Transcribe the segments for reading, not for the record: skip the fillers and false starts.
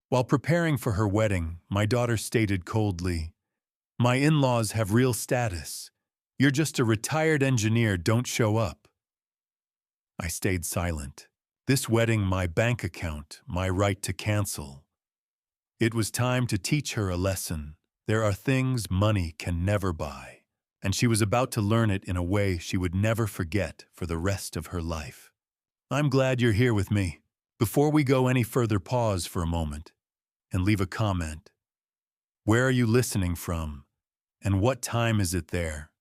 While preparing for her wedding, my daughter stated coldly, "My in-laws have real status. You're just a retired engineer, don't show up." I stayed silent. This wedding, my bank account, my right to cancel. It was time to teach her a lesson. There are things money can never buy, and she was about to learn it in a way she would never forget for the rest of her life. I'm glad you're here with me. Before we go any further, pause for a moment and leave a comment. Where are you listening from, and what time is it there?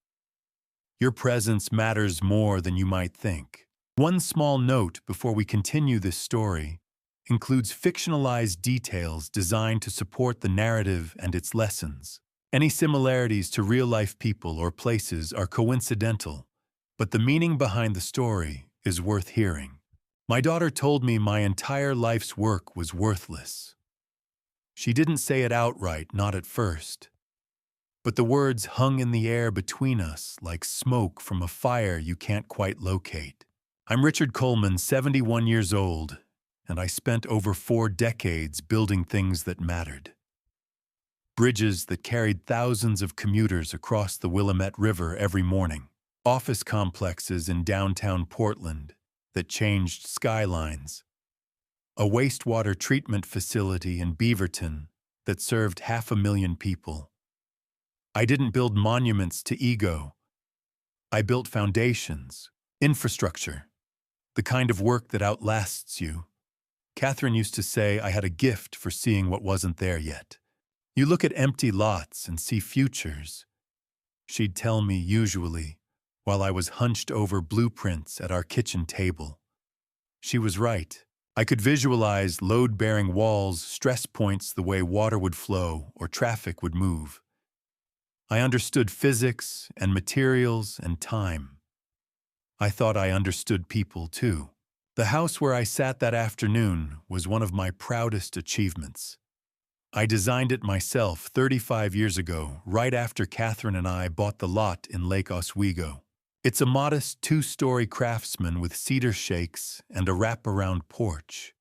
Your presence matters more than you might think. One small note before we continue this story includes fictionalized details designed to support the narrative and its lessons. Any similarities to real-life people or places are coincidental, but the meaning behind the story is worth hearing. My daughter told me my entire life's work was worthless. She didn't say it outright, not at first. But the words hung in the air between us like smoke from a fire you can't quite locate. I'm Richard Coleman, 71 years old, and I spent over 4 decades building things that mattered. Bridges that carried thousands of commuters across the Willamette River every morning. Office complexes in downtown Portland that changed skylines. A wastewater treatment facility in Beaverton that served 500,000 people. I didn't build monuments to ego. I built foundations, infrastructure, the kind of work that outlasts you. Catherine used to say I had a gift for seeing what wasn't there yet. You look at empty lots and see futures. She'd tell me usually while I was hunched over blueprints at our kitchen table. She was right. I could visualize load-bearing walls, stress points, the way water would flow or traffic would move. I understood physics and materials and time. I thought I understood people too. The house where I sat that afternoon was one of my proudest achievements. I designed it myself 35 years ago, right after Catherine and I bought the lot in Lake Oswego. It's a modest 2-story craftsman with cedar shakes and a wraparound porch.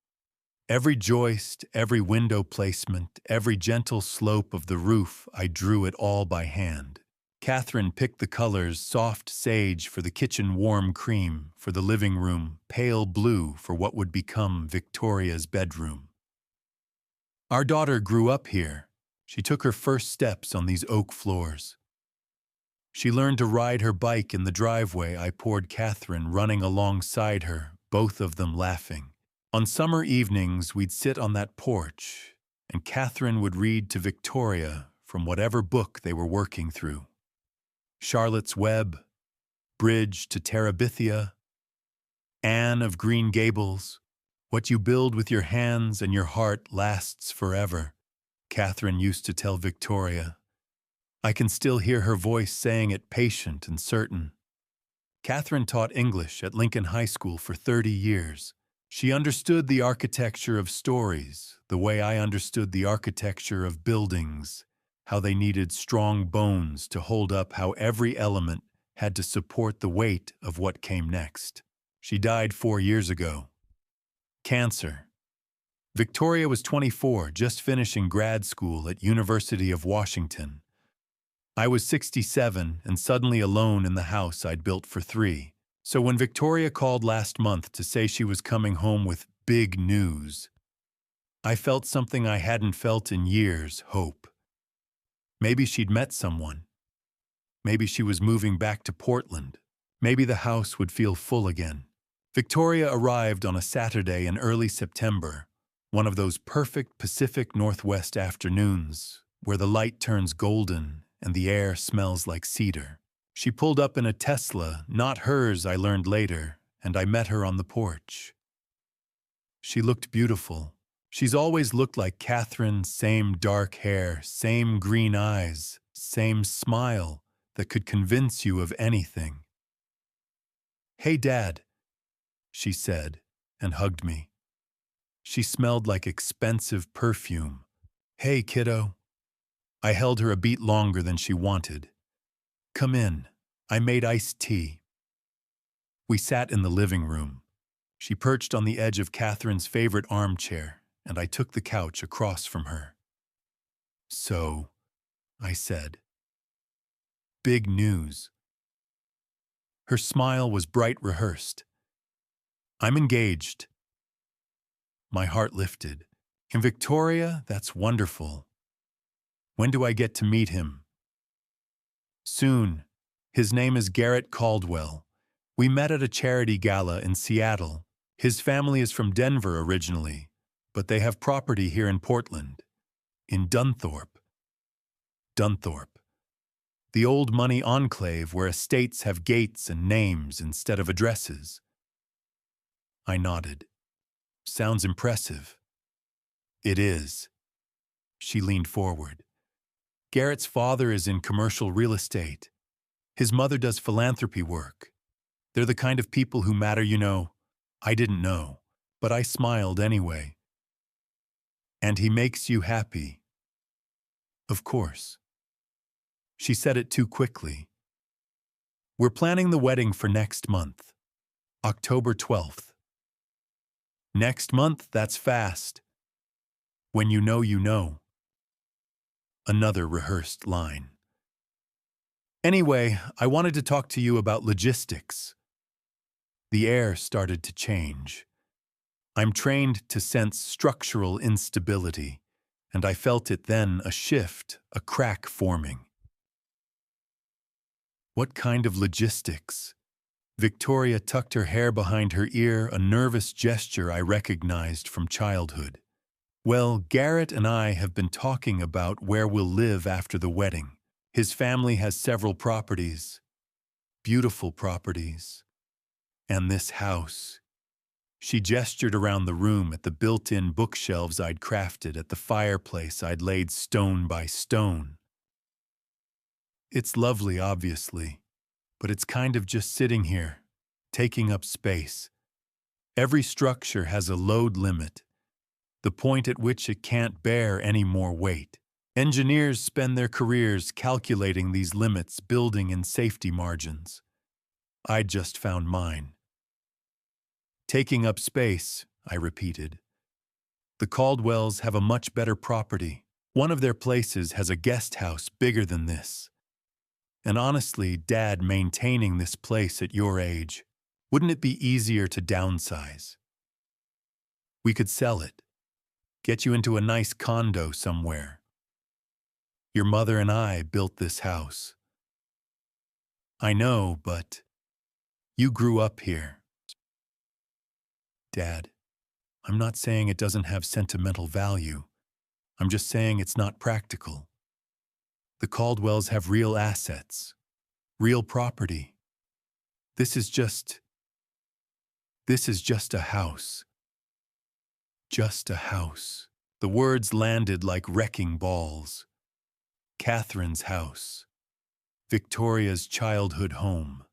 Every joist, every window placement, every gentle slope of the roof, I drew it all by hand. Catherine picked the colors: soft sage for the kitchen, warm cream for the living room, pale blue for what would become Victoria's bedroom. Our daughter grew up here. She took her first steps on these oak floors. She learned to ride her bike in the driveway I poured Catherine, running alongside her, both of them laughing. On summer evenings, we'd sit on that porch, and Catherine would read to Victoria from whatever book they were working through. Charlotte's Web, Bridge to Terabithia, Anne of Green Gables, What you build with your hands and your heart lasts forever, Catherine used to tell Victoria. I can still hear her voice saying it, patient and certain. Catherine taught English at Lincoln High School for 30 years. She understood the architecture of stories, the way I understood the architecture of buildings, how they needed strong bones to hold up, how every element had to support the weight of what came next. She died 4 years ago. Cancer. Victoria was 24, just finishing grad school at University of Washington. I was 67 and suddenly alone in the house I'd built for 3. So when Victoria called last month to say she was coming home with big news, I felt something I hadn't felt in years: hope. Maybe she'd met someone. Maybe she was moving back to Portland. Maybe the house would feel full again. Victoria arrived on a Saturday in early September, one of those perfect Pacific Northwest afternoons where the light turns golden and the air smells like cedar. She pulled up in a Tesla, not hers, I learned later, and I met her on the porch. She looked beautiful. She's always looked like Catherine, same dark hair, same green eyes, same smile that could convince you of anything. "Hey, Dad," she said, and hugged me. She smelled like expensive perfume. "Hey, kiddo." I held her a beat longer than she wanted. "Come in. I made iced tea." We sat in the living room. She perched on the edge of Catherine's favorite armchair, and I took the couch across from her. "So," I said, "big news." Her smile was bright rehearsed. "I'm engaged." My heart lifted. "In Victoria? That's wonderful. When do I get to meet him?" "Soon. His name is Garrett Caldwell. We met at a charity gala in Seattle. His family is from Denver originally, but they have property here in Portland, in Dunthorpe." Dunthorpe. The old money enclave where estates have gates and names instead of addresses. I nodded. "Sounds impressive." "It is." She leaned forward. "Garrett's father is in commercial real estate. His mother does philanthropy work. They're the kind of people who matter, you know." I didn't know, but I smiled anyway. "And he makes you happy." "Of course." She said it too quickly. "We're planning the wedding for next month, October 12th. "Next month? That's fast." "When you know, you know." Another rehearsed line. "Anyway, I wanted to talk to you about logistics." The air started to change. I'm trained to sense structural instability, and I felt it then, a shift, a crack forming. "What kind of logistics?" Victoria tucked her hair behind her ear, a nervous gesture I recognized from childhood. "Well, Garrett and I have been talking about where we'll live after the wedding. His family has several properties, beautiful properties, and this house." She gestured around the room at the built-in bookshelves I'd crafted, at the fireplace I'd laid stone by stone. "It's lovely, obviously, but it's kind of just sitting here, taking up space. Every structure has a load limit, the point at which it can't bear any more weight. Engineers spend their careers calculating these limits, building in safety margins. I'd just found mine." "Taking up space," I repeated. "The Caldwells have a much better property. One of their places has a guest house bigger than this. And honestly, Dad, maintaining this place at your age, wouldn't it be easier to downsize? We could sell it, get you into a nice condo somewhere. Your mother and I built this house." "I know, but you grew up here." "Dad, I'm not saying it doesn't have sentimental value. I'm just saying it's not practical. The Caldwells have real assets, real property. This is just a house. Just a house." The words landed like wrecking balls. Catherine's house. Victoria's childhood home.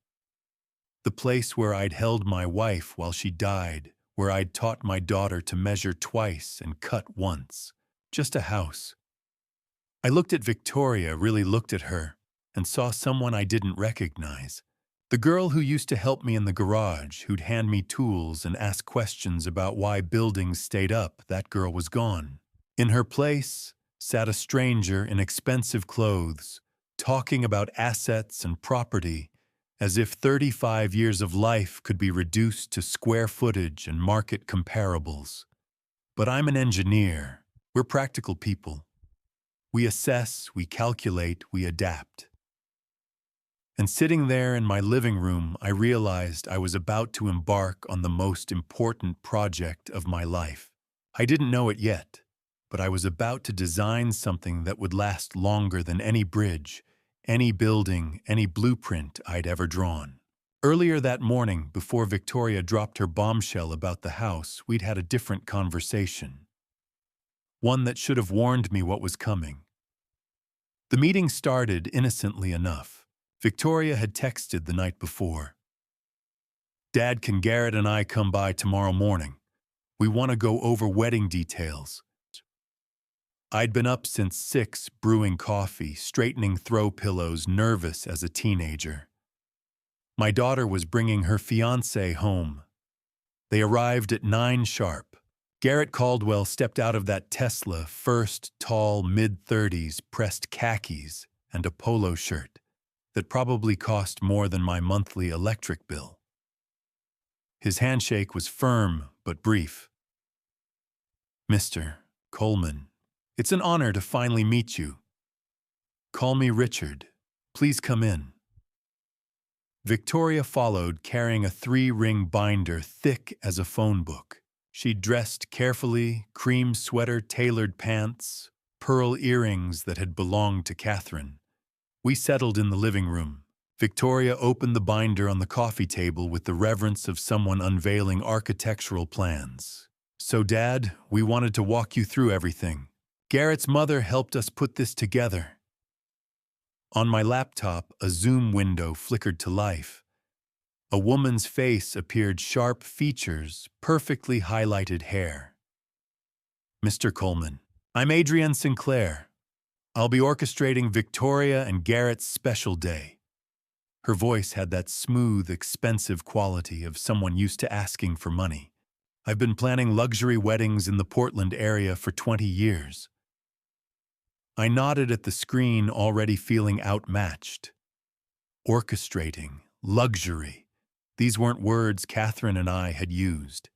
The place where I'd held my wife while she died, where I'd taught my daughter to measure twice and cut once. Just a house. I looked at Victoria, really looked at her, and saw someone I didn't recognize. The girl who used to help me in the garage, who'd hand me tools and ask questions about why buildings stayed up, that girl was gone. In her place sat a stranger in expensive clothes, talking about assets and property, as if 35 years of life could be reduced to square footage and market comparables. But I'm an engineer. We're practical people. We assess, we calculate, we adapt. And sitting there in my living room, I realized I was about to embark on the most important project of my life. I didn't know it yet, but I was about to design something that would last longer than any bridge, any building, any blueprint I'd ever drawn. Earlier that morning, before Victoria dropped her bombshell about the house, we'd had a different conversation. One that should have warned me what was coming. The meeting started innocently enough. Victoria had texted the night before. "Dad, can Garrett and I come by tomorrow morning? We want to go over wedding details." I'd been up since 6, brewing coffee, straightening throw pillows, nervous as a teenager. My daughter was bringing her fiancé home. They arrived at 9 sharp. Garrett Caldwell stepped out of that Tesla, first tall, mid-30s, pressed khakis and a polo shirt that probably cost more than my monthly electric bill. His handshake was firm but brief. "Mr. Coleman, it's an honor to finally meet you. Call me Richard. Please come in." Victoria followed, carrying a 3-ring binder thick as a phone book. She dressed carefully, cream sweater, tailored pants, pearl earrings that had belonged to Catherine. We settled in the living room. Victoria opened the binder on the coffee table with the reverence of someone unveiling architectural plans. "So, Dad, we wanted to walk you through everything. Garrett's mother helped us put this together." On my laptop, a Zoom window flickered to life. A woman's face appeared, sharp features, perfectly highlighted hair. "Mr. Coleman, I'm Adrienne Sinclair. I'll be orchestrating Victoria and Garrett's special day." Her voice had that smooth, expensive quality of someone used to asking for money. "I've been planning luxury weddings in the Portland area for 20 years. I nodded at the screen, already feeling outmatched. Orchestrating, luxury. These weren't words Catherine and I had used.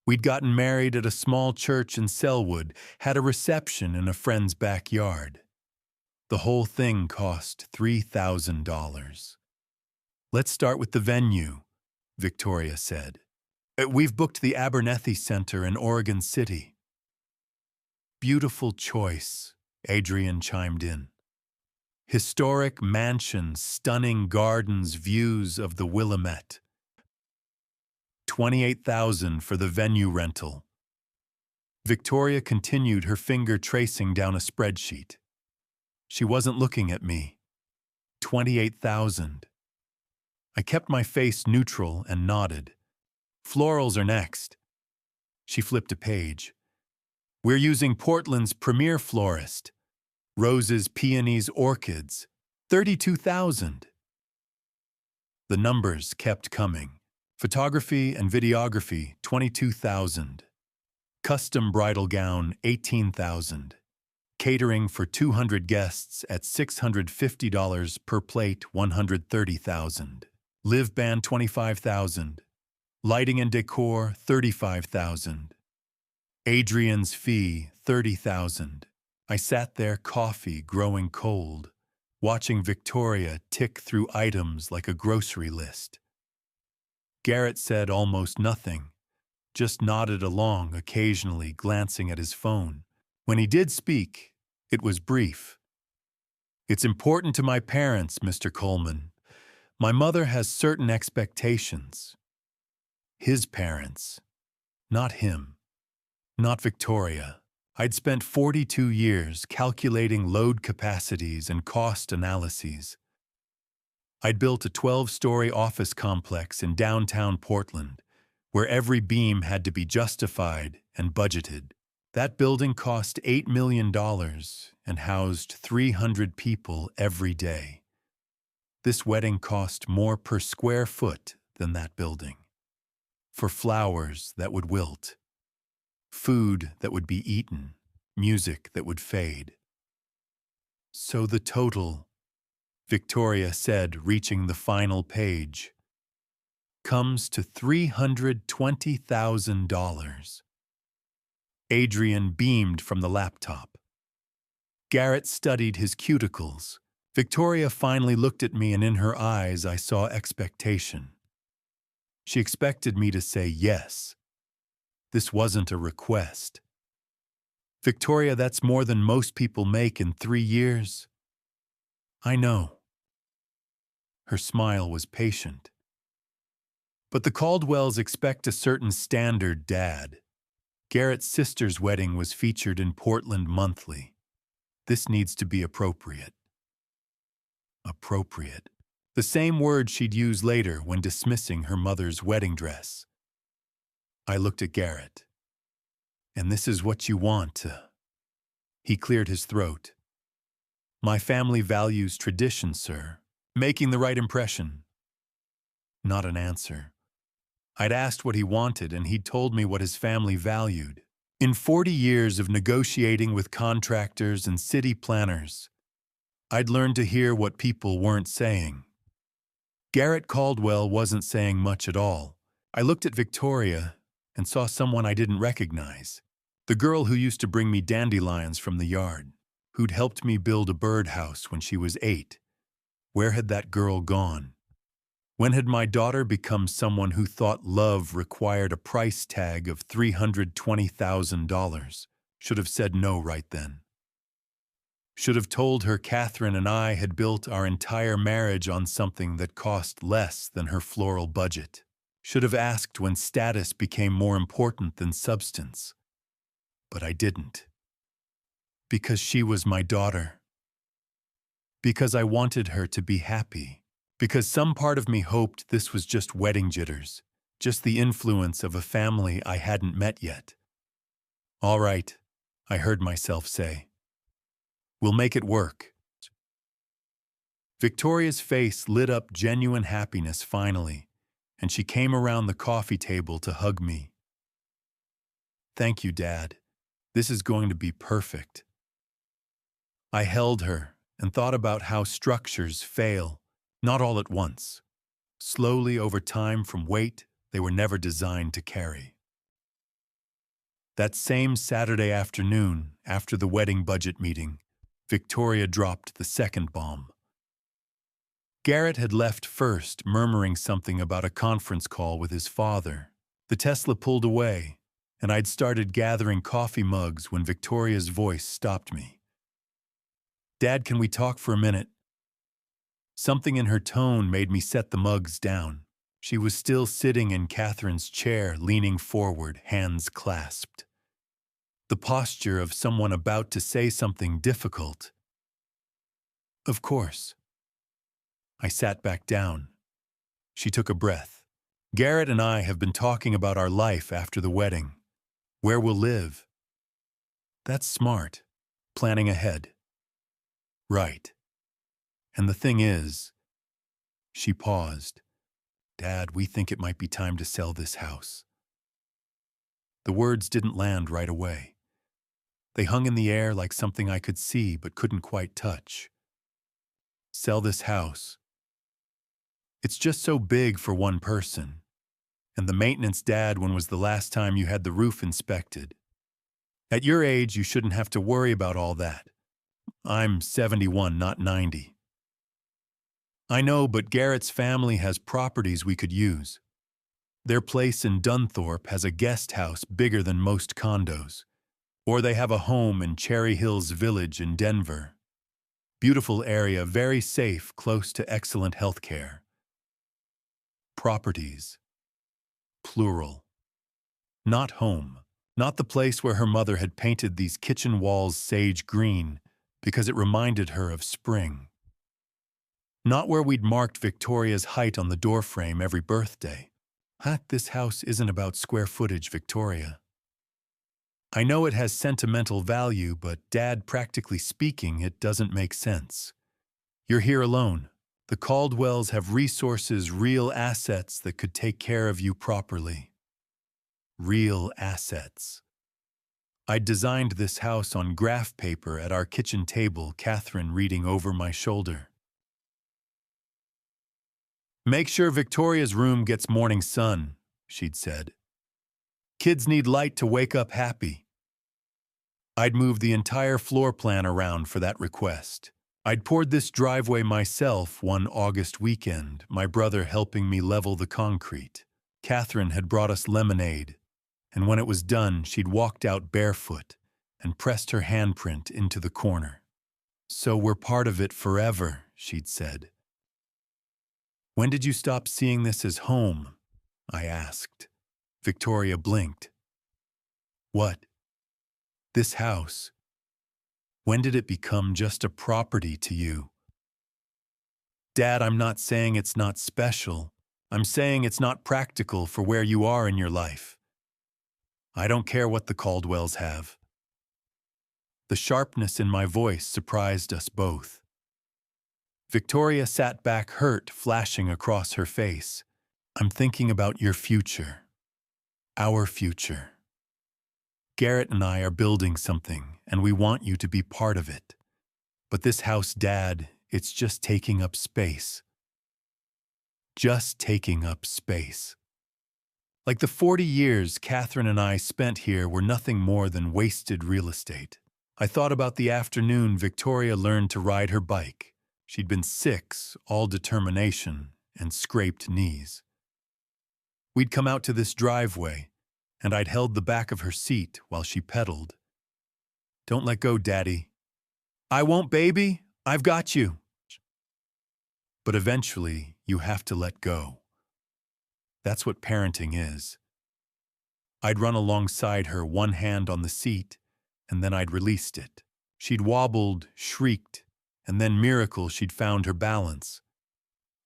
We'd gotten married at a small church in Selwood, had a reception in a friend's backyard. The whole thing cost $3,000. "Let's start with the venue," Victoria said. "We've booked the Abernethy Center in Oregon City." "Beautiful choice," Adrienne chimed in. "Historic mansions, stunning gardens, views of the Willamette. $28,000 for the venue rental." Victoria continued, her finger tracing down a spreadsheet. She wasn't looking at me. 28,000. I kept my face neutral and nodded. "Florals are next." She flipped a page. "We're using Portland's premier florist. Roses, peonies, orchids. 32,000. The numbers kept coming. Photography and videography, 22,000. Custom bridal gown, 18,000. Catering for 200 guests at $650 per plate, 130,000. Live band, 25,000. Lighting and decor, 35,000. Adrienne's fee, 30,000. I sat there, coffee growing cold, watching Victoria tick through items like a grocery list. Garrett said almost nothing, just nodded along, occasionally glancing at his phone. When he did speak, it was brief. "It's important to my parents, Mr. Coleman. My mother has certain expectations." His parents, not him, not Victoria. I'd spent 42 years calculating load capacities and cost analyses. I'd built a 12-story office complex in downtown Portland, where every beam had to be justified and budgeted. That building cost $8 million and housed 300 people every day. This wedding cost more per square foot than that building. For flowers that would wilt, food that would be eaten, music that would fade. "So the total," Victoria said, reaching the final page, "comes to $320,000. Adrienne beamed from the laptop. Garrett studied his cuticles. Victoria finally looked at me, and in her eyes I saw expectation. She expected me to say yes. This wasn't a request. "Victoria, that's more than most people make in 3 years." "I know." Her smile was patient. "But the Caldwells expect a certain standard, Dad. Garrett's sister's wedding was featured in Portland Monthly. This needs to be appropriate." Appropriate. The same word she'd use later when dismissing her mother's wedding dress. I looked at Garrett. "And this is what you want to..." He cleared his throat. "My family values tradition, sir. Making the right impression." Not an answer. I'd asked what he wanted, and he'd told me what his family valued. In 40 years of negotiating with contractors and city planners, I'd learned to hear what people weren't saying. Garrett Caldwell wasn't saying much at all. I looked at Victoria and saw someone I didn't recognize. The girl who used to bring me dandelions from the yard, who'd helped me build a birdhouse when she was 8. Where had that girl gone? When had my daughter become someone who thought love required a price tag of $320,000? Should have said no right then. Should have told her Catherine and I had built our entire marriage on something that cost less than her floral budget. Should have asked when status became more important than substance. But I didn't. Because she was my daughter. Because I wanted her to be happy. Because some part of me hoped this was just wedding jitters, just the influence of a family I hadn't met yet. All right, I heard myself say. We'll make it work. Victoria's face lit up genuine happiness finally, and she came around the coffee table to hug me. Thank you, Dad. This is going to be perfect. I held her and thought about how structures fail, not all at once, slowly over time from weight they were never designed to carry. That same Saturday afternoon, after the wedding budget meeting, Victoria dropped the second bomb. Garrett had left first, murmuring something about a conference call with his father. The Tesla pulled away, and I'd started gathering coffee mugs when Victoria's voice stopped me. Dad, can we talk for a minute? Something in her tone made me set the mugs down. She was still sitting in Catherine's chair, leaning forward, hands clasped. The posture of someone about to say something difficult. Of course. I sat back down. She took a breath. Garrett and I have been talking about our life after the wedding. Where we'll live. That's smart. Planning ahead. Right. And the thing is, she paused. Dad, we think it might be time to sell this house. The words didn't land right away. They hung in the air like something I could see but couldn't quite touch. Sell this house. It's just so big for one person. And the maintenance, Dad, when was the last time you had the roof inspected? At your age, you shouldn't have to worry about all that. I'm 71, not 90. I know, but Garrett's family has properties we could use. Their place in Dunthorpe has a guest house bigger than most condos. Or they have a home in Cherry Hills Village in Denver. Beautiful area, very safe, close to excellent health care. Properties. Plural. Not home. Not the place where her mother had painted these kitchen walls sage green because it reminded her of spring. Not where we'd marked Victoria's height on the doorframe every birthday. This house isn't about square footage, Victoria. I know it has sentimental value, but Dad, practically speaking, it doesn't make sense. You're here alone. The Caldwells have resources, real assets that could take care of you properly. Real assets. I'd designed this house on graph paper at our kitchen table, Catherine reading over my shoulder. Make sure Victoria's room gets morning sun, she'd said. Kids need light to wake up happy. I'd moved the entire floor plan around for that request. I'd poured this driveway myself one August weekend, my brother helping me level the concrete. Catherine had brought us lemonade, and when it was done, she'd walked out barefoot and pressed her handprint into the corner. So we're part of it forever, she'd said. When did you stop seeing this as home? I asked. Victoria blinked. What? This house. When did it become just a property to you? Dad, I'm not saying it's not special. I'm saying it's not practical for where you are in your life. I don't care what the Caldwells have. The sharpness in my voice surprised us both. Victoria sat back, hurt flashing across her face. I'm thinking about your future. Our future. Garrett and I are building something, and we want you to be part of it. But this house, Dad, it's just taking up space. Just taking up space. Like the 40 years Catherine and I spent here were nothing more than wasted real estate. I thought about the afternoon Victoria learned to ride her bike. She'd been 6, all determination, and scraped knees. We'd come out to this driveway, and I'd held the back of her seat while she pedaled. "Don't let go, Daddy." "I won't, baby. I've got you." But eventually, you have to let go. That's what parenting is. I'd run alongside her, one hand on the seat, and then I'd released it. She'd wobbled, shrieked, and then, miracle, she'd found her balance.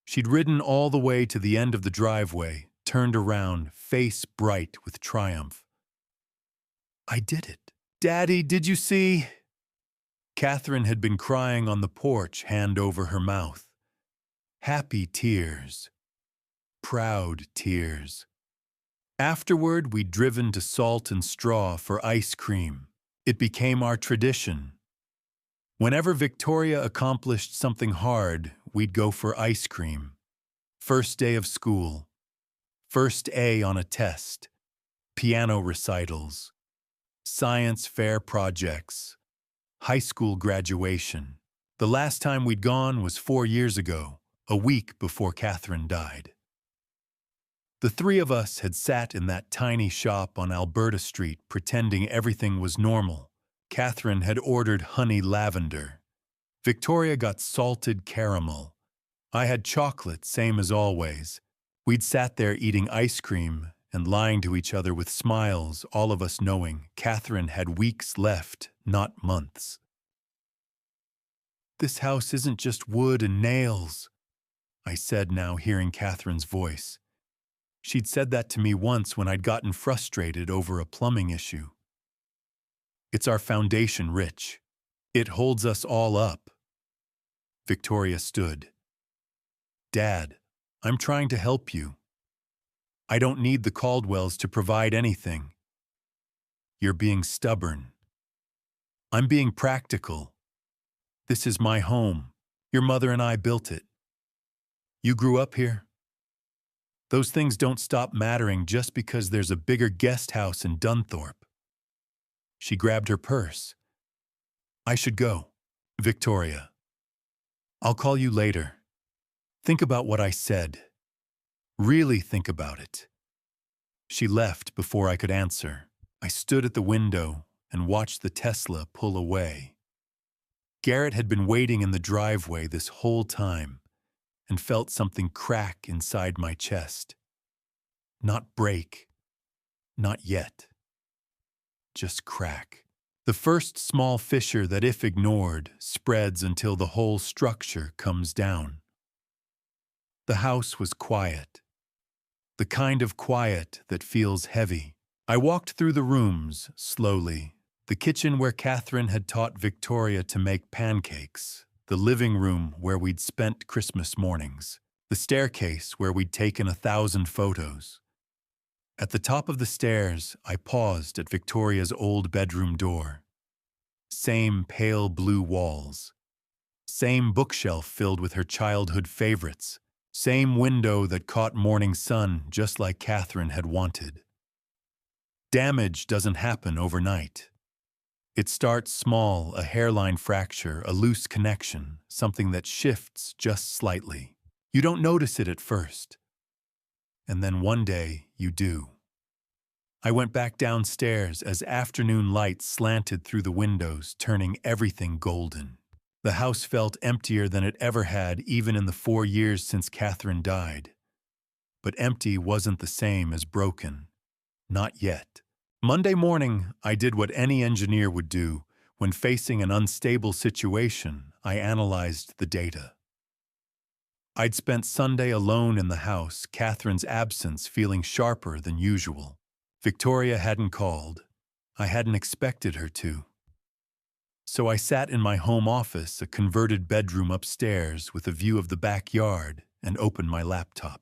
She'd ridden all the way to the end of the driveway, turned around, face bright with triumph. "I did it. Daddy, did you see?" Catherine had been crying on the porch, hand over her mouth. Happy tears. Proud tears. Afterward, we'd driven to Salt and Straw for ice cream. It became our tradition. Whenever Victoria accomplished something hard, we'd go for ice cream. First day of school. First A on a test. Piano recitals. Science fair projects. High school graduation. The last time we'd gone was 4 years ago, a week before Catherine died. The 3 of us had sat in that tiny shop on Alberta Street pretending everything was normal. Catherine had ordered honey lavender. Victoria got salted caramel. I had chocolate, same as always. We'd sat there eating ice cream and lying to each other with smiles, all of us knowing Catherine had weeks left, not months. "This house isn't just wood and nails," I said now, hearing Catherine's voice. She'd said that to me once when I'd gotten frustrated over a plumbing issue. "It's our foundation, Rich. It holds us all up." Victoria stood. "Dad, I'm trying to help you. I don't need the Caldwells to provide anything. You're being stubborn. I'm being practical. This is my home. Your mother and I built it. You grew up here. Those things don't stop mattering just because there's a bigger guest house in Dunthorpe." She grabbed her purse. "I should go. Victoria. I'll call you later. Think about what I said. Really think about it." She left before I could answer. I stood at the window and watched the Tesla pull away. Garrett had been waiting in the driveway this whole time and felt something crack inside my chest. Not break. Not yet. Just crack. The first small fissure that, if ignored, spreads until the whole structure comes down. The house was quiet. The kind of quiet that feels heavy. I walked through the rooms, slowly. The kitchen where Catherine had taught Victoria to make pancakes. The living room where we'd spent Christmas mornings. The staircase where we'd taken 1,000 photos. At the top of the stairs, I paused at Victoria's old bedroom door. Same pale blue walls. Same bookshelf filled with her childhood favorites. Same window that caught morning sun just like Catherine had wanted. Damage doesn't happen overnight. It starts small, a hairline fracture, a loose connection, something that shifts just slightly. You don't notice it at first. And then one day, you do. I went back downstairs as afternoon light slanted through the windows, turning everything golden. The house felt emptier than it ever had, even in the 4 years since Catherine died. But empty wasn't the same as broken. Not yet. Monday morning, I did what any engineer would do. When facing an unstable situation, I analyzed the data. I'd spent Sunday alone in the house, Catherine's absence feeling sharper than usual. Victoria hadn't called. I hadn't expected her to. So I sat in my home office, a converted bedroom upstairs with a view of the backyard, and opened my laptop.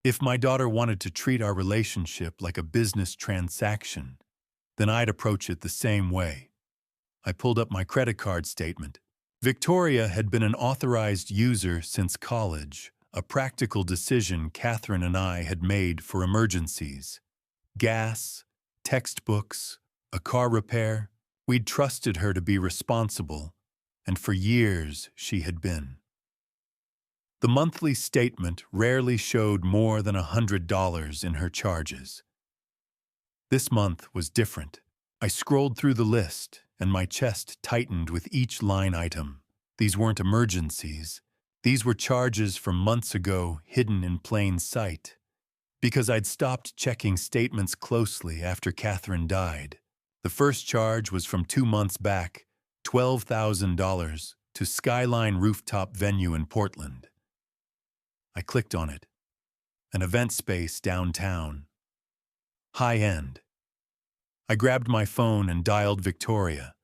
If my daughter wanted to treat our relationship like a business transaction, then I'd approach it the same way. I pulled up my credit card statement. Victoria had been an authorized user since college, a practical decision Catherine and I had made for emergencies. Gas, textbooks, a car repair. We'd trusted her to be responsible, and for years she had been. The monthly statement rarely showed more than $100 in her charges. This month was different. I scrolled through the list, and my chest tightened with each line item. These weren't emergencies. These were charges from months ago hidden in plain sight. Because I'd stopped checking statements closely after Catherine died. The first charge was from 2 months back, $12,000 to Skyline Rooftop Venue in Portland. I clicked on it. An event space downtown. High end. I grabbed my phone and dialed Victoria.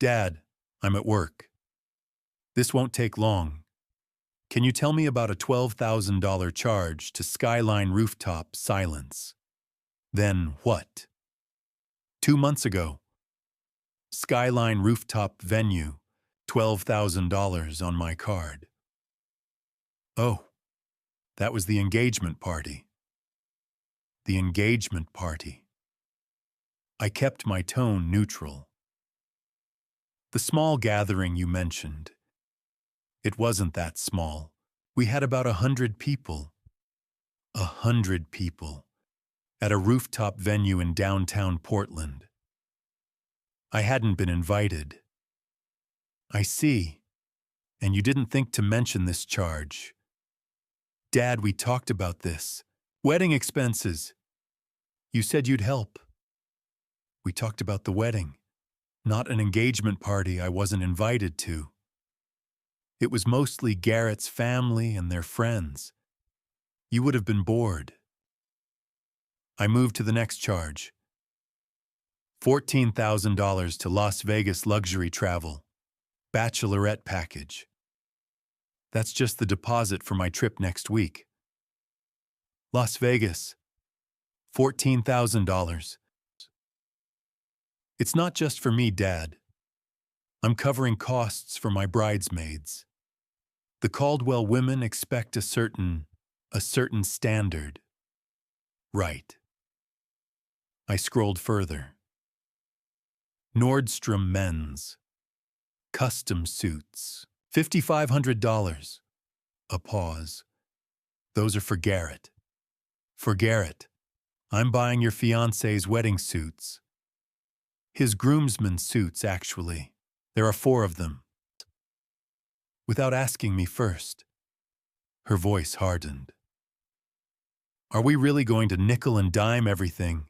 Dad, I'm at work. This won't take long. Can you tell me about a $12,000 charge to Skyline Rooftop? Silence. Then what? 2 months ago. Skyline Rooftop Venue, $12,000 on my card. Oh, that was the engagement party. The engagement party. I kept my tone neutral. The small gathering you mentioned. It wasn't that small. We had about 100 people. 100 people. At a rooftop venue in downtown Portland. I hadn't been invited. I see. And you didn't think to mention this charge. Dad, we talked about this. Wedding expenses. You said you'd help. We talked about the wedding, not an engagement party I wasn't invited to. It was mostly Garrett's family and their friends. You would have been bored. I moved to the next charge. $14,000 to Las Vegas luxury travel, bachelorette package. That's just the deposit for my trip next week. Las Vegas, $14,000. It's not just for me, Dad. I'm covering costs for my bridesmaids. The Caldwell women expect a certain standard. Right. I scrolled further. Nordstrom men's. Custom suits. $5,500. A pause. Those are for Garrett. For Garrett. I'm buying your fiancé's wedding suits. His groomsmen suits, actually. There are 4 of them. Without asking me first. Her voice hardened. Are we really going to nickel and dime everything?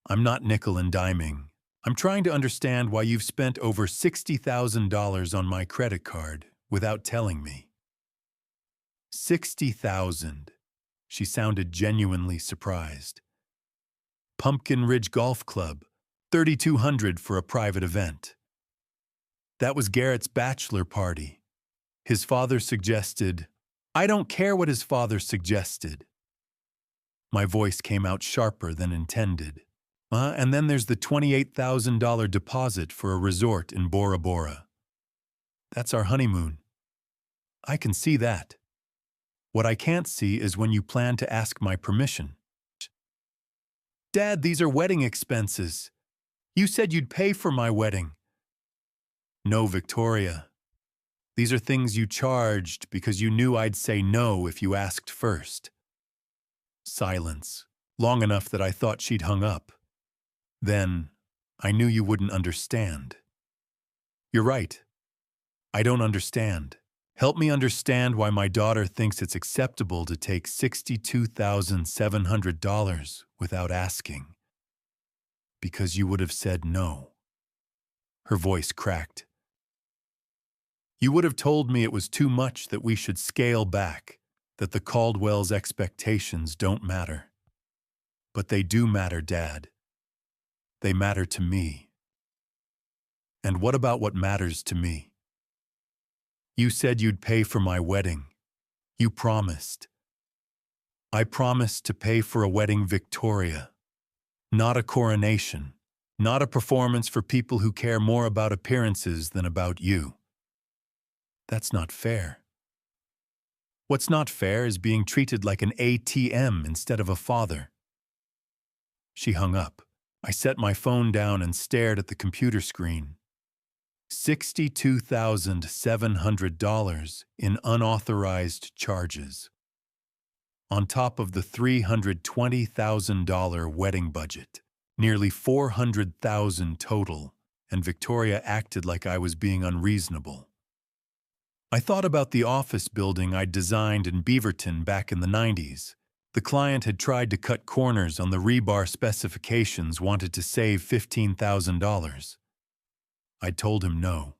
I'm not nickel and diming. I'm trying to understand why you've spent over $60,000 on my credit card without telling me. $60,000. She sounded genuinely surprised. Pumpkin Ridge Golf Club, $3,200 for a private event. That was Garrett's bachelor party. His father suggested, I don't care what his father suggested. My voice came out sharper than intended. And then there's the $28,000 deposit for a resort in Bora Bora. That's our honeymoon. I can see that. What I can't see is when you plan to ask my permission. Dad, these are wedding expenses. You said you'd pay for my wedding. No, Victoria. These are things you charged because you knew I'd say no if you asked first. Silence, long enough that I thought she'd hung up. Then, I knew you wouldn't understand. You're right. I don't understand. Help me understand why my daughter thinks it's acceptable to take $62,700 without asking. Because you would have said no. Her voice cracked. You would have told me it was too much, that we should scale back, that the Caldwell's expectations don't matter. But they do matter, Dad. They matter to me. And what about what matters to me? You said you'd pay for my wedding. You promised. I promised to pay for a wedding, Victoria. Not a coronation. Not a performance for people who care more about appearances than about you. That's not fair. What's not fair is being treated like an ATM instead of a father. She hung up. I set my phone down and stared at the computer screen. $62,700 in unauthorized charges. On top of the $320,000 wedding budget. Nearly $400,000 total, and Victoria acted like I was being unreasonable. I thought about the office building I'd designed in Beaverton back in the 90s. The client had tried to cut corners on the rebar specifications, wanted to save $15,000. I'd told him no.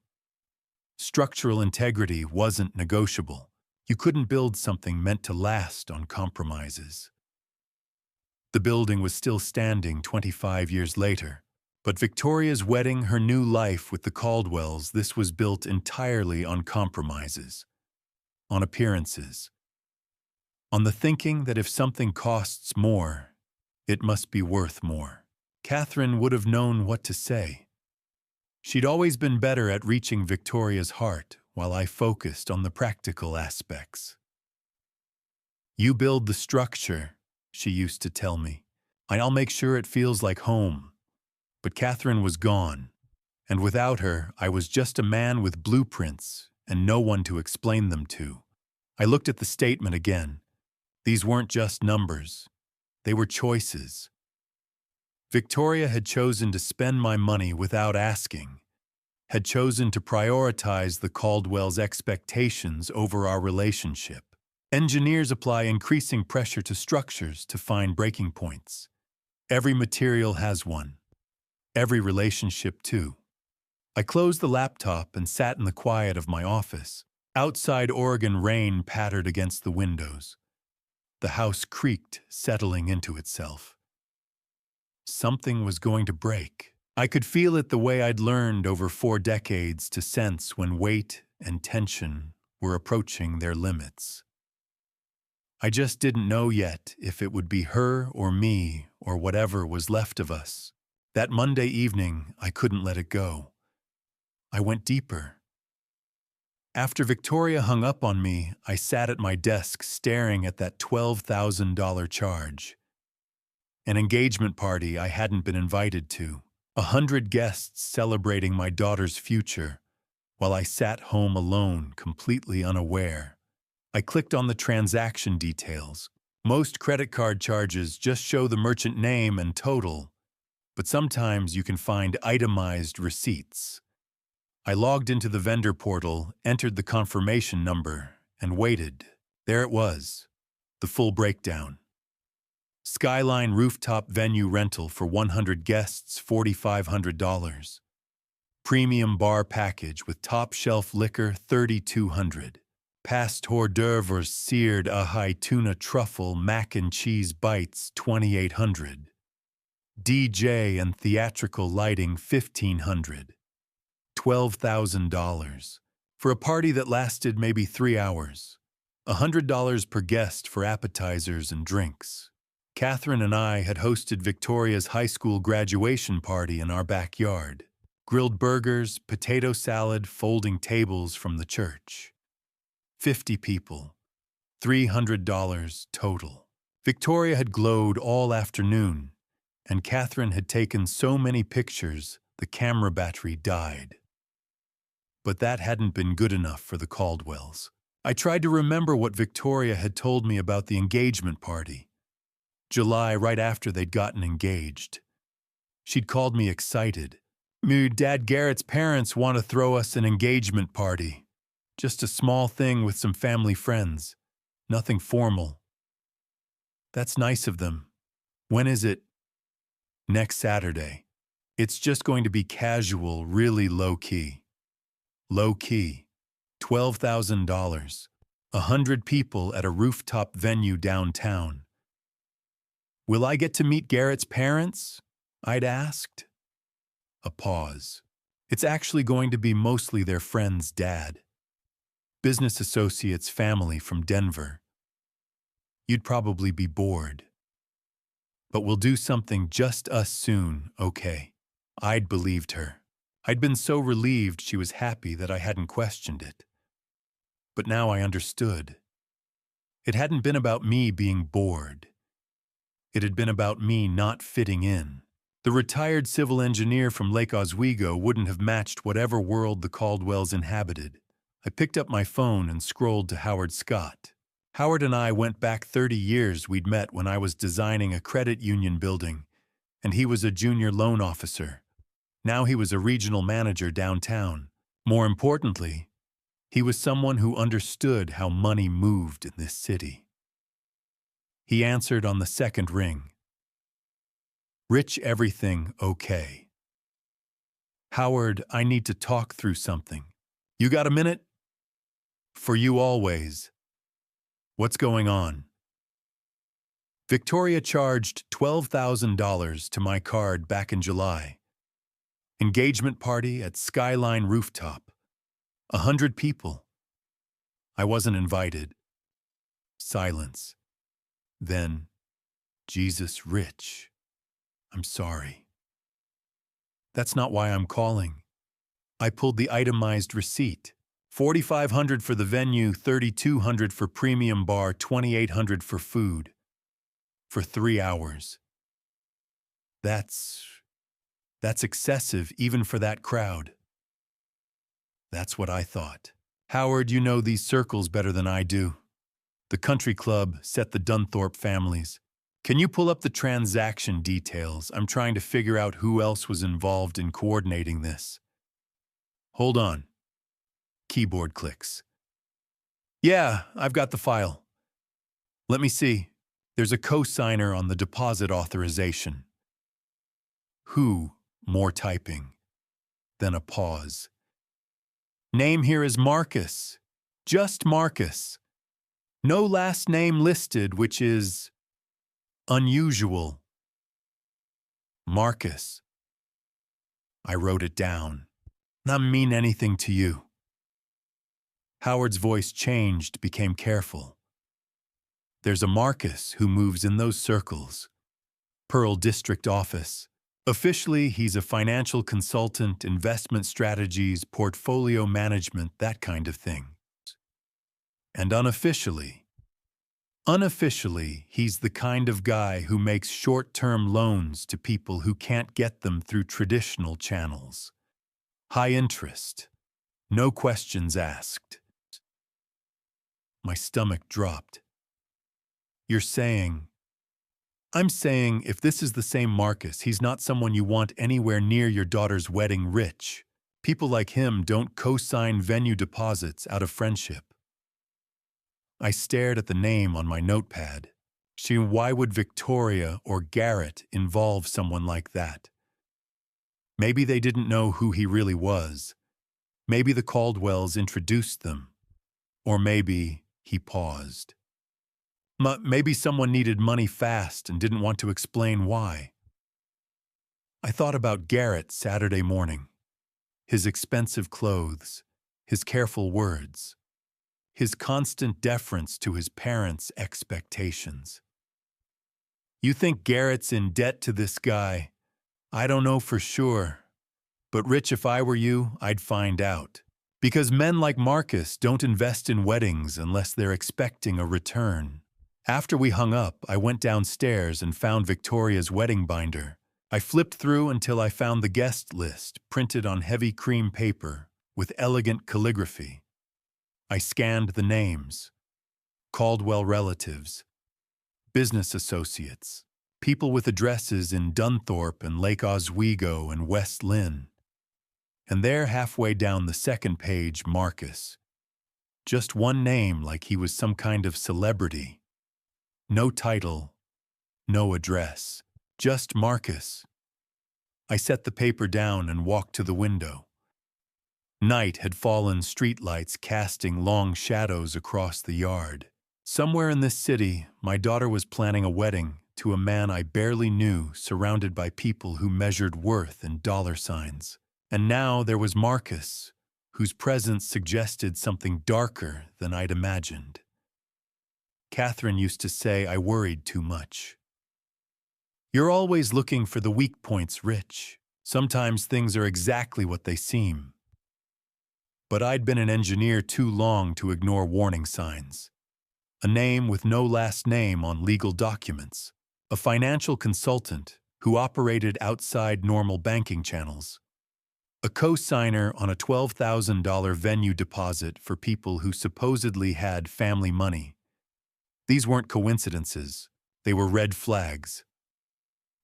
Structural integrity wasn't negotiable. You couldn't build something meant to last on compromises. The building was still standing 25 years later, but Victoria's wedding, her new life with the Caldwells, this was built entirely on compromises, on appearances, on the thinking that if something costs more, it must be worth more. Catherine would have known what to say. She'd always been better at reaching Victoria's heart while I focused on the practical aspects. You build the structure, she used to tell me. I'll make sure it feels like home. But Catherine was gone, and without her, I was just a man with blueprints and no one to explain them to. I looked at the statement again. These weren't just numbers. They were choices. Victoria had chosen to spend my money without asking, had chosen to prioritize the Caldwells' expectations over our relationship. Engineers apply increasing pressure to structures to find breaking points. Every material has one. Every relationship, too. I closed the laptop and sat in the quiet of my office. Outside Oregon rain pattered against the windows. The house creaked, settling into itself. Something was going to break. I could feel it the way I'd learned over 4 decades to sense when weight and tension were approaching their limits. I just didn't know yet if it would be her or me or whatever was left of us. That Monday evening, I couldn't let it go. I went deeper. After Victoria hung up on me, I sat at my desk staring at that $12,000 charge. An engagement party I hadn't been invited to. 100 guests celebrating my daughter's future, while I sat home alone, completely unaware. I clicked on the transaction details. Most credit card charges just show the merchant name and total, but sometimes you can find itemized receipts. I logged into the vendor portal, entered the confirmation number, and waited. There it was, the full breakdown. Skyline rooftop venue rental for 100 guests, $4,500. Premium bar package with top-shelf liquor, $3,200. Past hors d'oeuvres, seared ahi tuna truffle, mac and cheese bites, $2,800. DJ and theatrical lighting, $1,500. $12,000. For a party that lasted maybe 3 hours. $100 per guest for appetizers and drinks. Catherine and I had hosted Victoria's high school graduation party in our backyard. Grilled burgers, potato salad, folding tables from the church. 50 people. $300 total. Victoria had glowed all afternoon, and Catherine had taken so many pictures the camera battery died. But that hadn't been good enough for the Caldwells. I tried to remember what Victoria had told me about the engagement party. July, right after they'd gotten engaged. She'd called me excited. "Me Dad Garrett's parents want to throw us an engagement party. Just a small thing with some family friends. Nothing formal." "That's nice of them. When is it?" "Next Saturday. It's just going to be casual, really low-key." Low-key. $12,000. 100 people at a rooftop venue downtown. "Will I get to meet Garrett's parents?" I'd asked. A pause. "It's actually going to be mostly their friend's dad. Business associates' family from Denver. You'd probably be bored." But we'll do something just us soon, okay? I'd believed her. I'd been so relieved she was happy that I hadn't questioned it. But now I understood. It hadn't been about me being bored. It had been about me not fitting in. The retired civil engineer from Lake Oswego wouldn't have matched whatever world the Caldwells inhabited. I picked up my phone and scrolled to Howard Scott. Howard and I went back 30 years. We'd met when I was designing a credit union building, and he was a junior loan officer. Now he was a regional manager downtown. More importantly, he was someone who understood how money moved in this city. He answered on the second ring. Rich, everything okay? Howard, I need to talk through something. You got a minute? For you always. What's going on? Victoria charged $12,000 to my card back in July. Engagement party at Skyline Rooftop. 100 people. I wasn't invited. Silence. Then, Jesus, Rich. I'm sorry. That's not why I'm calling. I pulled the itemized receipt. $4,500 for the venue, $3,200 for premium bar, $2,800 for food. For 3 hours. That's excessive even for that crowd. That's what I thought. Howard, you know these circles better than I do. The country club set the Dunthorpe families. Can you pull up the transaction details? I'm trying to figure out who else was involved in coordinating this. Hold on. Keyboard clicks. Yeah, I've got the file. Let me see. There's a co-signer on the deposit authorization. Who? More typing. Then a pause. Name here is Marcus. Just Marcus. No last name listed, which is unusual. Marcus. I wrote it down. Not mean anything to you. Howard's voice changed, became careful. There's a Marcus who moves in those circles. Pearl District Office. Officially, he's a financial consultant, investment strategies, portfolio management, that kind of thing. And unofficially, he's the kind of guy who makes short-term loans to people who can't get them through traditional channels. High interest. No questions asked. My stomach dropped. You're saying... I'm saying if this is the same Marcus, he's not someone you want anywhere near your daughter's wedding. Rich. People like him don't co-sign venue deposits out of friendship. I stared at the name on my notepad. Why would Victoria or Garrett involve someone like that? Maybe they didn't know who he really was. Maybe the Caldwells introduced them. Or maybe he paused. Maybe someone needed money fast and didn't want to explain why. I thought about Garrett Saturday morning. His expensive clothes, his careful words, his constant deference to his parents' expectations. You think Garrett's in debt to this guy? I don't know for sure. But Rich, if I were you, I'd find out. Because men like Marcus don't invest in weddings unless they're expecting a return. After we hung up, I went downstairs and found Victoria's wedding binder. I flipped through until I found the guest list, printed on heavy cream paper, with elegant calligraphy. I scanned the names. Caldwell relatives, business associates, people with addresses in Dunthorpe and Lake Oswego and West Lynn. And there, halfway down the second page, Marcus. Just one name, like he was some kind of celebrity. No title, no address, just Marcus. I set the paper down and walked to the window. Night had fallen, streetlights casting long shadows across the yard. Somewhere in this city, my daughter was planning a wedding to a man I barely knew, surrounded by people who measured worth in dollar signs. And now there was Marcus, whose presence suggested something darker than I'd imagined. Catherine used to say I worried too much. You're always looking for the weak points, Rich. Sometimes things are exactly what they seem. But I'd been an engineer too long to ignore warning signs. A name with no last name on legal documents. A financial consultant who operated outside normal banking channels. A co-signer on a $12,000 venue deposit for people who supposedly had family money. These weren't coincidences. They were red flags.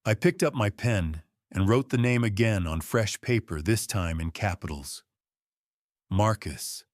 I picked up my pen and wrote the name again on fresh paper, this time in capitals. Marcus.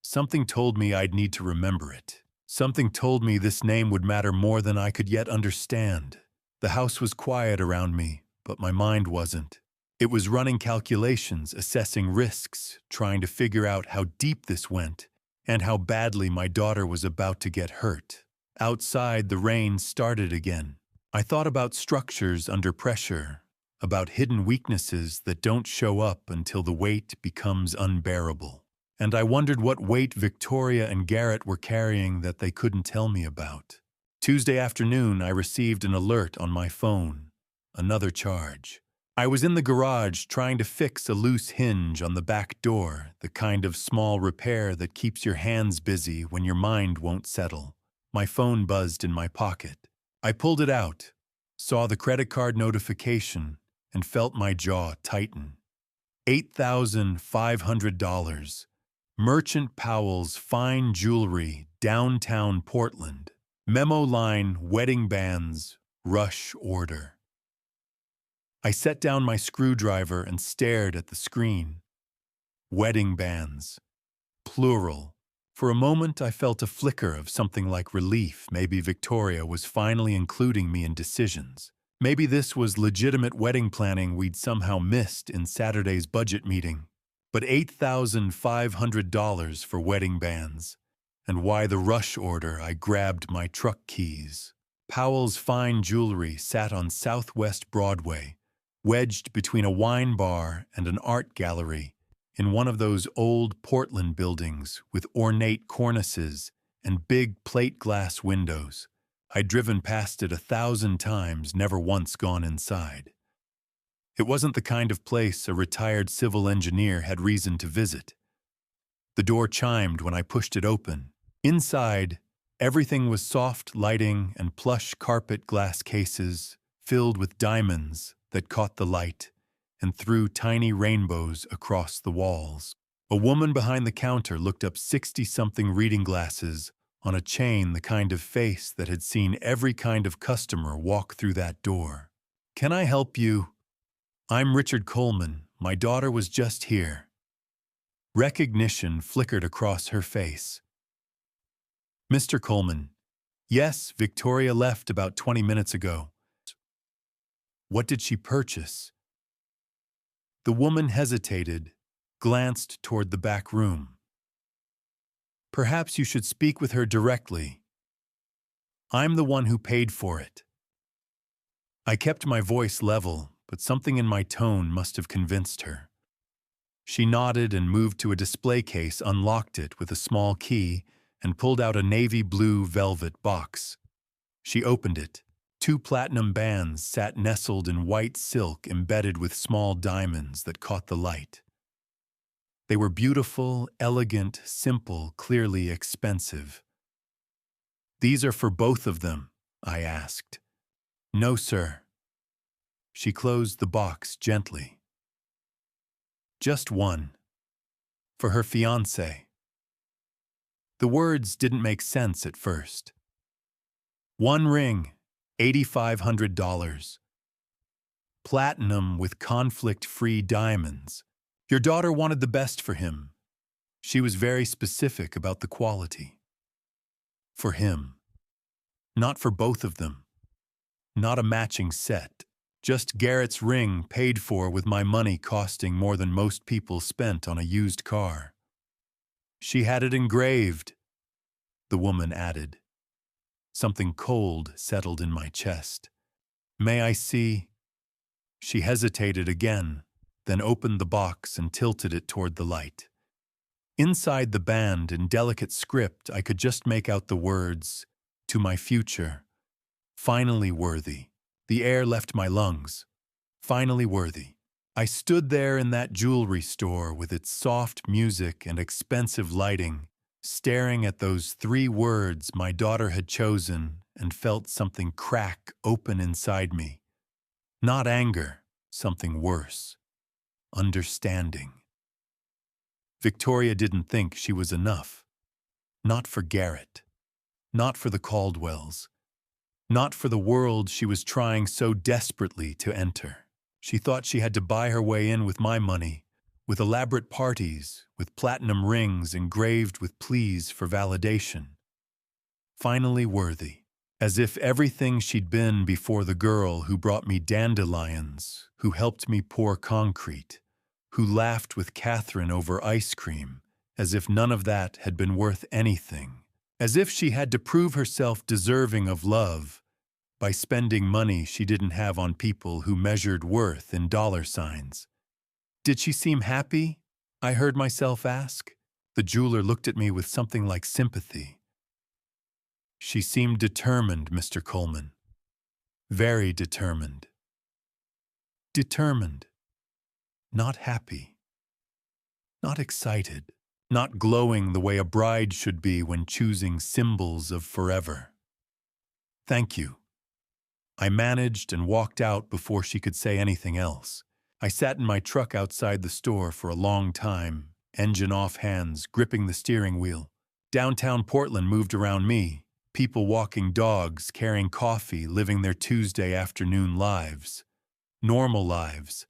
Something told me I'd need to remember it. Something told me this name would matter more than I could yet understand. The house was quiet around me, but my mind wasn't. It was running calculations, assessing risks, trying to figure out how deep this went, and how badly my daughter was about to get hurt. Outside, the rain started again. I thought about structures under pressure, about hidden weaknesses that don't show up until the weight becomes unbearable. And I wondered what weight Victoria and Garrett were carrying that they couldn't tell me about. Tuesday afternoon, I received an alert on my phone. Another charge. I was in the garage trying to fix a loose hinge on the back door, the kind of small repair that keeps your hands busy when your mind won't settle. My phone buzzed in my pocket. I pulled it out, saw the credit card notification, and felt my jaw tighten. $8,500. Merchant Powell's Fine Jewelry, downtown Portland. Memo line, wedding bands, rush order. I set down my screwdriver and stared at the screen. Wedding bands. Plural. For a moment, I felt a flicker of something like relief. Maybe Victoria was finally including me in decisions. Maybe this was legitimate wedding planning we'd somehow missed in Saturday's budget meeting. But $8,500 for wedding bands. And why the rush order? I grabbed my truck keys. Powell's Fine Jewelry sat on Southwest Broadway, wedged between a wine bar and an art gallery, in one of those old Portland buildings with ornate cornices and big plate glass windows. I'd driven past it 1,000 times, never once gone inside. It wasn't the kind of place a retired civil engineer had reason to visit. The door chimed when I pushed it open. Inside, everything was soft lighting and plush carpet glass cases filled with diamonds that caught the light and threw tiny rainbows across the walls. A woman behind the counter looked up 60-something reading glasses on a chain, the kind of face that had seen every kind of customer walk through that door. "Can I help you?" "I'm Richard Coleman. My daughter was just here." Recognition flickered across her face. "Mr. Coleman." "Yes, Victoria left about 20 minutes ago." "What did she purchase?" The woman hesitated, glanced toward the back room. "Perhaps you should speak with her directly. I'm the one who paid for it." I kept my voice level, but something in my tone must have convinced her. She nodded and moved to a display case, unlocked it with a small key, and pulled out a navy blue velvet box. She opened it. 2 platinum bands sat nestled in white silk embedded with small diamonds that caught the light. They were beautiful, elegant, simple, clearly expensive. "These are for both of them?" I asked. "No, sir." She closed the box gently. "Just one. For her fiancé." The words didn't make sense at first. "One ring. $8,500. Platinum with conflict-free diamonds. Your daughter wanted the best for him. She was very specific about the quality. For him. Not for both of them. Not a matching set. Just Garrett's ring paid for with my money costing more than most people spent on a used car. She had it engraved," the woman added. Something cold settled in my chest. "May I see?" She hesitated again, then opened the box and tilted it toward the light. Inside the band, in delicate script, I could just make out the words, "To my future, finally worthy." The air left my lungs. Finally worthy. I stood there in that jewelry store with its soft music and expensive lighting, staring at those 3 words my daughter had chosen, and felt something crack open inside me. Not anger, something worse. Understanding. Victoria didn't think she was enough. Not for Garrett. Not for the Caldwells. Not for the world she was trying so desperately to enter. She thought she had to buy her way in with my money, with elaborate parties, with platinum rings engraved with pleas for validation. Finally worthy, as if everything she'd been before the girl who brought me dandelions, who helped me pour concrete, who laughed with Catherine over ice cream, as if none of that had been worth anything, as if she had to prove herself deserving of love by spending money she didn't have on people who measured worth in dollar signs. Did she seem happy? I heard myself ask. The jeweler looked at me with something like sympathy. She seemed determined, Mr. Coleman. Very determined. Determined. Not happy. Not excited. Not glowing the way a bride should be when choosing symbols of forever. Thank you. I managed and walked out before she could say anything else. I sat in my truck outside the store for a long time, engine off hands, gripping the steering wheel. Downtown Portland moved around me, people walking dogs, carrying coffee, living their Tuesday afternoon lives. Normal lives.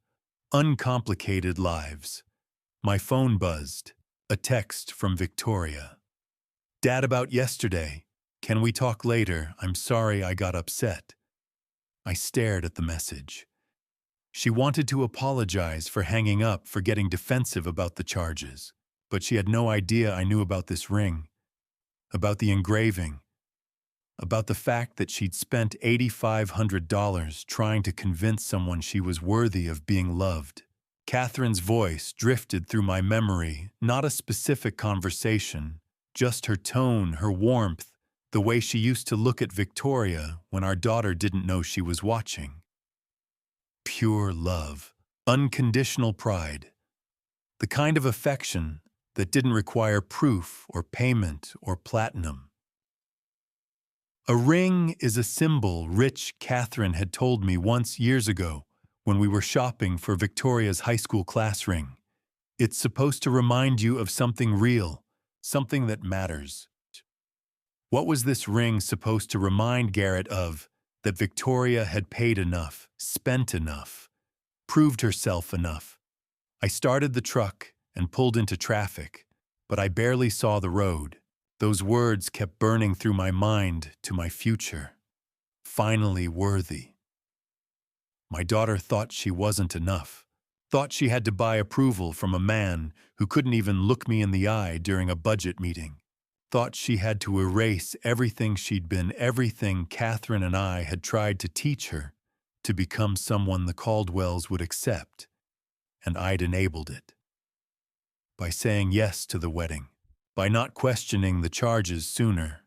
Uncomplicated lives. My phone buzzed. A text from Victoria. Dad, about yesterday. Can we talk later? I'm sorry I got upset. I stared at the message. She wanted to apologize for hanging up, for getting defensive about the charges, but she had no idea I knew about this ring, about the engraving, about the fact that she'd spent $8,500 trying to convince someone she was worthy of being loved. Catherine's voice drifted through my memory, not a specific conversation, just her tone, her warmth, the way she used to look at Victoria when our daughter didn't know she was watching. Pure love, unconditional pride, the kind of affection that didn't require proof or payment or platinum. A ring is a symbol Rich Catherine had told me once years ago when we were shopping for Victoria's high school class ring. It's supposed to remind you of something real, something that matters. What was this ring supposed to remind Garrett of? That Victoria had paid enough, spent enough, proved herself enough. I started the truck and pulled into traffic, but I barely saw the road. Those words kept burning through my mind to my future. Finally worthy. My daughter thought she wasn't enough, thought she had to buy approval from a man who couldn't even look me in the eye during a budget meeting. Thought she had to erase everything she'd been, everything Catherine and I had tried to teach her, to become someone the Caldwells would accept, and I'd enabled it. By saying yes to the wedding, by not questioning the charges sooner,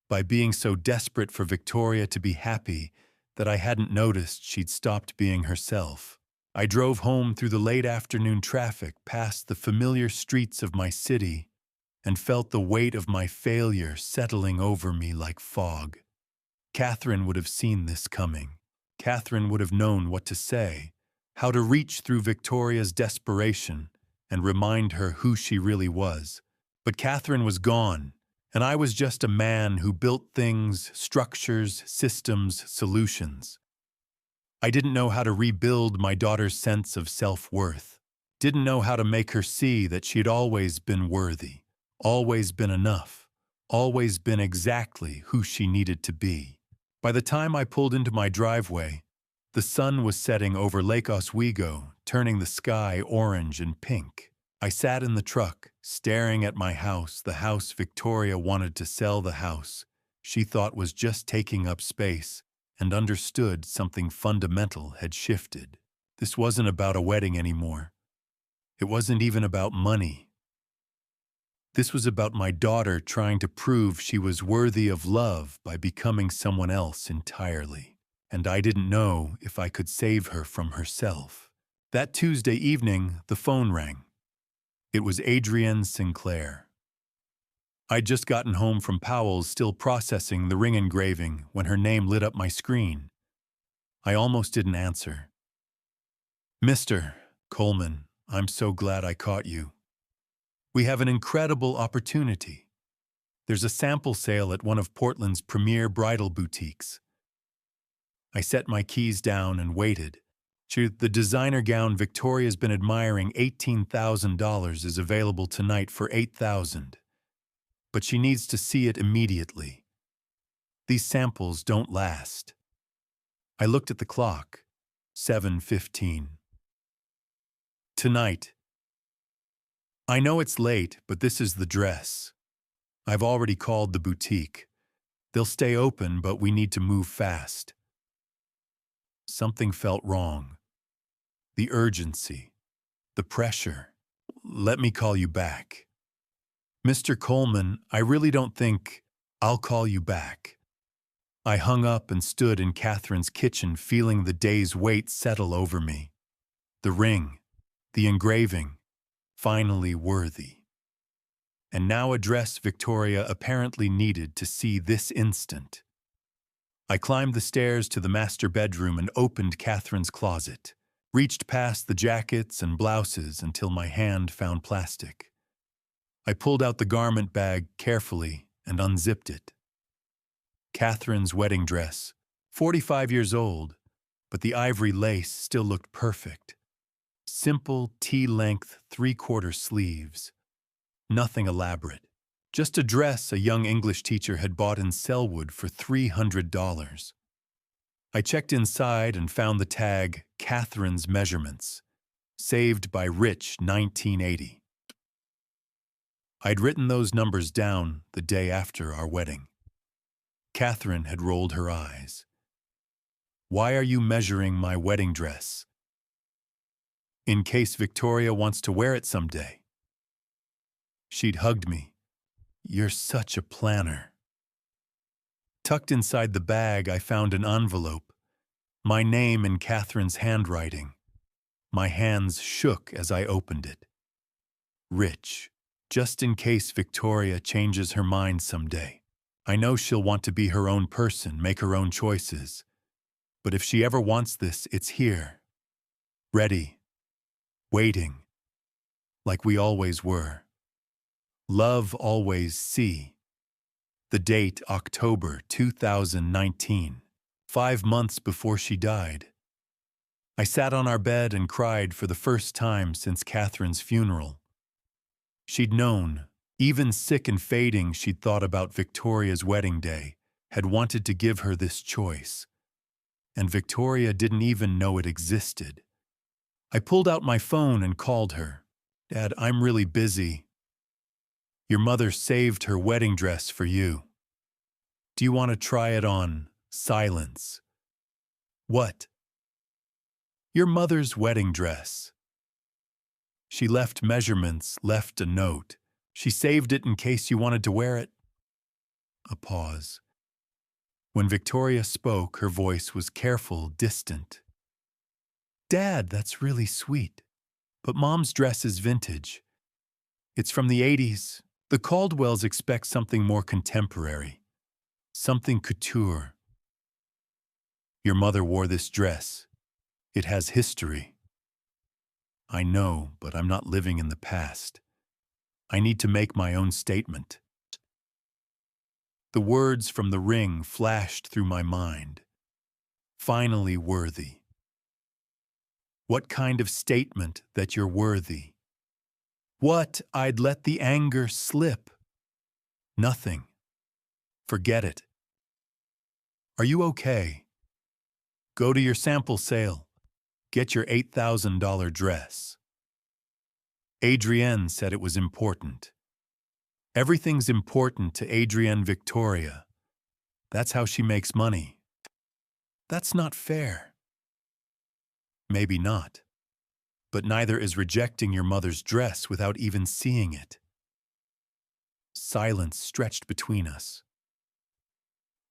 by being so desperate for Victoria to be happy that I hadn't noticed she'd stopped being herself. I drove home through the late afternoon traffic past the familiar streets of my city, and felt the weight of my failure settling over me like fog. Catherine would have seen this coming. Catherine would have known what to say, how to reach through Victoria's desperation and remind her who she really was. But Catherine was gone, and I was just a man who built things, structures, systems, solutions. I didn't know how to rebuild my daughter's sense of self-worth, didn't know how to make her see that she'd always been worthy. Always been enough, always been exactly who she needed to be. By the time I pulled into my driveway, the sun was setting over Lake Oswego, turning the sky orange and pink. I sat in the truck, staring at my house, the house Victoria wanted to sell, the house she thought was just taking up space, and understood something fundamental had shifted. This wasn't about a wedding anymore. It wasn't even about money. This was about my daughter trying to prove she was worthy of love by becoming someone else entirely. and I didn't know if I could save her from herself. That Tuesday evening, the phone rang. It was Adrienne Sinclair. I'd just gotten home from Powell's, still processing the ring engraving, when her name lit up my screen. I almost didn't answer. "Mr. Coleman, I'm so glad I caught you. We have an incredible opportunity. There's a sample sale at one of Portland's premier bridal boutiques." I set my keys down and waited. The designer gown Victoria's been admiring, $18,000, is available tonight for $8,000. But she needs to see it immediately. These samples don't last. I looked at the clock. 7:15. "Tonight. I know it's late, but this is the dress. I've already called the boutique. They'll stay open, but we need to move fast." Something felt wrong. The urgency. The pressure. "Let me call you back." "Mr. Coleman, I really don't think I'll call you back." I hung up and stood in Catherine's kitchen, feeling the day's weight settle over me. The ring, the engraving, finally worthy. And now a dress Victoria apparently needed to see this instant. I climbed the stairs to the master bedroom and opened Catherine's closet, reached past the jackets and blouses until my hand found plastic. I pulled out the garment bag carefully and unzipped it. Catherine's wedding dress, 45 years old, but the ivory lace still looked perfect. Simple T-length 3/4 sleeves. Nothing elaborate. Just a dress a young English teacher had bought in Selwood for $300. I checked inside and found the tag, "Catherine's Measurements," saved by Rich 1980. I'd written those numbers down the day after our wedding. Catherine had rolled her eyes. "Why are you measuring my wedding dress?" "In case Victoria wants to wear it someday." She'd hugged me. "You're such a planner." Tucked inside the bag, I found an envelope. My name in Catherine's handwriting. My hands shook as I opened it. "Rich, just in case Victoria changes her mind someday. I know she'll want to be her own person, make her own choices. But if she ever wants this, it's here. Ready. Waiting. Like we always were. Love always, C." The date, October 2019, 5 months before she died. I sat on our bed and cried for the first time since Catherine's funeral. She'd known, even sick and fading, she'd thought about Victoria's wedding day, had wanted to give her this choice. And Victoria didn't even know it existed. I pulled out my phone and called her. "Dad, I'm really busy. Your mother saved her wedding dress for you. Do you want to try it on?" Silence. "What?" "Your mother's wedding dress. She left measurements, left a note. She saved it in case you wanted to wear it." A pause. When Victoria spoke, her voice was careful, distant. "Dad, that's really sweet. But Mom's dress is vintage. It's from the 80s. The Caldwells expect something more contemporary. Something couture. Your mother wore this dress. It has history." "I know, but I'm not living in the past. I need to make my own statement." The words from the ring flashed through my mind. Finally worthy. What kind of statement that you're worthy? What? I'd let the anger slip. Nothing. Forget it. Are you okay? Go to your sample sale. Get your $8,000 dress. Adrienne said it was important. Everything's important to Adrienne Victoria. That's how she makes money. That's not fair. Maybe not. But neither is rejecting your mother's dress without even seeing it. Silence stretched between us.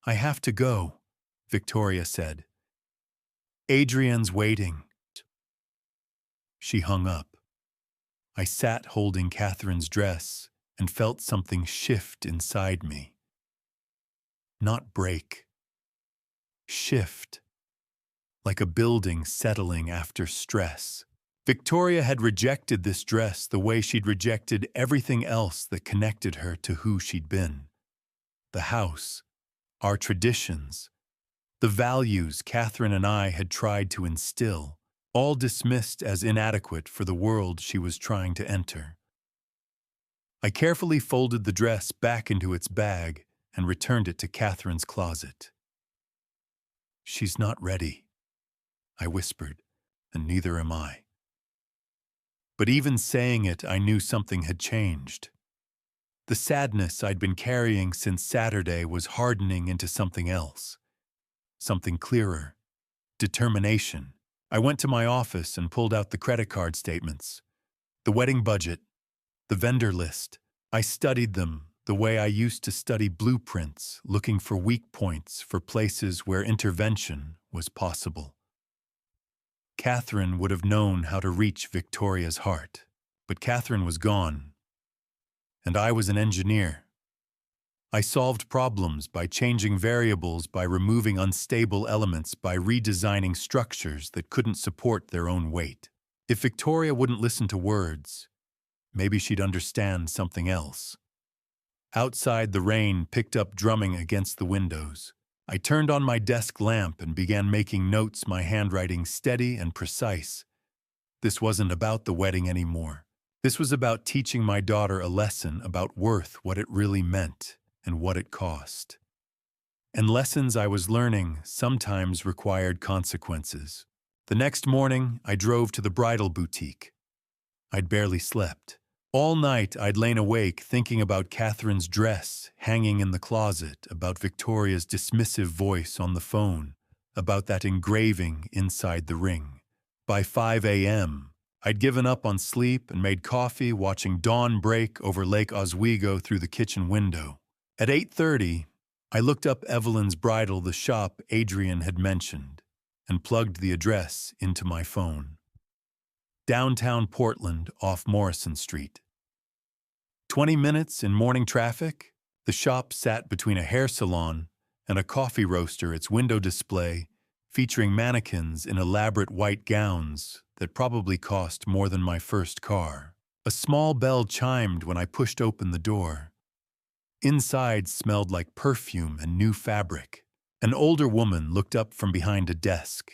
"I have to go," Victoria said. Adrian's waiting. She hung up. I sat holding Catherine's dress and felt something shift inside me. Not break. Shift. Like a building settling after stress. Victoria had rejected this dress the way she'd rejected everything else that connected her to who she'd been. The house, our traditions, the values Catherine and I had tried to instill, all dismissed as inadequate for the world she was trying to enter. I carefully folded the dress back into its bag and returned it to Catherine's closet. "She's not ready," I whispered, "and neither am I." But even saying it, I knew something had changed. The sadness I'd been carrying since Saturday was hardening into something else. Something clearer. Determination. I went to my office and pulled out the credit card statements, the wedding budget, the vendor list. I studied them the way I used to study blueprints, looking for weak points for places where intervention was possible. Catherine would have known how to reach Victoria's heart, but Catherine was gone, and I was an engineer. I solved problems by changing variables, by removing unstable elements, by redesigning structures that couldn't support their own weight. If Victoria wouldn't listen to words, maybe she'd understand something else. Outside, the rain picked up drumming against the windows. I turned on my desk lamp and began making notes, my handwriting steady and precise. This wasn't about the wedding anymore. This was about teaching my daughter a lesson about worth, what it really meant, and what it cost. And lessons I was learning sometimes required consequences. The next morning, I drove to the bridal boutique. I'd barely slept. All night, I'd lain awake thinking about Catherine's dress hanging in the closet, about Victoria's dismissive voice on the phone, about that engraving inside the ring. By 5 a.m., I'd given up on sleep and made coffee, watching dawn break over Lake Oswego through the kitchen window. At 8:30, I looked up Evelyn's Bridal, the shop Adrian had mentioned, and plugged the address into my phone. Downtown Portland, off Morrison Street. 20 minutes in morning traffic, the shop sat between a hair salon and a coffee roaster, its window display featuring mannequins in elaborate white gowns that probably cost more than my first car. A small bell chimed when I pushed open the door. Inside smelled like perfume and new fabric. An older woman looked up from behind a desk.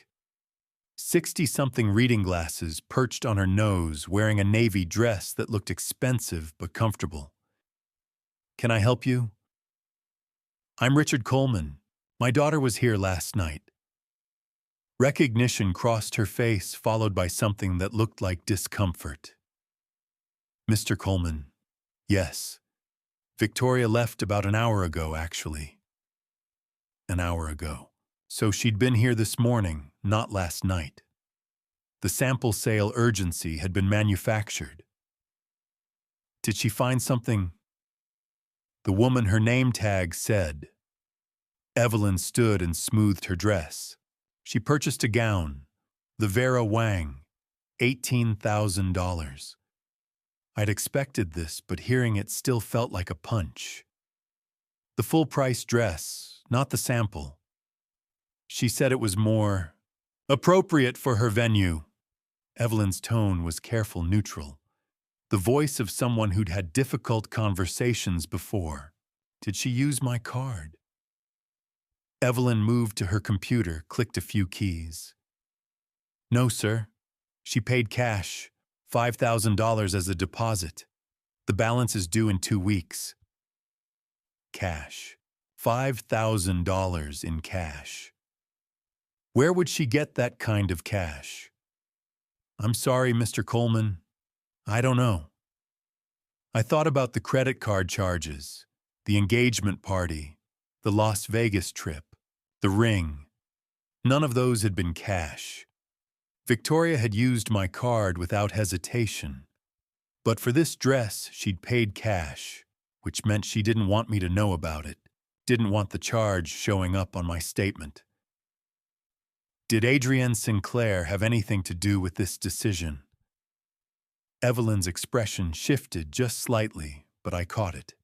60-something reading glasses perched on her nose, wearing a navy dress that looked expensive but comfortable. "Can I help you?" "I'm Richard Coleman. My daughter was here last night." Recognition crossed her face, followed by something that looked like discomfort. "Mr. Coleman, yes. Victoria left about an hour ago, actually." An hour ago. So she'd been here this morning, not last night. The sample sale urgency had been manufactured. Did she find something? The woman her name tag said. Evelyn stood and smoothed her dress. She purchased a gown, the Vera Wang, $18,000. I'd expected this, but hearing it still felt like a punch. The full-price dress, not the sample. She said it was more appropriate for her venue. Evelyn's tone was careful, neutral. The voice of someone who'd had difficult conversations before. Did she use my card? Evelyn moved to her computer, clicked a few keys. "No, sir. She paid cash, $5,000 as a deposit. The balance is due in 2 weeks." Cash. $5,000 in cash. Where would she get that kind of cash? "I'm sorry, Mr. Coleman. I don't know." I thought about the credit card charges, the engagement party, the Las Vegas trip, the ring. None of those had been cash. Victoria had used my card without hesitation. But for this dress, she'd paid cash, which meant she didn't want me to know about it, didn't want the charge showing up on my statement. Did Adrienne Sinclair have anything to do with this decision? Evelyn's expression shifted just slightly, but I caught it.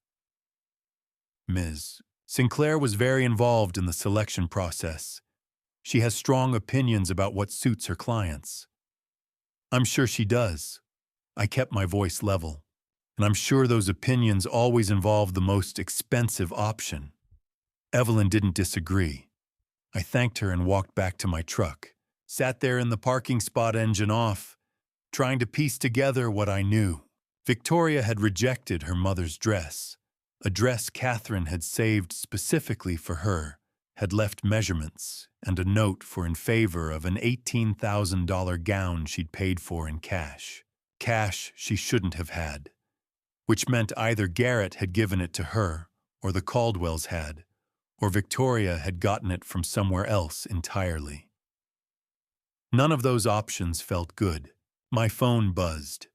Ms. Sinclair was very involved in the selection process. She has strong opinions about what suits her clients. I'm sure she does. I kept my voice level, and I'm sure those opinions always involve the most expensive option. Evelyn didn't disagree. I thanked her and walked back to my truck, sat there in the parking spot, engine off, trying to piece together what I knew. Victoria had rejected her mother's dress, a dress Catherine had saved specifically for her, had left measurements and a note in favor of an $18,000 gown she'd paid for in cash. Cash she shouldn't have had, which meant either Garrett had given it to her, or the Caldwells had, or Victoria had gotten it from somewhere else entirely. None of those options felt good. My phone buzzed.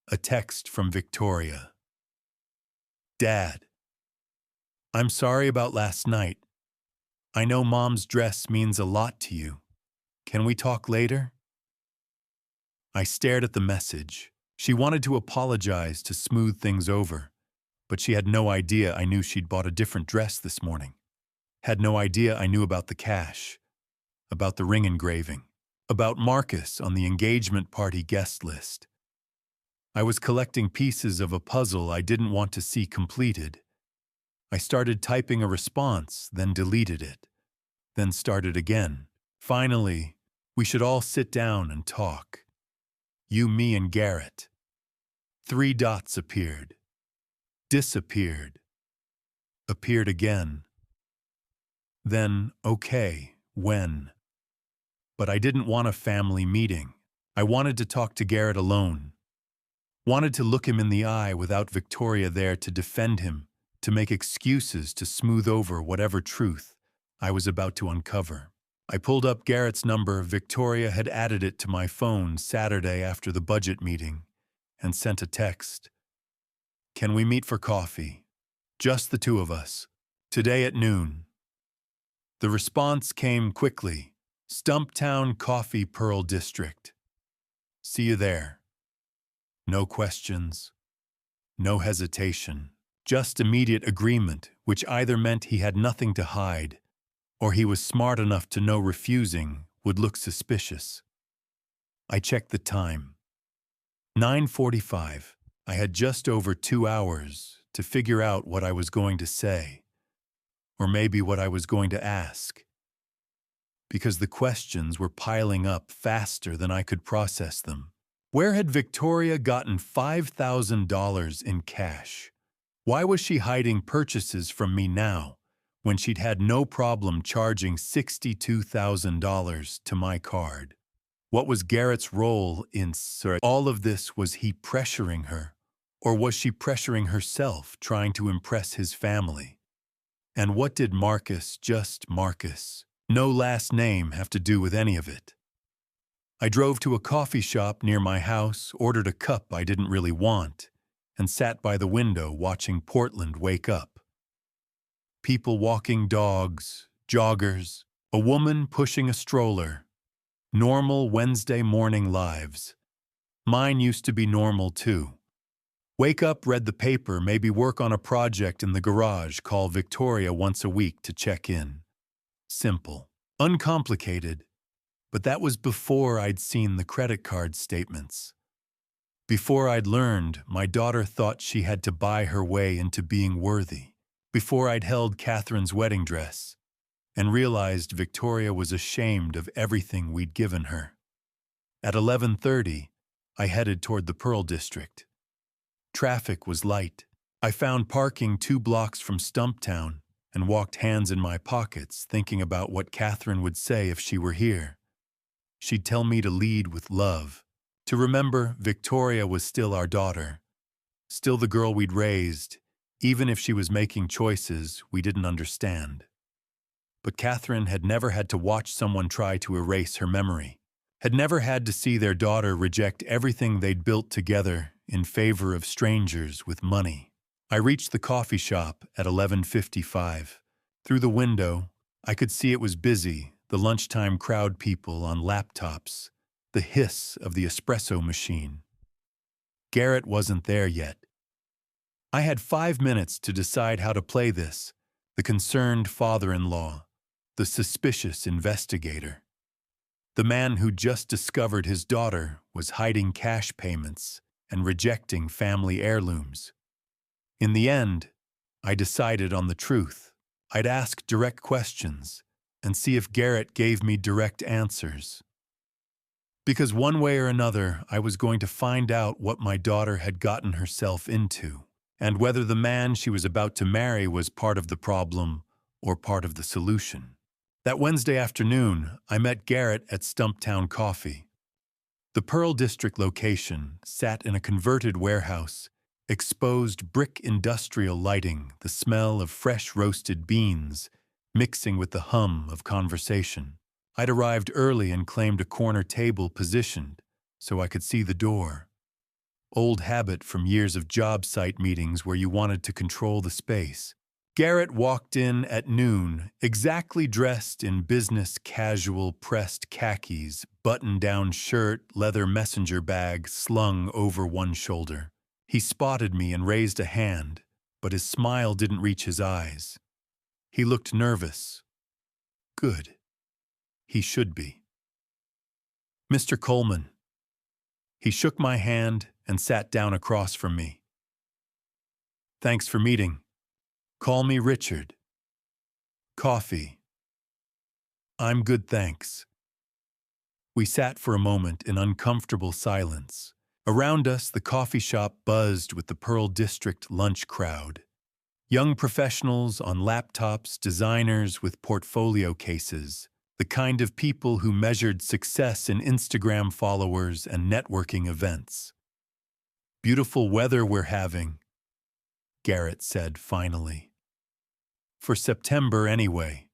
A text from Victoria. Dad, I'm sorry about last night. I know Mom's dress means a lot to you. Can we talk later? I stared at the message. She wanted to apologize to smooth things over, but she had no idea I knew she'd bought a different dress this morning. Had no idea I knew about the cash, about the ring engraving, about Marcus on the engagement party guest list. I was collecting pieces of a puzzle I didn't want to see completed. I started typing a response, then deleted it, then started again. Finally, we should all sit down and talk. You, me, and Garrett. 3 dots appeared. Disappeared. Appeared again. Then, okay, when? But I didn't want a family meeting. I wanted to talk to Garrett alone. Wanted to look him in the eye without Victoria there to defend him, to make excuses to smooth over whatever truth I was about to uncover. I pulled up Garrett's number. Victoria had added it to my phone Saturday after the budget meeting and sent a text. Can we meet for coffee? Just the 2 of us. Today at noon. The response came quickly. Stumptown Coffee, Pearl District. See you there. No questions. No hesitation. Just immediate agreement, which either meant he had nothing to hide, or he was smart enough to know refusing would look suspicious. I checked the time. 9:45. I had just over 2 hours to figure out what I was going to say, or maybe what I was going to ask, because the questions were piling up faster than I could process them. Where had Victoria gotten $5,000 in cash? Why was she hiding purchases from me now, when she'd had no problem charging $62,000 to my card? What was Garrett's role in all of this? Was he pressuring her, or was she pressuring herself, trying to impress his family? And what did Marcus, just Marcus, no last name, have to do with any of it? I drove to a coffee shop near my house, ordered a cup I didn't really want, and sat by the window watching Portland wake up. People walking dogs, joggers, a woman pushing a stroller. Normal Wednesday morning lives. Mine used to be normal too. Wake up, read the paper, maybe work on a project in the garage, call Victoria once a week to check in. Simple. Uncomplicated. But that was before I'd seen the credit card statements. Before I'd learned my daughter thought she had to buy her way into being worthy. Before I'd held Catherine's wedding dress and realized Victoria was ashamed of everything we'd given her. At 11:30, I headed toward the Pearl District. Traffic was light. I found parking 2 blocks from Stumptown and walked hands in my pockets, thinking about what Catherine would say if she were here. She'd tell me to lead with love, to remember Victoria was still our daughter, still the girl we'd raised, even if she was making choices we didn't understand. But Catherine had never had to watch someone try to erase her memory, had never had to see their daughter reject everything they'd built together in favor of strangers with money. I reached the coffee shop at 11:55. Through the window, I could see it was busy, the lunchtime crowd people on laptops, the hiss of the espresso machine. Garrett wasn't there yet. I had 5 minutes to decide how to play this, the concerned father-in-law, the suspicious investigator. The man who just discovered his daughter was hiding cash payments and rejecting family heirlooms. In the end, I decided on the truth. I'd ask direct questions and see if Garrett gave me direct answers. Because one way or another, I was going to find out what my daughter had gotten herself into, and whether the man she was about to marry was part of the problem or part of the solution. That Wednesday afternoon, I met Garrett at Stumptown Coffee. The Pearl District location sat in a converted warehouse, exposed brick industrial lighting, the smell of fresh roasted beans, mixing with the hum of conversation. I'd arrived early and claimed a corner table positioned so I could see the door. Old habit from years of job site meetings where you wanted to control the space. Garrett walked in at noon, exactly dressed in business casual pressed khakis, button-down shirt, leather messenger bag slung over one shoulder. He spotted me and raised a hand, but his smile didn't reach his eyes. He looked nervous. Good. He should be. Mr. Coleman. He shook my hand and sat down across from me. Thanks for meeting. Call me Richard. Coffee. I'm good, thanks. We sat for a moment in uncomfortable silence. Around us, the coffee shop buzzed with the Pearl District lunch crowd. Young professionals on laptops, designers with portfolio cases, the kind of people who measured success in Instagram followers and networking events. Beautiful weather we're having, Garrett said finally. For September anyway.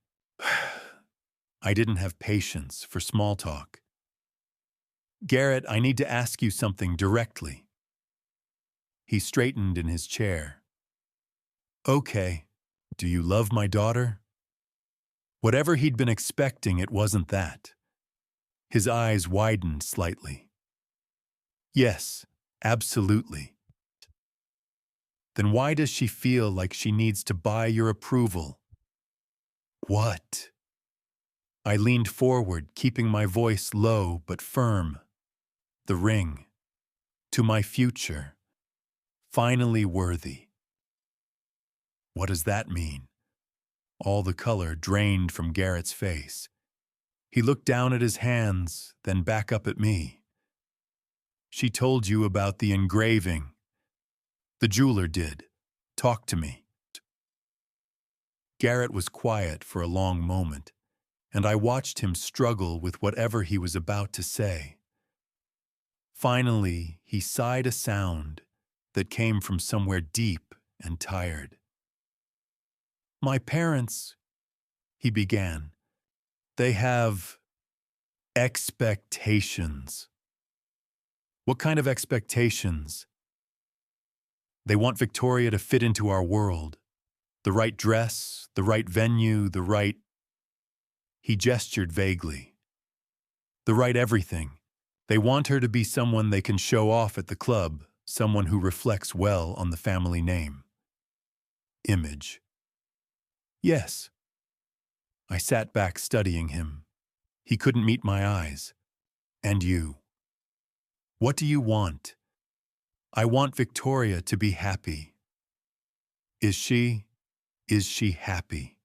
I didn't have patience for small talk. Garrett, I need to ask you something directly. He straightened in his chair. Okay, do you love my daughter? Whatever he'd been expecting, it wasn't that. His eyes widened slightly. Yes, absolutely. Then why does she feel like she needs to buy your approval? What? I leaned forward, keeping my voice low but firm. The ring. To my future. Finally worthy. What does that mean? All the color drained from Garrett's face. He looked down at his hands, then back up at me. She told you about the engraving. The jeweler did. Talk to me. Garrett was quiet for a long moment, and I watched him struggle with whatever he was about to say. Finally, he sighed a sound that came from somewhere deep and tired. My parents, he began, they have expectations. What kind of expectations? They want Victoria to fit into our world. The right dress, the right venue, the right... He gestured vaguely. The right everything. They want her to be someone they can show off at the club, someone who reflects well on the family name. Image. Yes. I sat back studying him. He couldn't meet my eyes. And you? What do you want? I want Victoria to be happy. Is she happy?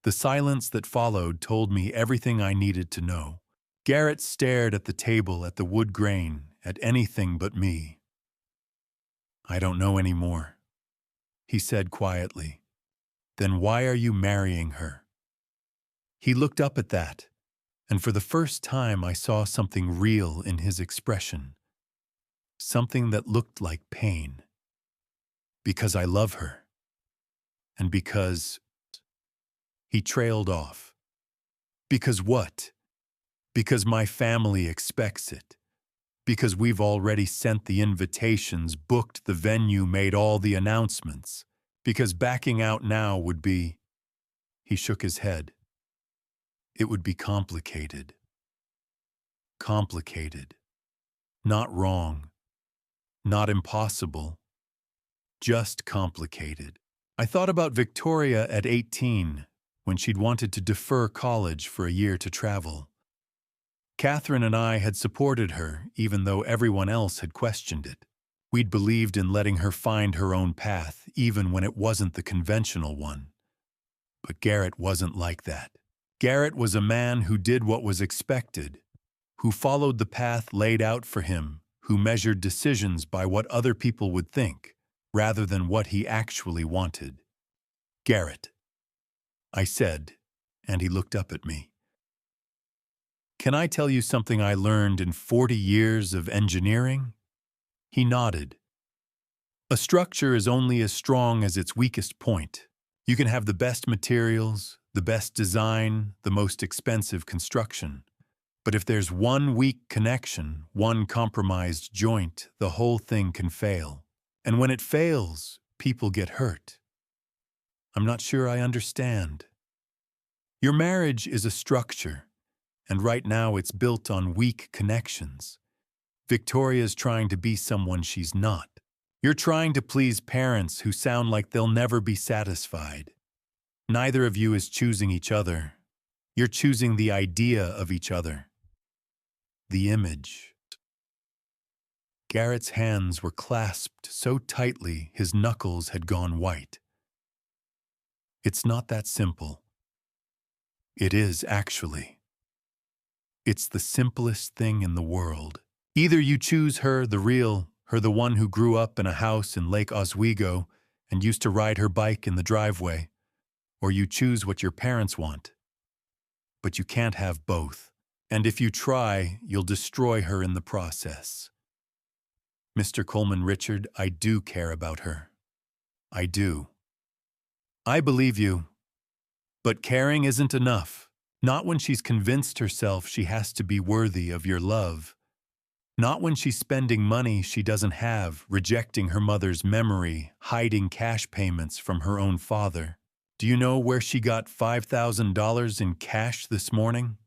The silence that followed told me everything I needed to know. Garrett stared at the table, at the wood grain, at anything but me. I don't know anymore, he said quietly. Then why are you marrying her? He looked up at that, and for the first time I saw something real in his expression. Something that looked like pain. Because I love her. And because... He trailed off. Because what? Because my family expects it. Because we've already sent the invitations, booked the venue, made all the announcements. Because backing out now would be... He shook his head. it would be complicated. Complicated. Not wrong. Not impossible. Just complicated. I thought about Victoria at 18, when she'd wanted to defer college for a year to travel. Catherine and I had supported her, even though everyone else had questioned it. We'd believed in letting her find her own path, even when it wasn't the conventional one. But Garrett wasn't like that. Garrett was a man who did what was expected, who followed the path laid out for him, who measured decisions by what other people would think, rather than what he actually wanted. Garrett, I said, and he looked up at me. Can I tell you something I learned in 40 years of engineering? He nodded. A structure is only as strong as its weakest point. You can have the best materials, the best design, the most expensive construction. But if there's one weak connection, one compromised joint, the whole thing can fail. And when it fails, people get hurt. I'm not sure I understand. Your marriage is a structure, and right now it's built on weak connections. Victoria's trying to be someone she's not. You're trying to please parents who sound like they'll never be satisfied. Neither of you is choosing each other. You're choosing the idea of each other. The image. Garrett's hands were clasped so tightly his knuckles had gone white. It's not that simple. It is, actually. It's the simplest thing in the world. Either you choose her, the real, her the one who grew up in a house in Lake Oswego and used to ride her bike in the driveway, or you choose what your parents want. But you can't have both. And if you try, you'll destroy her in the process. Mr. Coleman Richard, I do care about her. I do. I believe you. But caring isn't enough. Not when she's convinced herself she has to be worthy of your love. Not when she's spending money she doesn't have, rejecting her mother's memory, hiding cash payments from her own father. Do you know where she got $5,000 in cash this morning?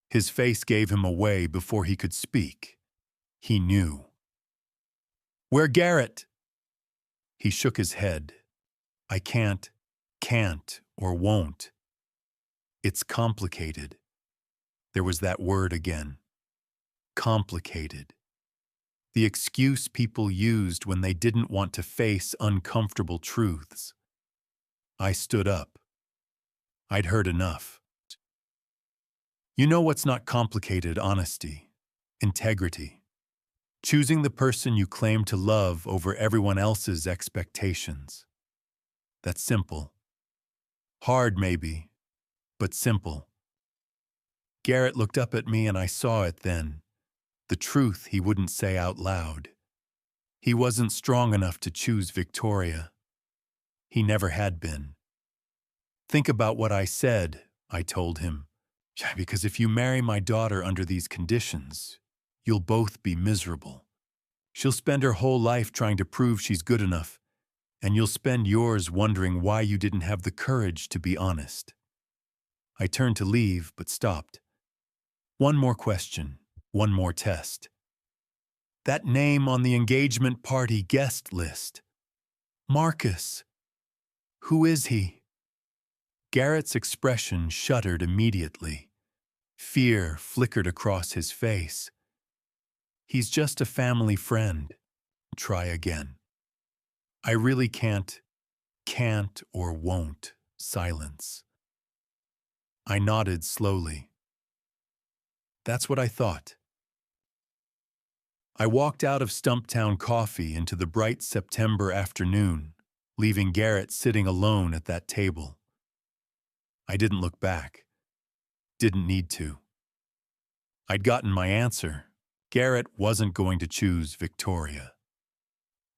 His face gave him away before he could speak. He knew. Where Garrett? He shook his head. I can't, or won't. It's complicated. There was that word again. Complicated. The excuse people used when they didn't want to face uncomfortable truths. I stood up. I'd heard enough. You know what's not complicated? Honesty. Integrity. Choosing the person you claim to love over everyone else's expectations. That's simple. Hard, maybe, but simple. Garrett looked up at me and I saw it then. The truth he wouldn't say out loud. He wasn't strong enough to choose Victoria. He never had been. Think about what I said, I told him. Yeah, because if you marry my daughter under these conditions, you'll both be miserable. She'll spend her whole life trying to prove she's good enough, and you'll spend yours wondering why you didn't have the courage to be honest. I turned to leave, but stopped. One more question, one more test. That name on the engagement party guest list. Marcus. Who is he? Garrett's expression shuddered immediately. Fear flickered across his face. He's just a family friend. Try again. I really can't or won't. Silence. I nodded slowly. That's what I thought. I walked out of Stumptown Coffee into the bright September afternoon, leaving Garrett sitting alone at that table. I didn't look back. Didn't need to. I'd gotten my answer. Garrett wasn't going to choose Victoria.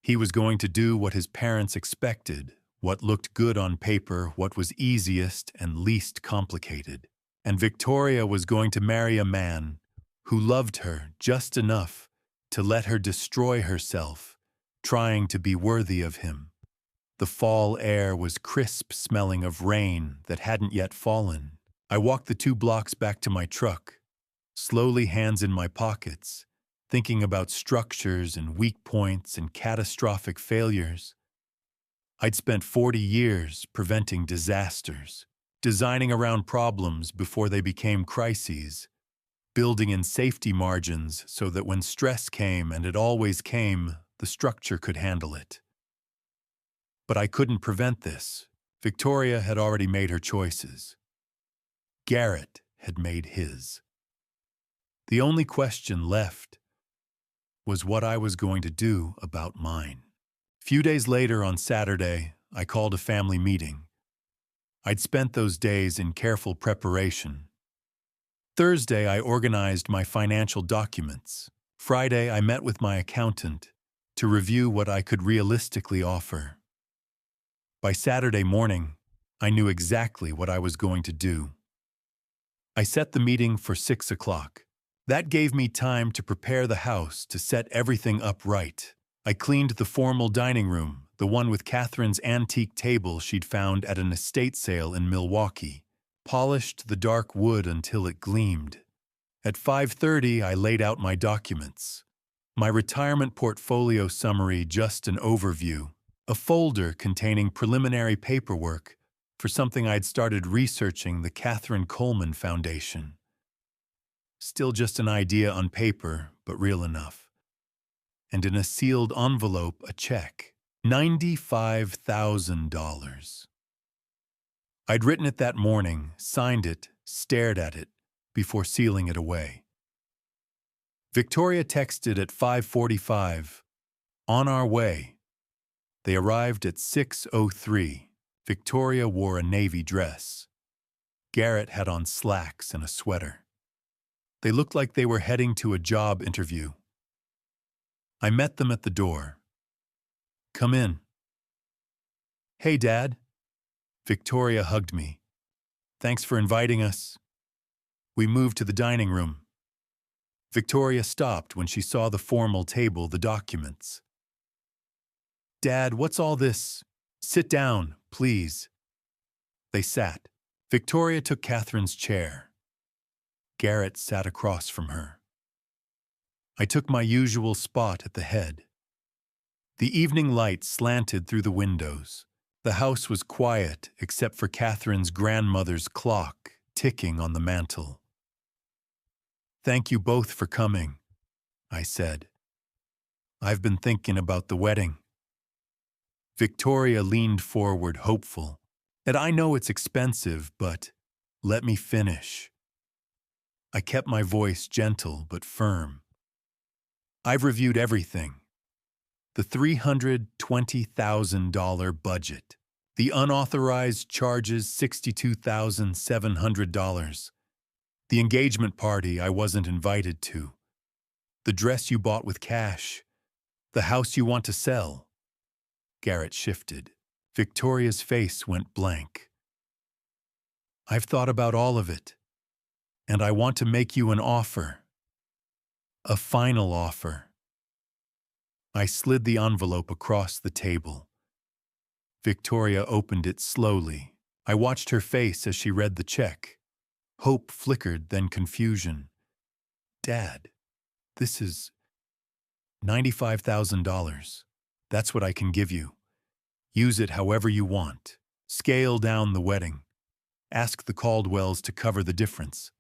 He was going to do what his parents expected, what looked good on paper, what was easiest and least complicated. And Victoria was going to marry a man who loved her just enough to let her destroy herself, trying to be worthy of him. The fall air was crisp, smelling of rain that hadn't yet fallen. I walked the 2 blocks back to my truck, slowly, hands in my pockets, thinking about structures and weak points and catastrophic failures. I'd spent 40 years preventing disasters, designing around problems before they became crises, building in safety margins so that when stress came, and it always came, the structure could handle it. But I couldn't prevent this. Victoria had already made her choices. Garrett had made his. The only question left was what I was going to do about mine. A few days later, on Saturday, I called a family meeting. I'd spent those days in careful preparation. Thursday, I organized my financial documents. Friday, I met with my accountant to review what I could realistically offer. By Saturday morning, I knew exactly what I was going to do. I set the meeting for 6 o'clock. That gave me time to prepare the house, to set everything up right. I cleaned the formal dining room, the one with Catherine's antique table she'd found at an estate sale in Milwaukee, polished the dark wood until it gleamed. At 5:30, I laid out my documents. My retirement portfolio summary, just an overview, a folder containing preliminary paperwork for something I'd started researching, the Catherine Coleman Foundation. Still just an idea on paper, but real enough. And in a sealed envelope, a check. $95,000. I'd written it that morning, signed it, stared at it, before sealing it away. Victoria texted at 5:45, "On our way." They arrived at 6:03. Victoria wore a navy dress. Garrett had on slacks and a sweater. They looked like they were heading to a job interview. I met them at the door. "Come in." "Hey, Dad." Victoria hugged me. "Thanks for inviting us." We moved to the dining room. Victoria stopped when she saw the formal table, the documents. "Dad, what's all this?" "Sit down, please." They sat. Victoria took Catherine's chair. Garrett sat across from her. I took my usual spot at the head. The evening light slanted through the windows. The house was quiet except for Catherine's grandmother's clock ticking on the mantel. "Thank you both for coming," I said. "I've been thinking about the wedding." Victoria leaned forward, hopeful. "And I know it's expensive, but let me finish." I kept my voice gentle but firm. "I've reviewed everything. The $320,000 budget. The unauthorized charges, $62,700. The engagement party I wasn't invited to. The dress you bought with cash. The house you want to sell." Garrett shifted. Victoria's face went blank. "I've thought about all of it, and I want to make you an offer. A final offer." I slid the envelope across the table. Victoria opened it slowly. I watched her face as she read the check. Hope flickered, then confusion. "Dad, this is $95,000. That's what I can give you. Use it however you want. Scale down the wedding. Ask the Caldwells to cover the difference.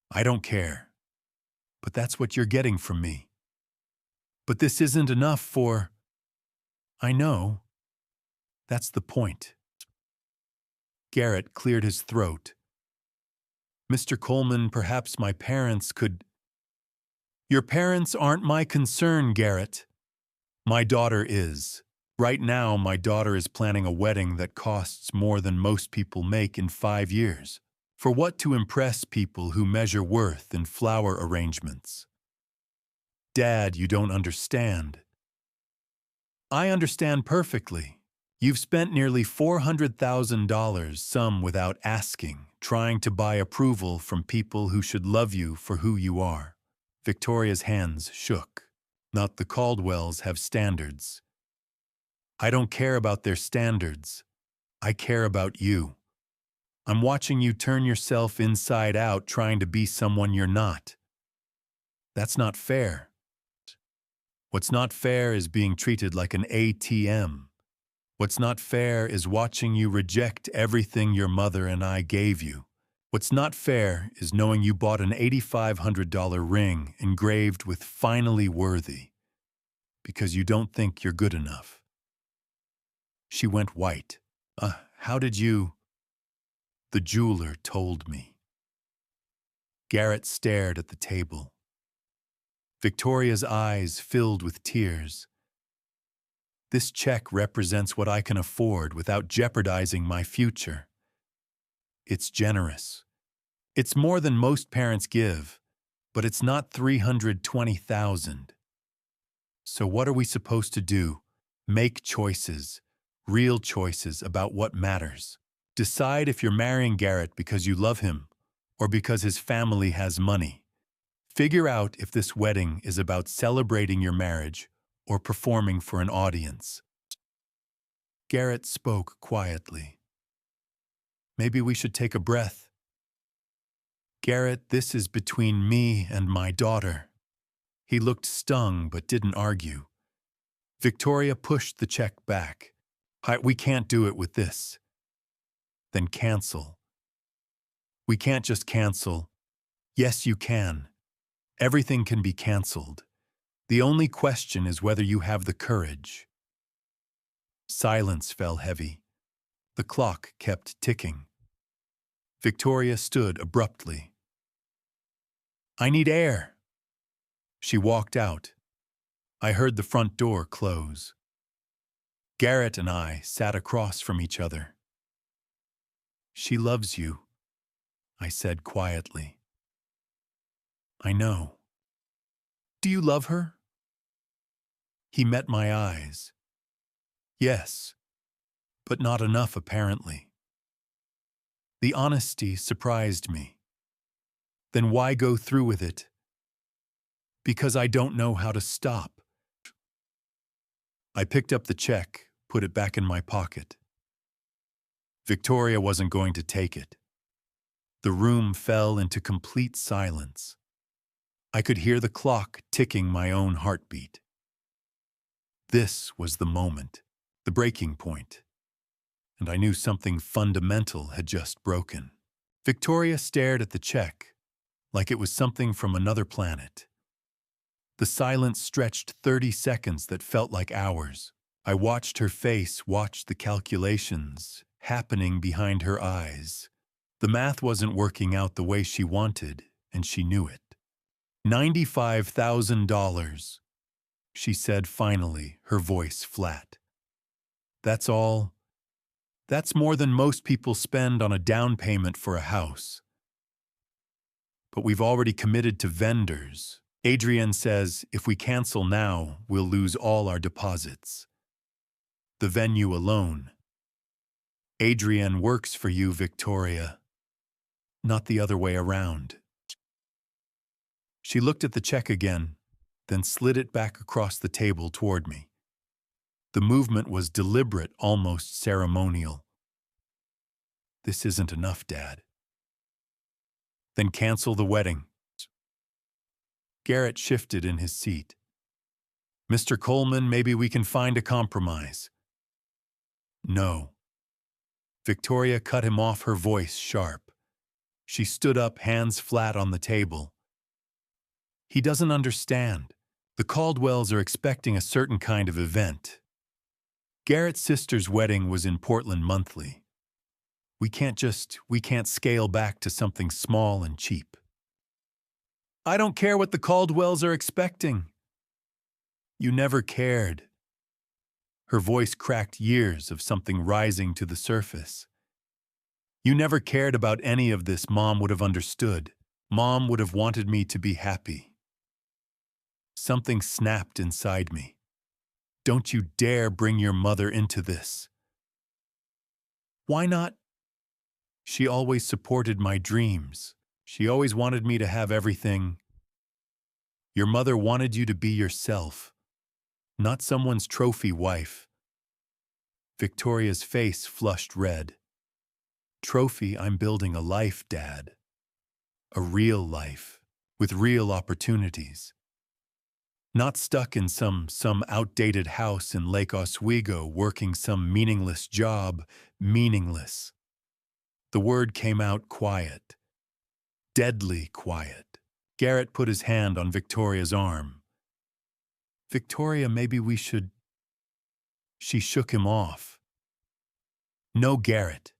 I don't care. But that's what you're getting from me." "But this isn't enough for—" "I know. That's the point." Garrett cleared his throat. "Mr. Coleman, perhaps my parents could—" "Your parents aren't my concern, Garrett. My daughter is. Right now, my daughter is planning a wedding that costs more than most people make in 5 years. For what, to impress people who measure worth in flower arrangements?" "Dad, you don't understand." "I understand perfectly. You've spent nearly $400,000, some without asking, trying to buy approval from people who should love you for who you are." Victoria's hands shook. "Not the Caldwells have standards. I don't care about their standards. I care about you. I'm watching you turn yourself inside out trying to be someone you're not. That's not fair. What's not fair is being treated like an ATM. What's not fair is watching you reject everything your mother and I gave you. What's not fair is knowing you bought an $8,500 ring engraved with "finally worthy" because you don't think you're good enough. She went white. How did you? The jeweler told me. Garrett stared at the table. Victoria's eyes filled with tears. This check represents what I can afford without jeopardizing my future. It's generous. It's more than most parents give, but it's not $320,000. So what are we supposed to do? Make choices, real choices about what matters. Decide if you're marrying Garrett because you love him or because his family has money. Figure out if this wedding is about celebrating your marriage or performing for an audience. Garrett spoke quietly. Maybe we should take a breath. Garrett, this is between me and my daughter. He looked stung but didn't argue. Victoria pushed the check back. We can't do it with this. Then cancel. We can't just cancel. Yes, you can. Everything can be canceled. The only question is whether you have the courage. Silence fell heavy. The clock kept ticking. Victoria stood abruptly. I need air. She walked out. I heard the front door close. Garrett and I sat across from each other. She loves you, I said quietly. I know. Do you love her? He met my eyes. Yes, but not enough apparently. The honesty surprised me. Then why go through with it? Because I don't know how to stop. I picked up the check, put it back in my pocket. Victoria wasn't going to take it. The room fell into complete silence. I could hear the clock ticking my own heartbeat. This was the moment, the breaking point, and I knew something fundamental had just broken. Victoria stared at the check, like it was something from another planet. The silence stretched 30 seconds that felt like hours. I watched her face, watched the calculations happening behind her eyes. The math wasn't working out the way she wanted, and she knew it. $95,000, she said finally, her voice flat. That's all. That's more than most people spend on a down payment for a house. But we've already committed to vendors. Adrienne says if we cancel now, we'll lose all our deposits. The venue alone. Adrienne works for you, Victoria. Not the other way around. She looked at the check again, then slid it back across the table toward me. The movement was deliberate, almost ceremonial. This isn't enough, Dad. Then cancel the wedding. Garrett shifted in his seat. Mr. Coleman, maybe we can find a compromise. No. Victoria cut him off, her voice sharp. She stood up, hands flat on the table. He doesn't understand. The Caldwells are expecting a certain kind of event. Garrett's sister's wedding was in Portland monthly. We can't scale back to something small and cheap. I don't care what the Caldwells are expecting. You never cared. Her voice cracked years of something rising to the surface. You never cared about any of this. Mom would have understood. Mom would have wanted me to be happy. Something snapped inside me. Don't you dare bring your mother into this. Why not? She always supported my dreams. She always wanted me to have everything. Your mother wanted you to be yourself, not someone's trophy wife. Victoria's face flushed red. Trophy, I'm building a life, Dad. A real life, with real opportunities. Not stuck in some outdated house in Lake Oswego working some meaningless job, meaningless. The word came out quiet, deadly quiet. Garrett put his hand on Victoria's arm. Victoria, maybe we should... She shook him off. No, Garrett.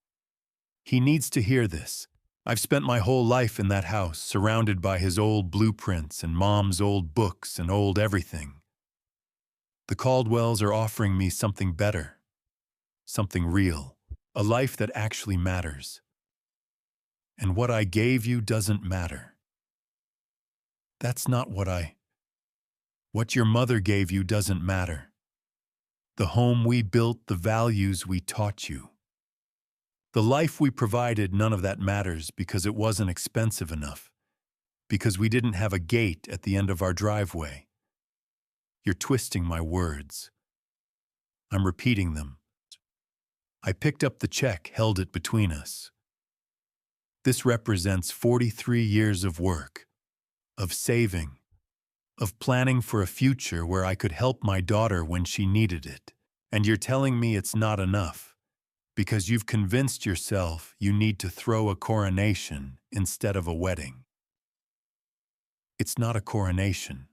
He needs to hear this. I've spent my whole life in that house, surrounded by his old blueprints and Mom's old books and old everything. The Caldwells are offering me something better, something real, a life that actually matters. And what I gave you doesn't matter. That's not what your mother gave you doesn't matter. The home we built, the values we taught you. The life we provided, none of that matters because it wasn't expensive enough, because we didn't have a gate at the end of our driveway. You're twisting my words. I'm repeating them. I picked up the check, held it between us. This represents 43 years of work, of saving, of planning for a future where I could help my daughter when she needed it. And you're telling me it's not enough, because you've convinced yourself you need to throw a coronation instead of a wedding. It's not a coronation.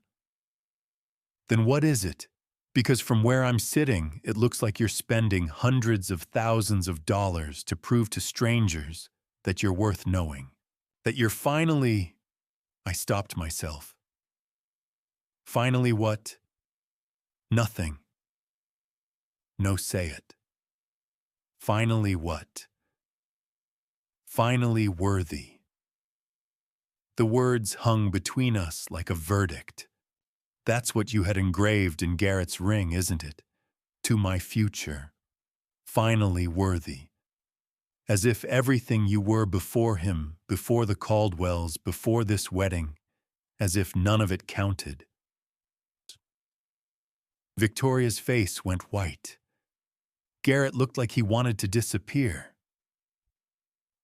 Then what is it? Because from where I'm sitting, it looks like you're spending hundreds of thousands of dollars to prove to strangers that you're worth knowing, that you're finally... I stopped myself. Finally what? Nothing. No, say it. Finally what? Finally worthy. The words hung between us like a verdict. That's what you had engraved in Garrett's ring, isn't it? To my future. Finally worthy. As if everything you were before him, before the Caldwells, before this wedding, as if none of it counted. Victoria's face went white. Garrett looked like he wanted to disappear.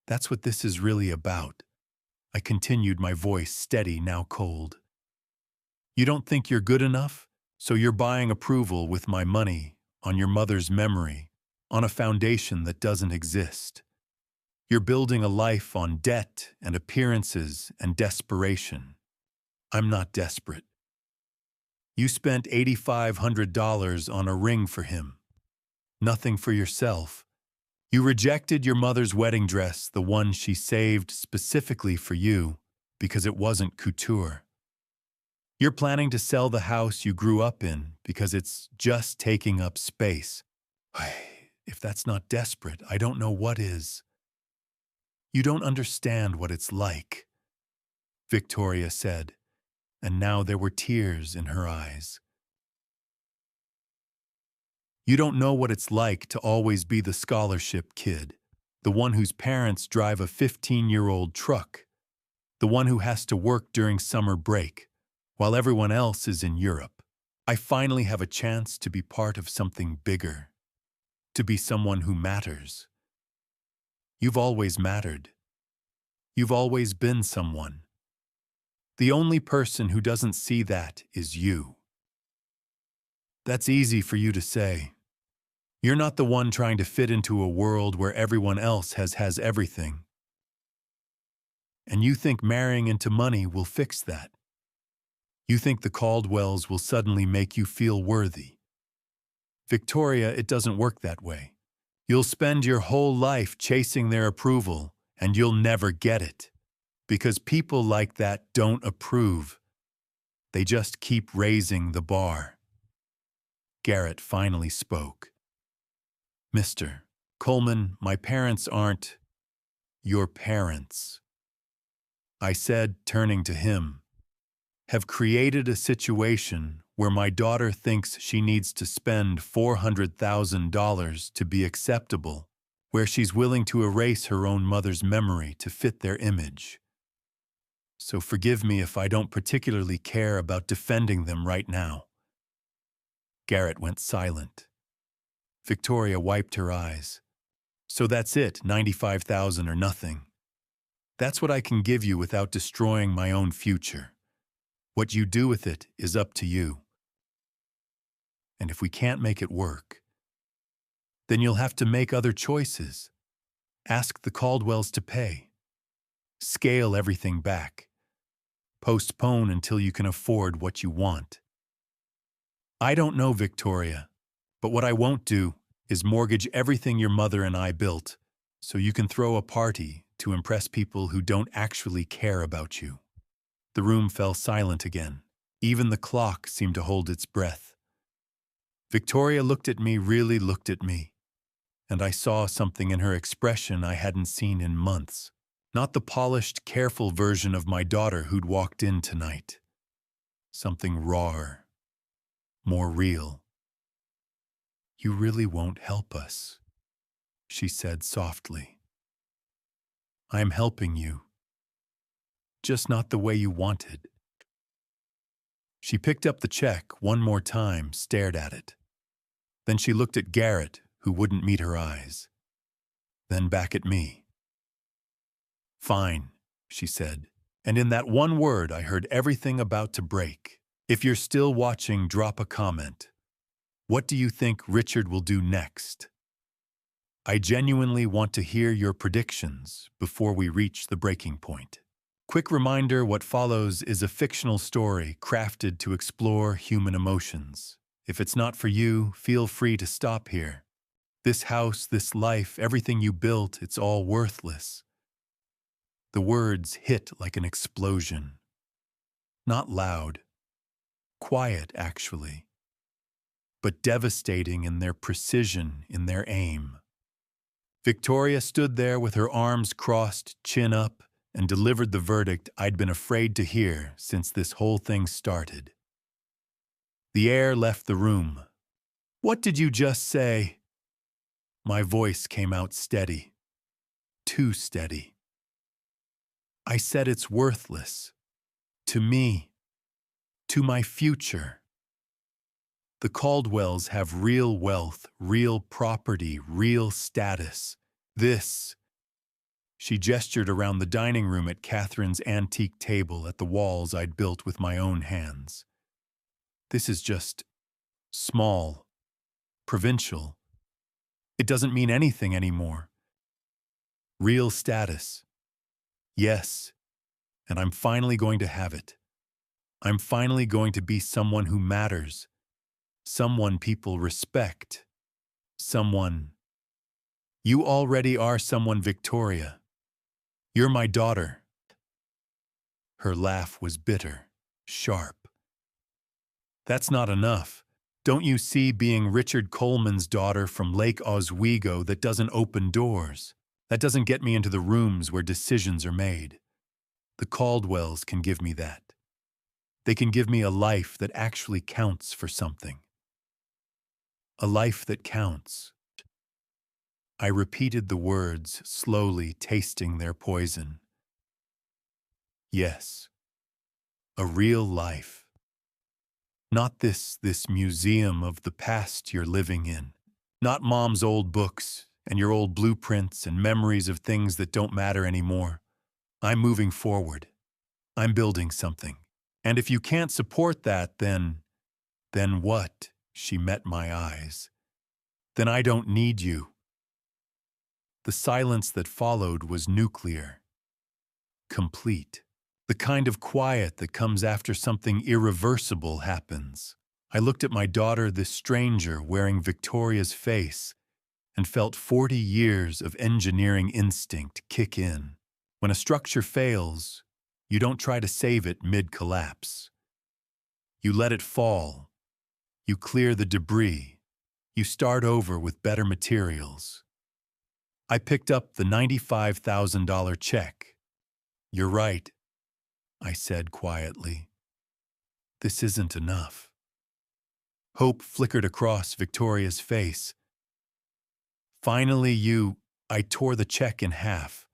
That's what this is really about. I continued, my voice steady, now cold. You don't think you're good enough, so you're buying approval with my money, on your mother's memory, on a foundation that doesn't exist. You're building a life on debt and appearances and desperation. I'm not desperate. You spent $8,500 on a ring for him. Nothing for yourself. You rejected your mother's wedding dress, the one she saved specifically for you, because it wasn't couture. You're planning to sell the house you grew up in because it's just taking up space. If that's not desperate, I don't know what is. You don't understand what it's like, Victoria said, and now there were tears in her eyes. You don't know what it's like to always be the scholarship kid, the one whose parents drive a 15-year-old truck, the one who has to work during summer break, while everyone else is in Europe. I finally have a chance to be part of something bigger, to be someone who matters. You've always mattered. You've always been someone. The only person who doesn't see that is you. That's easy for you to say. You're not the one trying to fit into a world where everyone else has everything. And you think marrying into money will fix that. You think the Caldwells will suddenly make you feel worthy. Victoria, it doesn't work that way. You'll spend your whole life chasing their approval, and you'll never get it. Because people like that don't approve. They just keep raising the bar. Garrett finally spoke. Mr. Coleman, my parents aren't your parents. I said, turning to him, have created a situation where my daughter thinks she needs to spend $400,000 to be acceptable, where she's willing to erase her own mother's memory to fit their image. So forgive me if I don't particularly care about defending them right now. Garrett went silent. Victoria wiped her eyes. So that's it, 95,000 or nothing. That's what I can give you without destroying my own future. What you do with it is up to you. And if we can't make it work, then you'll have to make other choices. Ask the Caldwells to pay. Scale everything back. Postpone until you can afford what you want. I don't know, Victoria, but what I won't do is mortgage everything your mother and I built so you can throw a party to impress people who don't actually care about you. The room fell silent again. Even the clock seemed to hold its breath. Victoria looked at me, really looked at me, and I saw something in her expression I hadn't seen in months. Not the polished, careful version of my daughter who'd walked in tonight. Something rawer, more real. "You really won't help us," she said softly. "I'm helping you, just not the way you wanted." She picked up the check one more time, stared at it. Then she looked at Garrett, who wouldn't meet her eyes. Then back at me. "Fine," she said, and in that one word I heard everything about to break. If you're still watching, drop a comment. What do you think Richard will do next? I genuinely want to hear your predictions before we reach the breaking point. Quick reminder, what follows is a fictional story crafted to explore human emotions. If it's not for you, feel free to stop here. This house, this life, everything you built, it's all worthless. The words hit like an explosion. Not loud. Quiet, actually. But devastating in their precision, in their aim. Victoria stood there with her arms crossed, chin up, and delivered the verdict I'd been afraid to hear since this whole thing started. The air left the room. "What did you just say?" My voice came out steady. Too steady. "I said it's worthless. To me. To my future. The Caldwells have real wealth, real property, real status. This..." She gestured around the dining room at Catherine's antique table at the walls I'd built with my own hands. "This is just small, provincial. It doesn't mean anything anymore. Real status. Yes, and I'm finally going to have it. I'm finally going to be someone who matters. Someone people respect. Someone... You already are someone, Victoria. You're my daughter." Her laugh was bitter, sharp. "That's not enough. Don't you see, being Richard Coleman's daughter from Lake Oswego, that doesn't open doors? That doesn't get me into the rooms where decisions are made. The Caldwells can give me that. They can give me a life that actually counts for something. A life that counts." I repeated the words, slowly tasting their poison. Yes. A real life. Not this museum of the past you're living in. Not Mom's old books and your old blueprints and memories of things that don't matter anymore. I'm moving forward. I'm building something. And if you can't support that, then what? She met my eyes. Then I don't need you. The silence that followed was nuclear. Complete. The kind of quiet that comes after something irreversible happens. I looked at my daughter, this stranger wearing Victoria's face, and felt 40 years of engineering instinct kick in. When a structure fails, you don't try to save it mid-collapse. You let it fall. You clear the debris. You start over with better materials. I picked up the $95,000 check. "You're right," I said quietly. "This isn't enough." Hope flickered across Victoria's face. "Finally, I tore the check in half.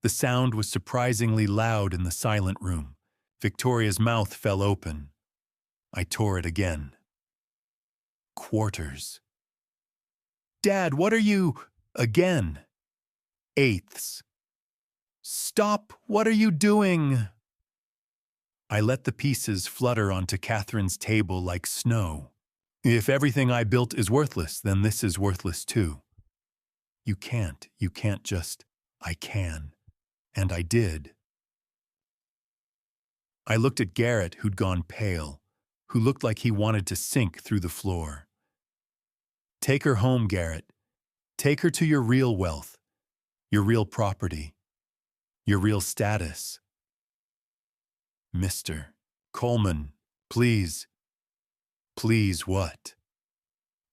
The sound was surprisingly loud in the silent room. Victoria's mouth fell open. I tore it again. Quarters. "Dad, what are you... Again. Eighths. Stop! What are you doing? I let the pieces flutter onto Catherine's table like snow. If everything I built is worthless, then this is worthless too. You can't just, I can. And I did. I looked at Garrett, who'd gone pale, who looked like he wanted to sink through the floor. Take her home, Garrett. Take her to your real wealth, your real property, your real status. Mr. Coleman, please. Please what?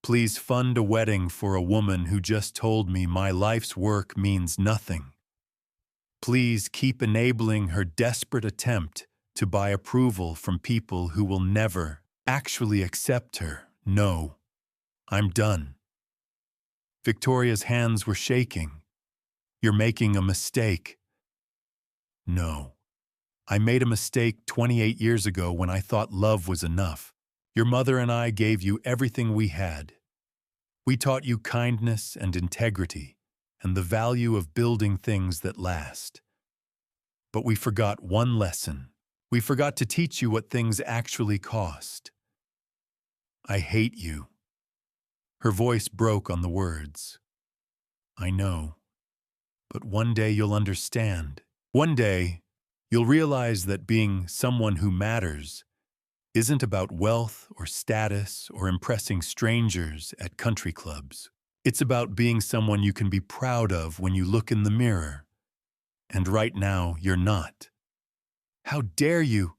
Please fund a wedding for a woman who just told me my life's work means nothing. Please keep enabling her desperate attempt to buy approval from people who will never actually accept her. No, I'm done. Victoria's hands were shaking. You're making a mistake. No. I made a mistake 28 years ago when I thought love was enough. Your mother and I gave you everything we had. We taught you kindness and integrity and the value of building things that last. But we forgot one lesson. We forgot to teach you what things actually cost. I hate you. Her voice broke on the words. I know. But one day you'll understand. One day, you'll realize that being someone who matters isn't about wealth or status or impressing strangers at country clubs. It's about being someone you can be proud of when you look in the mirror. And right now, you're not. How dare you?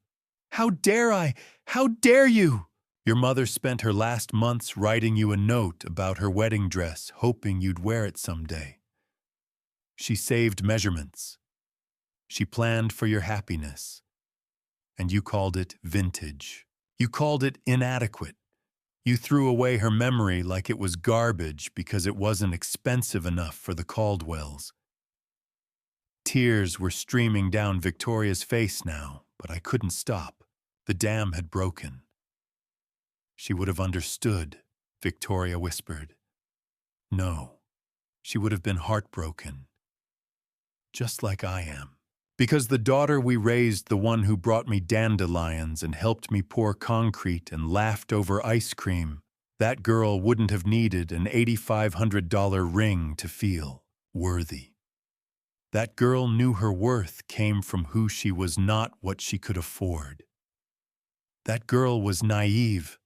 How dare I? How dare you? Your mother spent her last months writing you a note about her wedding dress, hoping you'd wear it someday. She saved measurements. She planned for your happiness. And you called it vintage. You called it inadequate. You threw away her memory like it was garbage because it wasn't expensive enough for the Caldwells. Tears were streaming down Victoria's face now, but I couldn't stop. The dam had broken. She would have understood, Victoria whispered. No, she would have been heartbroken. Just like I am. Because the daughter we raised, the one who brought me dandelions and helped me pour concrete and laughed over ice cream, that girl wouldn't have needed an $8,500 ring to feel worthy. That girl knew her worth came from who she was, not what she could afford. That girl was naive.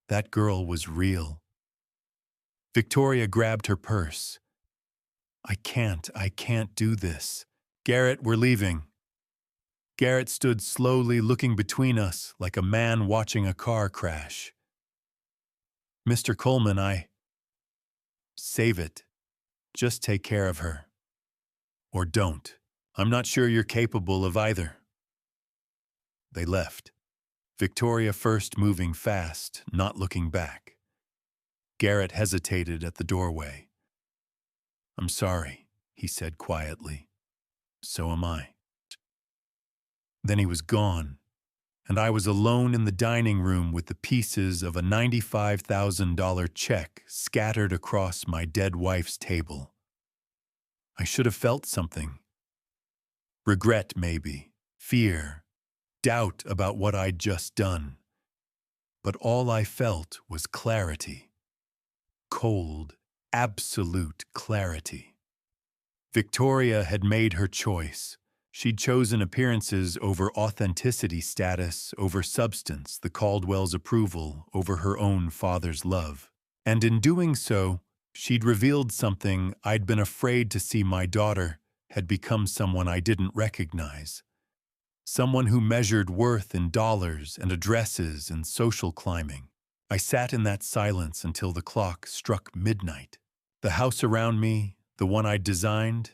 That girl was real. Victoria grabbed her purse. I can't do this. Garrett, we're leaving. Garrett stood slowly looking between us like a man watching a car crash. Mr. Coleman, Save it. Just take care of her. Or don't. I'm not sure you're capable of either. They left. Victoria first, moving fast, not looking back. Garrett hesitated at the doorway. I'm sorry, he said quietly. So am I. Then he was gone, and I was alone in the dining room with the pieces of a $95,000 check scattered across my dead wife's table. I should have felt something. Regret, maybe. Fear. Doubt about what I'd just done. But all I felt was clarity. Cold, absolute clarity. Victoria had made her choice. She'd chosen appearances over authenticity, status over substance, the Caldwells' approval over her own father's love. And in doing so, she'd revealed something I'd been afraid to see. My daughter had become someone I didn't recognize. Someone who measured worth in dollars and addresses and social climbing. I sat in that silence until the clock struck midnight. The house around me, the one I'd designed,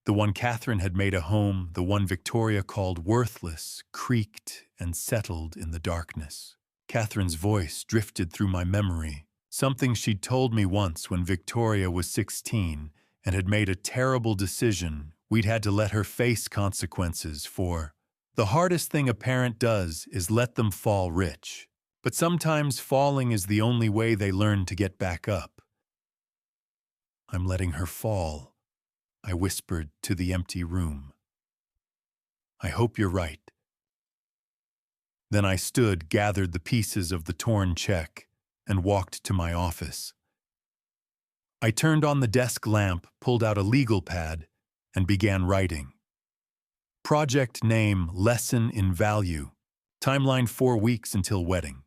the one Catherine had made a home, the one Victoria called worthless, creaked and settled in the darkness. Catherine's voice drifted through my memory, something she'd told me once when Victoria was 16 and had made a terrible decision we'd had to let her face consequences for. The hardest thing a parent does is let them fall rich, but sometimes falling is the only way they learn to get back up. I'm letting her fall, I whispered to the empty room. I hope you're right. Then I stood, gathered the pieces of the torn check, and walked to my office. I turned on the desk lamp, pulled out a legal pad, and began writing. Project name, Lesson in Value. Timeline 4 weeks until wedding.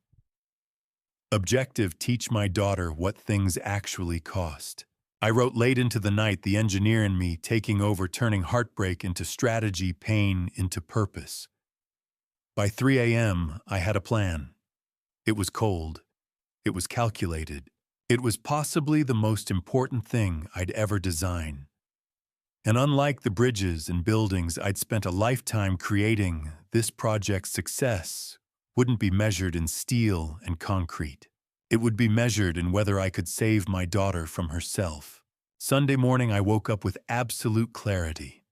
Objective, teach my daughter what things actually cost. I wrote late into the night, the engineer in me taking over, turning heartbreak into strategy, pain into purpose. By 3 a.m., I had a plan. It was cold. It was calculated. It was possibly the most important thing I'd ever design. And unlike the bridges and buildings I'd spent a lifetime creating, this project's success wouldn't be measured in steel and concrete. It would be measured in whether I could save my daughter from herself. Sunday morning, I woke up with absolute clarity.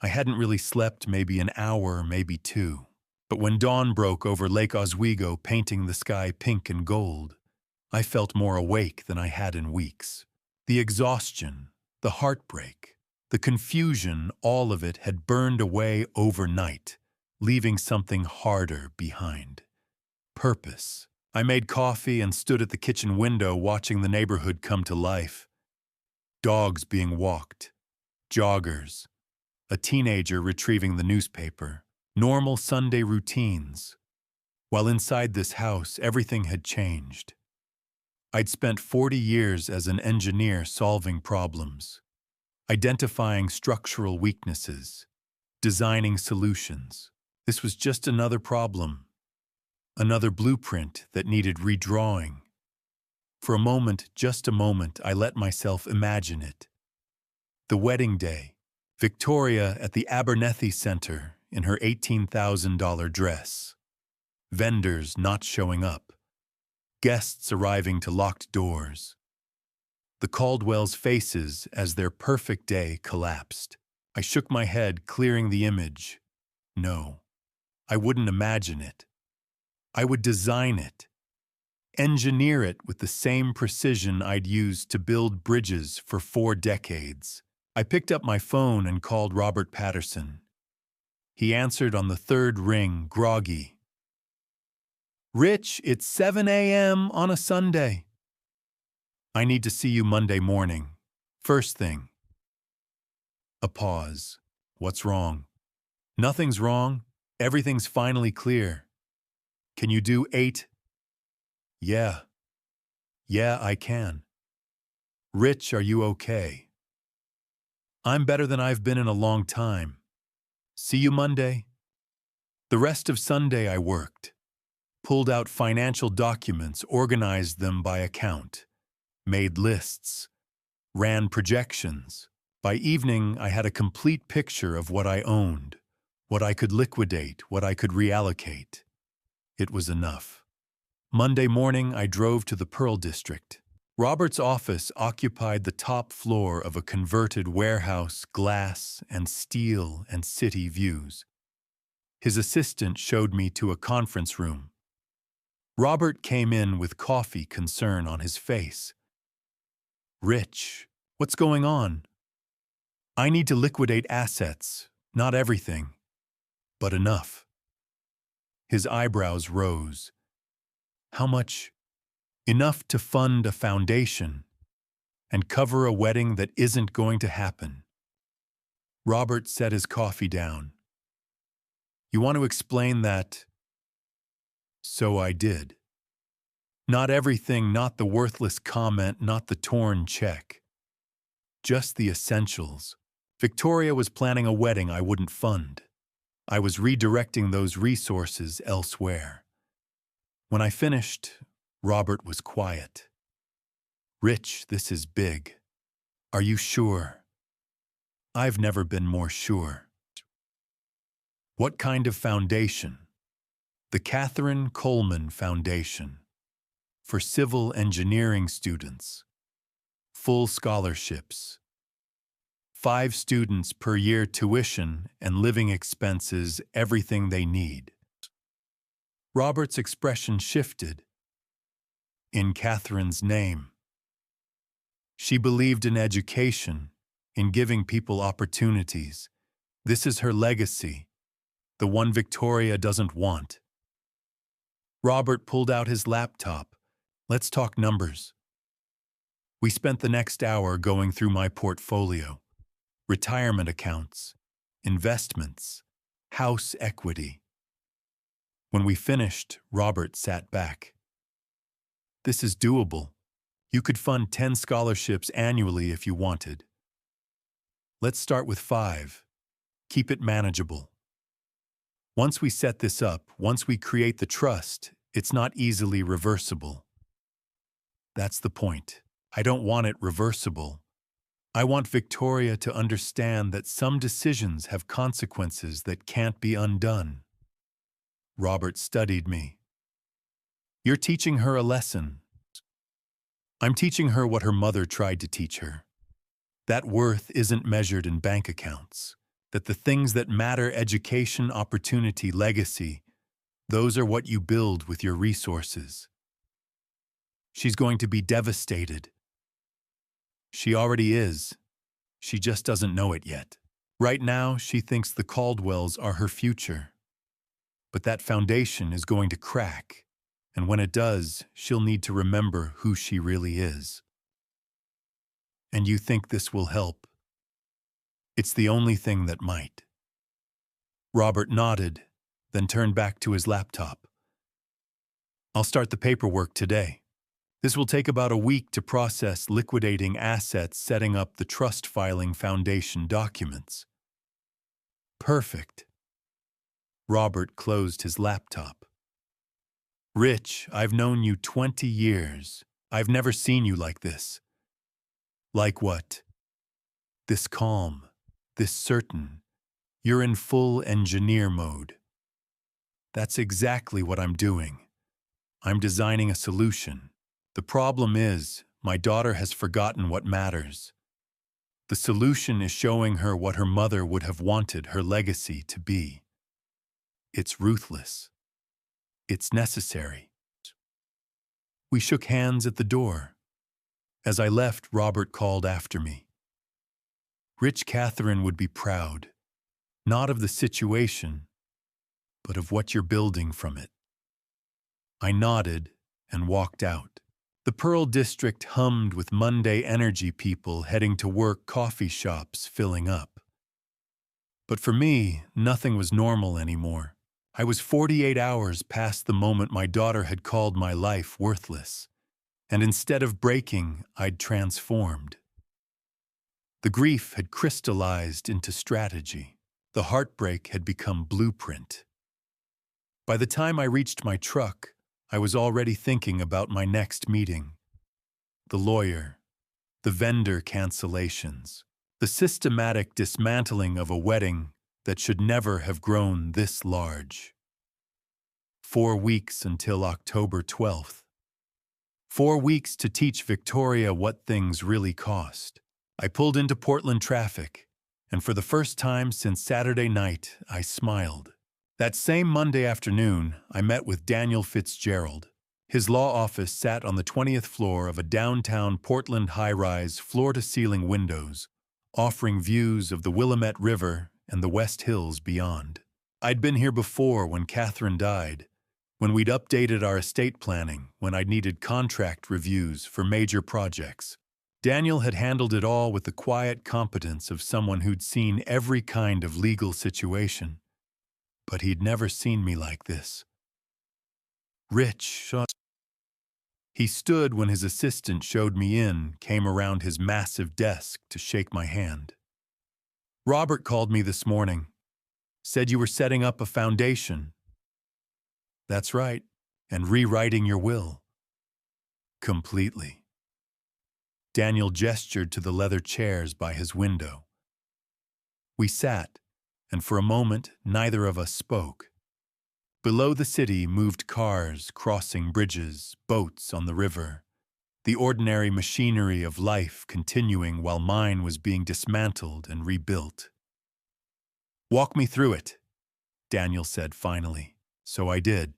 I hadn't really slept maybe an hour, maybe 2. But when dawn broke over Lake Oswego, painting the sky pink and gold, I felt more awake than I had in weeks. The exhaustion, the heartbreak, the confusion, all of it had burned away overnight, leaving something harder behind. Purpose. I made coffee and stood at the kitchen window watching the neighborhood come to life. Dogs being walked, joggers, a teenager retrieving the newspaper, normal Sunday routines. While inside this house, everything had changed. I'd spent 40 years as an engineer solving problems, identifying structural weaknesses, designing solutions. This was just another problem, another blueprint that needed redrawing. For a moment, just a moment, I let myself imagine it. The wedding day, Victoria at the Abernethy Center in her $18,000 dress. Vendors not showing up. Guests arriving to locked doors. The Caldwells' faces as their perfect day collapsed. I shook my head, clearing the image. No, I wouldn't imagine it. I would design it. Engineer it with the same precision I'd used to build bridges for 4 decades. I picked up my phone and called Robert Patterson. He answered on the 3rd ring, groggy. "Rich, it's 7 a.m. on a Sunday. I need to see you Monday morning. First thing." A pause. What's wrong? Nothing's wrong. Everything's finally clear. Can you do 8? Yeah. Yeah, I can. Rich, are you okay? I'm better than I've been in a long time. See you Monday. The rest of Sunday I worked. Pulled out financial documents, organized them by account, made lists, ran projections. By evening, I had a complete picture of what I owned, what I could liquidate, what I could reallocate. It was enough. Monday morning, I drove to the Pearl District. Robert's office occupied the top floor of a converted warehouse, glass and steel and city views. His assistant showed me to a conference room. Robert came in with coffee concern on his face. "Rich, what's going on?" "I need to liquidate assets, not everything, but enough." His eyebrows rose. "How much?" "Enough to fund a foundation and cover a wedding that isn't going to happen." Robert set his coffee down. "You want to explain that?" So I did. Not everything, not the worthless comment, not the torn check. Just the essentials. Victoria was planning a wedding I wouldn't fund. I was redirecting those resources elsewhere. When I finished, Robert was quiet. "Rich, this is big. Are you sure?" "I've never been more sure." "What kind of foundation?" "The Catherine Coleman Foundation. For civil engineering students. Full scholarships. 5 students per year, tuition and living expenses, everything they need." Robert's expression shifted. "In Catherine's name." She believed in education, in giving people opportunities. This is her legacy, the one Victoria doesn't want. Robert pulled out his laptop. Let's talk numbers. We spent the next hour going through my portfolio. Retirement accounts, investments, house equity. When we finished, Robert sat back. This is doable. You could fund 10 scholarships annually if you wanted. Let's start with 5. Keep it manageable. Once we set this up, once we create the trust, it's not easily reversible. That's the point. I don't want it reversible. I want Victoria to understand that some decisions have consequences that can't be undone. Robert studied me. You're teaching her a lesson. I'm teaching her what her mother tried to teach her. That worth isn't measured in bank accounts. That the things that matter, education, opportunity, legacy, those are what you build with your resources. She's going to be devastated. She already is. She just doesn't know it yet. Right now, she thinks the Caldwells are her future. But that foundation is going to crack, and when it does, she'll need to remember who she really is. And you think this will help? It's the only thing that might. Robert nodded, then turned back to his laptop. I'll start the paperwork today. This will take about a week to process liquidating assets, setting up the trust filing foundation documents. Perfect. Robert closed his laptop. Rich, I've known you 20 years. I've never seen you like this. Like what? This calm, this certain. You're in full engineer mode. That's exactly what I'm doing. I'm designing a solution. The problem is, my daughter has forgotten what matters. The solution is showing her what her mother would have wanted her legacy to be. It's ruthless. It's necessary. We shook hands at the door. As I left, Robert called after me. Rich Catherine would be proud, not of the situation, but of what you're building from it. I nodded and walked out. The Pearl District hummed with Monday energy, people heading to work, coffee shops filling up. But for me, nothing was normal anymore. I was 48 hours past the moment my daughter had called my life worthless. And instead of breaking, I'd transformed. The grief had crystallized into strategy. The heartbreak had become blueprint. By the time I reached my truck, I was already thinking about my next meeting. The lawyer, the vendor cancellations, the systematic dismantling of a wedding that should never have grown this large. 4 weeks until October 12th. 4 weeks to teach Victoria what things really cost. I pulled into Portland traffic, and for the first time since Saturday night, I smiled. That same Monday afternoon, I met with Daniel Fitzgerald. His law office sat on the 20th floor of a downtown Portland high-rise, floor-to-ceiling windows, offering views of the Willamette River and the West Hills beyond. I'd been here before when Catherine died, when we'd updated our estate planning, when I'd needed contract reviews for major projects. Daniel had handled it all with the quiet competence of someone who'd seen every kind of legal situation. But he'd never seen me like this. Rich. He stood when his assistant showed me in, came around his massive desk to shake my hand. Robert called me this morning. Said you were setting up a foundation. That's right, and rewriting your will. Completely. Daniel gestured to the leather chairs by his window. We sat, and for a moment neither of us spoke. Below the city moved cars crossing bridges, boats on the river, the ordinary machinery of life continuing while mine was being dismantled and rebuilt. Walk me through it, Daniel said finally. So I did.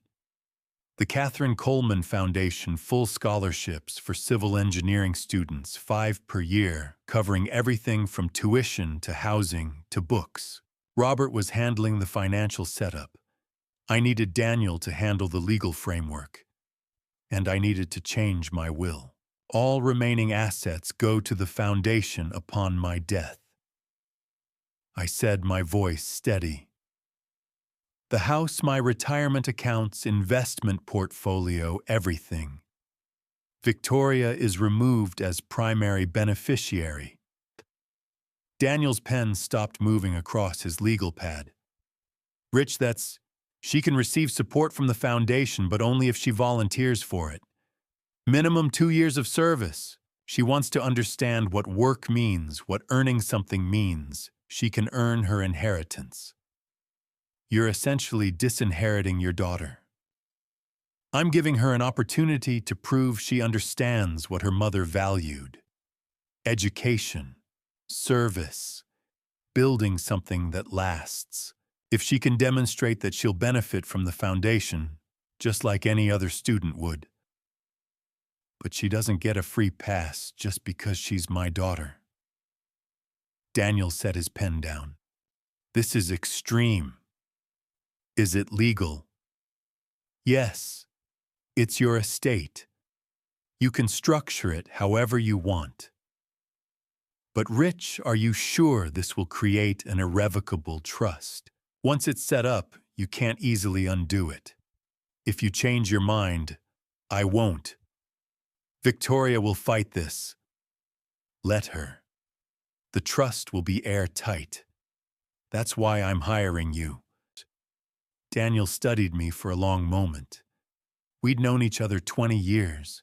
The Catherine Coleman Foundation full scholarships for civil engineering students, 5 per year, covering everything from tuition to housing to books. Robert was handling the financial setup. I needed Daniel to handle the legal framework. And I needed to change my will. All remaining assets go to the foundation upon my death. I said, my voice steady. The house, my retirement accounts, investment portfolio, everything. Victoria is removed as primary beneficiary. Daniel's pen stopped moving across his legal pad. Rich, she can receive support from the foundation, but only if she volunteers for it. Minimum 2 years of service. She wants to understand what work means, what earning something means. She can earn her inheritance. You're essentially disinheriting your daughter. I'm giving her an opportunity to prove she understands what her mother valued. Education, service, building something that lasts. If she can demonstrate that she'll benefit from the foundation, just like any other student would. But she doesn't get a free pass just because she's my daughter. Daniel set his pen down. This is extreme. Is it legal? Yes. It's your estate. You can structure it however you want. But Rich, are you sure this will create an irrevocable trust? Once it's set up, you can't easily undo it. If you change your mind, I won't. Victoria will fight this. Let her. The trust will be airtight. That's why I'm hiring you. Daniel studied me for a long moment. We'd known each other 20 years.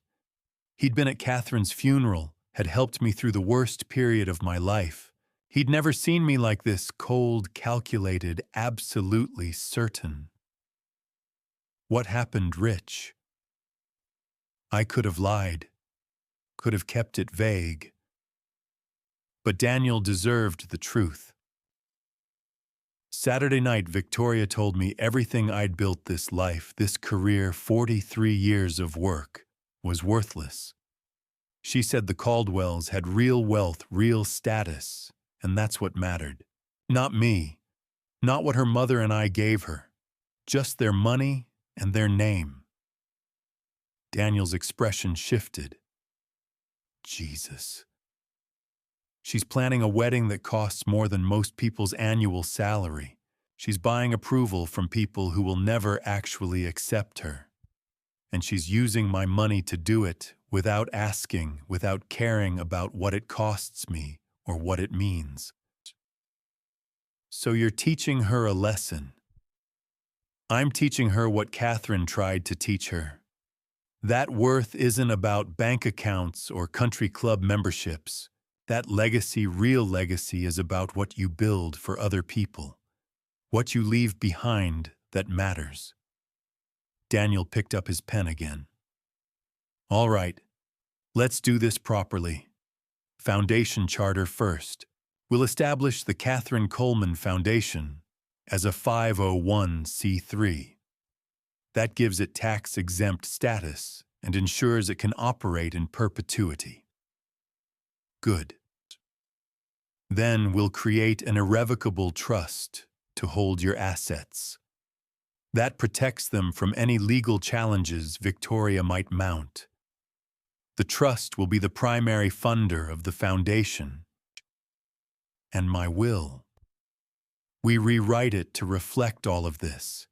He'd been at Catherine's funeral, had helped me through the worst period of my life. He'd never seen me like this, cold, calculated, absolutely certain. What happened, Rich? I could have lied, could have kept it vague. But Daniel deserved the truth. Saturday night, Victoria told me everything I'd built this life, this career, 43 years of work, was worthless. She said the Caldwells had real wealth, real status, and that's what mattered. Not me, not what her mother and I gave her, just their money and their name. Daniel's expression shifted. Jesus. She's planning a wedding that costs more than most people's annual salary. She's buying approval from people who will never actually accept her. And she's using my money to do it without asking, without caring about what it costs me or what it means. So you're teaching her a lesson. I'm teaching her what Catherine tried to teach her. That worth isn't about bank accounts or country club memberships. That legacy, real legacy, is about what you build for other people. What you leave behind that matters. Daniel picked up his pen again. All right, let's do this properly. Foundation charter first. We'll establish the Catherine Coleman Foundation as a 501c3. That gives it tax-exempt status and ensures it can operate in perpetuity. Good. Then we'll create an irrevocable trust to hold your assets. That protects them from any legal challenges Victoria might mount. The trust will be the primary funder of the foundation. And my will. We rewrite it to reflect all of this.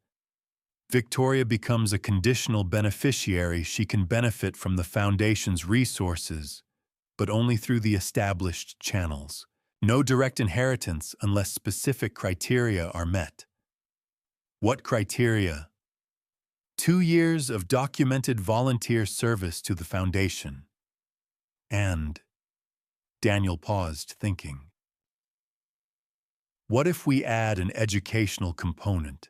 Victoria becomes a conditional beneficiary. She can benefit from the foundation's resources, but only through the established channels. No direct inheritance unless specific criteria are met. What criteria? 2 years of documented volunteer service to the foundation. And Daniel paused, thinking. What if we add an educational component?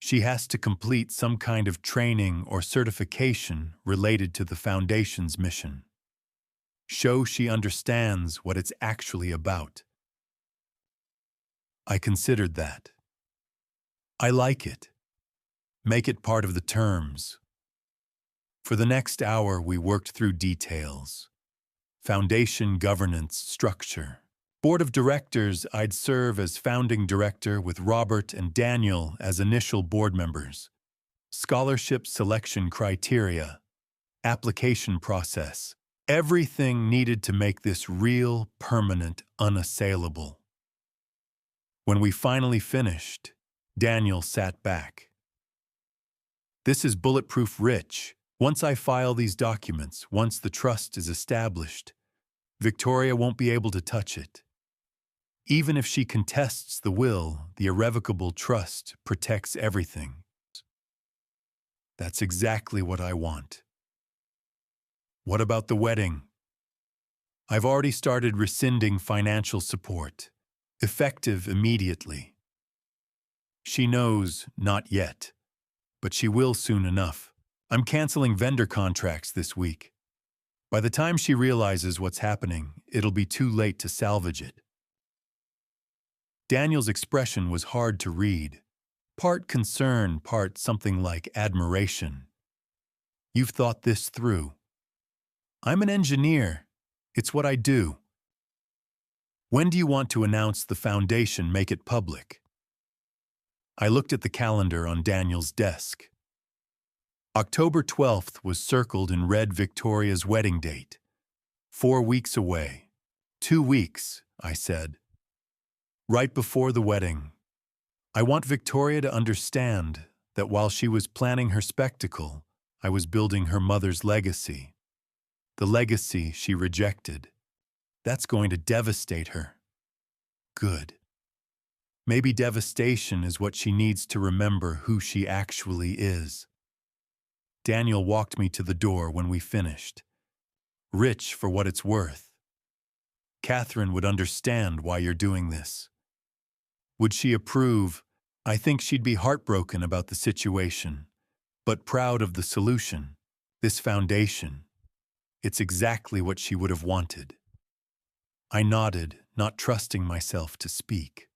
She has to complete some kind of training or certification related to the foundation's mission. Show she understands what it's actually about. I considered that. I like it. Make it part of the terms. For the next hour, we worked through details. Foundation, governance, structure. Board of directors, I'd serve as founding director with Robert and Daniel as initial board members. Scholarship selection criteria. Application process. Everything needed to make this real, permanent, unassailable. When we finally finished, Daniel sat back. This is bulletproof rich. Once I file these documents, once the trust is established, Victoria won't be able to touch it. Even if she contests the will, the irrevocable trust protects everything. That's exactly what I want. What about the wedding? I've already started rescinding financial support, effective immediately. She knows not yet, but she will soon enough. I'm canceling vendor contracts this week. By the time she realizes what's happening, it'll be too late to salvage it. Daniel's expression was hard to read. Part concern, part something like admiration. You've thought this through. I'm an engineer. It's what I do. When do you want to announce the foundation, make it public? I looked at the calendar on Daniel's desk. October 12th was circled in red Victoria's wedding date. 4 weeks away. 2 weeks, I said. Right before the wedding. I want Victoria to understand that while she was planning her spectacle, I was building her mother's legacy. The legacy she rejected. That's going to devastate her. Good. Maybe devastation is what she needs to remember who she actually is. Daniel walked me to the door when we finished. Rich for what it's worth. Catherine would understand why you're doing this. Would she approve? I think she'd be heartbroken about the situation, but proud of the solution, this foundation. It's exactly what she would have wanted. I nodded, not trusting myself to speak.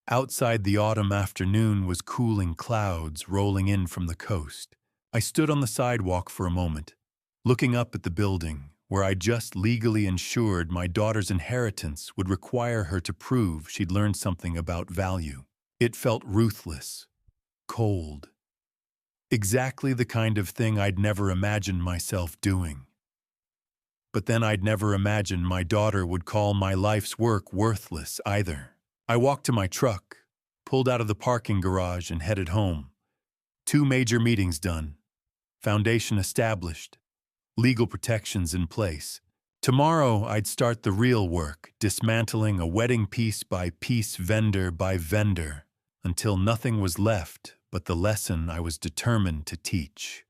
Outside, the autumn afternoon was cooling clouds rolling in from the coast. I stood on the sidewalk for a moment, looking up at the building where I just legally ensured my daughter's inheritance would require her to prove she'd learned something about value. It felt ruthless, cold. Exactly the kind of thing I'd never imagined myself doing. But then I'd never imagined my daughter would call my life's work worthless either. I walked to my truck, pulled out of the parking garage and headed home. 2 major meetings done. Foundation established. Legal protections in place. Tomorrow I'd start the real work, dismantling a wedding piece by piece, vendor by vendor, until nothing was left but the lesson I was determined to teach.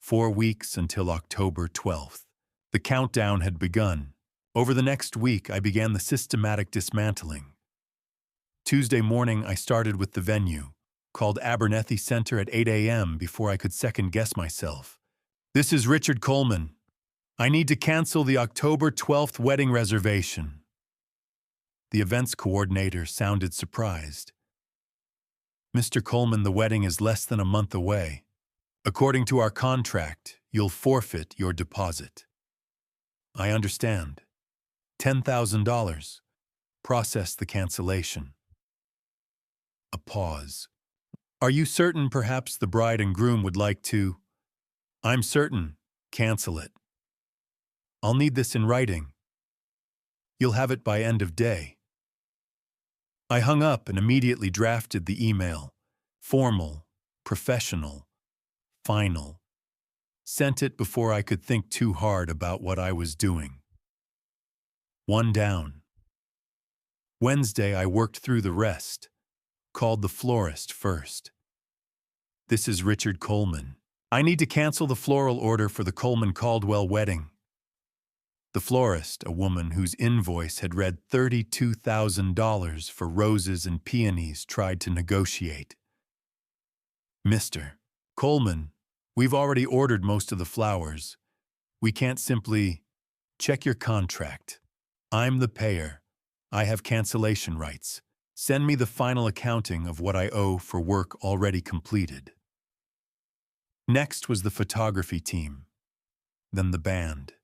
4 weeks until October 12th. The countdown had begun. Over the next week, I began the systematic dismantling. Tuesday morning, I started with the venue, called Abernethy Center at 8 a.m. before I could second-guess myself. This is Richard Coleman. I need to cancel the October 12th wedding reservation. The events coordinator sounded surprised. Mr. Coleman, the wedding is less than a month away. According to our contract, you'll forfeit your deposit. I understand. $10,000. Process the cancellation. A pause. Are you certain perhaps the bride and groom would like to? I'm certain. Cancel it. I'll need this in writing. You'll have it by end of day. I hung up and immediately drafted the email. Formal, professional, final. Sent it before I could think too hard about what I was doing. 1 down. Wednesday, I worked through the rest. Called the florist first. This is Richard Coleman. I need to cancel the floral order for the Coleman-Caldwell wedding. The florist, a woman whose invoice had read $32,000 for roses and peonies, tried to negotiate. Mr. Coleman, we've already ordered most of the flowers. We can't simply check your contract. I'm the payer. I have cancellation rights. Send me the final accounting of what I owe for work already completed. Next was the photography team, then the band,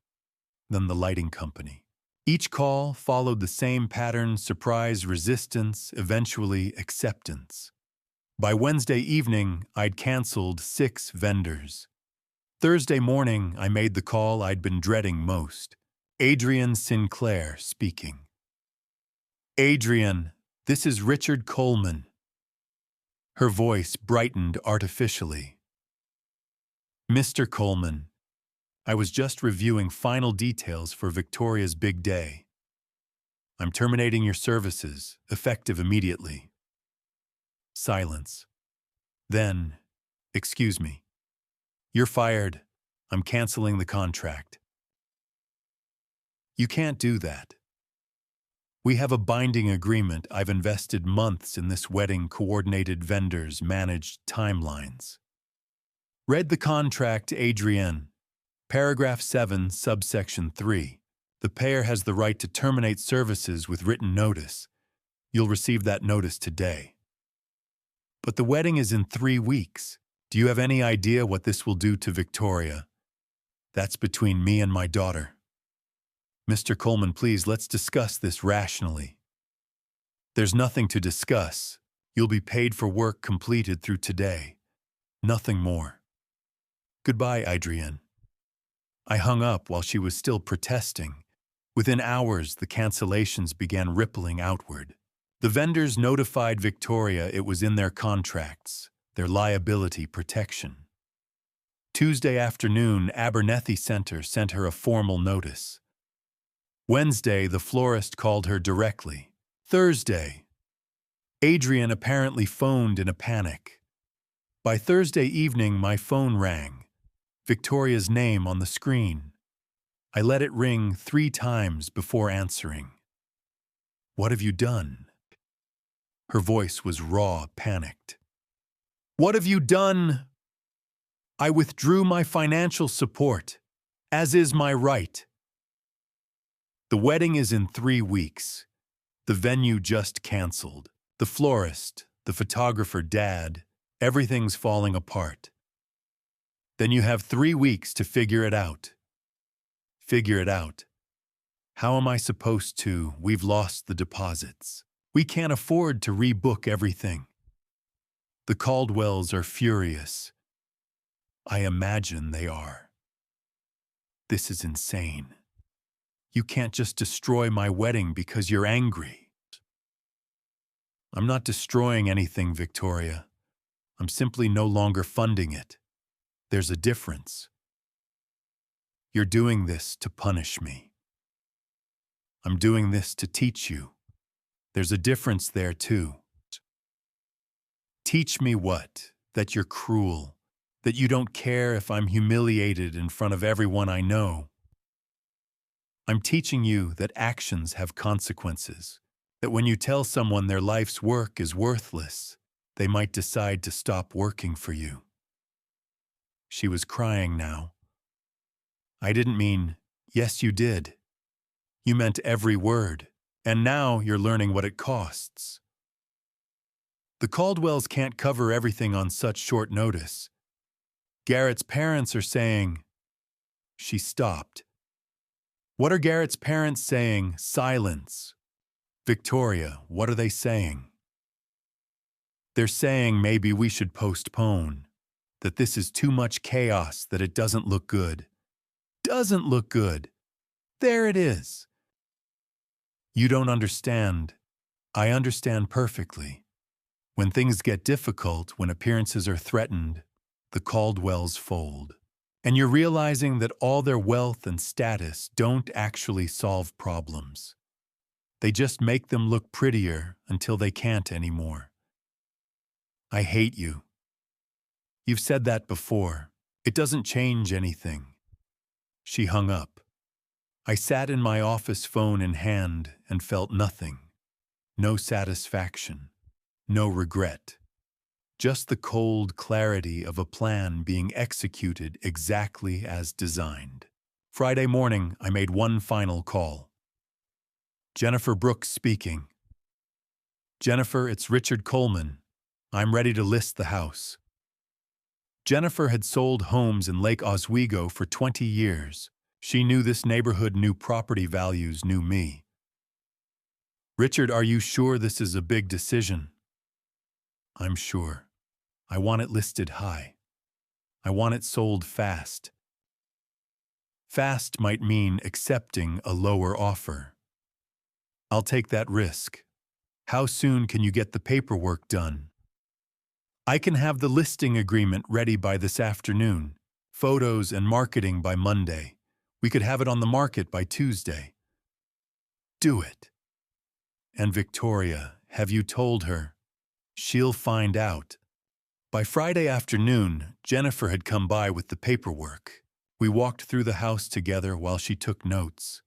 then the lighting company. Each call followed the same pattern: surprise, resistance, eventually acceptance. By Wednesday evening, I'd canceled 6 vendors. Thursday morning, I made the call I'd been dreading most. Adrian Sinclair speaking. Adrian, this is Richard Coleman. Her voice brightened artificially. Mr. Coleman, I was just reviewing final details for Victoria's big day. I'm terminating your services, effective immediately. Silence. Then, excuse me. You're fired. I'm canceling the contract. You can't do that. We have a binding agreement. I've invested months in this wedding, coordinated vendors, managed timelines. Read the contract, Adrienne. Paragraph 7, subsection 3. The payer has the right to terminate services with written notice. You'll receive that notice today. But the wedding is in 3 weeks. Do you have any idea what this will do to Victoria? That's between me and my daughter. Mr. Coleman, please, let's discuss this rationally. There's nothing to discuss. You'll be paid for work completed through today. Nothing more. Goodbye, Adrienne. I hung up while she was still protesting. Within hours, the cancellations began rippling outward. The vendors notified Victoria it was in their contracts, their liability protection. Tuesday afternoon, Abernethy Center sent her a formal notice. Wednesday, the florist called her directly. Thursday, Adrian apparently phoned in a panic. By Thursday evening, my phone rang. Victoria's name on the screen. I let it ring 3 times before answering. What have you done? Her voice was raw, panicked. What have you done? I withdrew my financial support, as is my right. The wedding is in 3 weeks. The venue just canceled. The florist, the photographer, Dad, everything's falling apart. Then you have 3 weeks to figure it out. Figure it out. How am I supposed to? We've lost the deposits. We can't afford to rebook everything. The Caldwells are furious. I imagine they are. This is insane. You can't just destroy my wedding because you're angry. I'm not destroying anything, Victoria. I'm simply no longer funding it. There's a difference. You're doing this to punish me. I'm doing this to teach you. There's a difference there, too. Teach me what? That you're cruel, that you don't care if I'm humiliated in front of everyone I know. I'm teaching you that actions have consequences, that when you tell someone their life's work is worthless, they might decide to stop working for you. She was crying now. I didn't mean, yes, you did. You meant every word, and now you're learning what it costs. The Caldwells can't cover everything on such short notice. Garrett's parents are saying... She stopped. What are Garrett's parents saying? Silence. Victoria, what are they saying? They're saying maybe we should postpone, that this is too much chaos, that it doesn't look good. Doesn't look good. There it is. You don't understand. I understand perfectly. When things get difficult, when appearances are threatened, the Caldwells fold. And you're realizing that all their wealth and status don't actually solve problems. They just make them look prettier until they can't anymore. I hate you. You've said that before. It doesn't change anything. She hung up. I sat in my office, phone in hand, and felt nothing. No satisfaction. No regret. Just the cold clarity of a plan being executed exactly as designed. Friday morning, I made one final call. Jennifer Brooks speaking. Jennifer, it's Richard Coleman. I'm ready to list the house. Jennifer had sold homes in Lake Oswego for 20 years. She knew this neighborhood, knew property values, knew me. Richard, are you sure this is a big decision? I'm sure. I want it listed high. I want it sold fast. Fast might mean accepting a lower offer. I'll take that risk. How soon can you get the paperwork done? I can have the listing agreement ready by this afternoon, photos and marketing by Monday. We could have it on the market by Tuesday. Do it. And Victoria, have you told her? She'll find out. By Friday afternoon, Jennifer had come by with the paperwork. We walked through the house together while she took notes.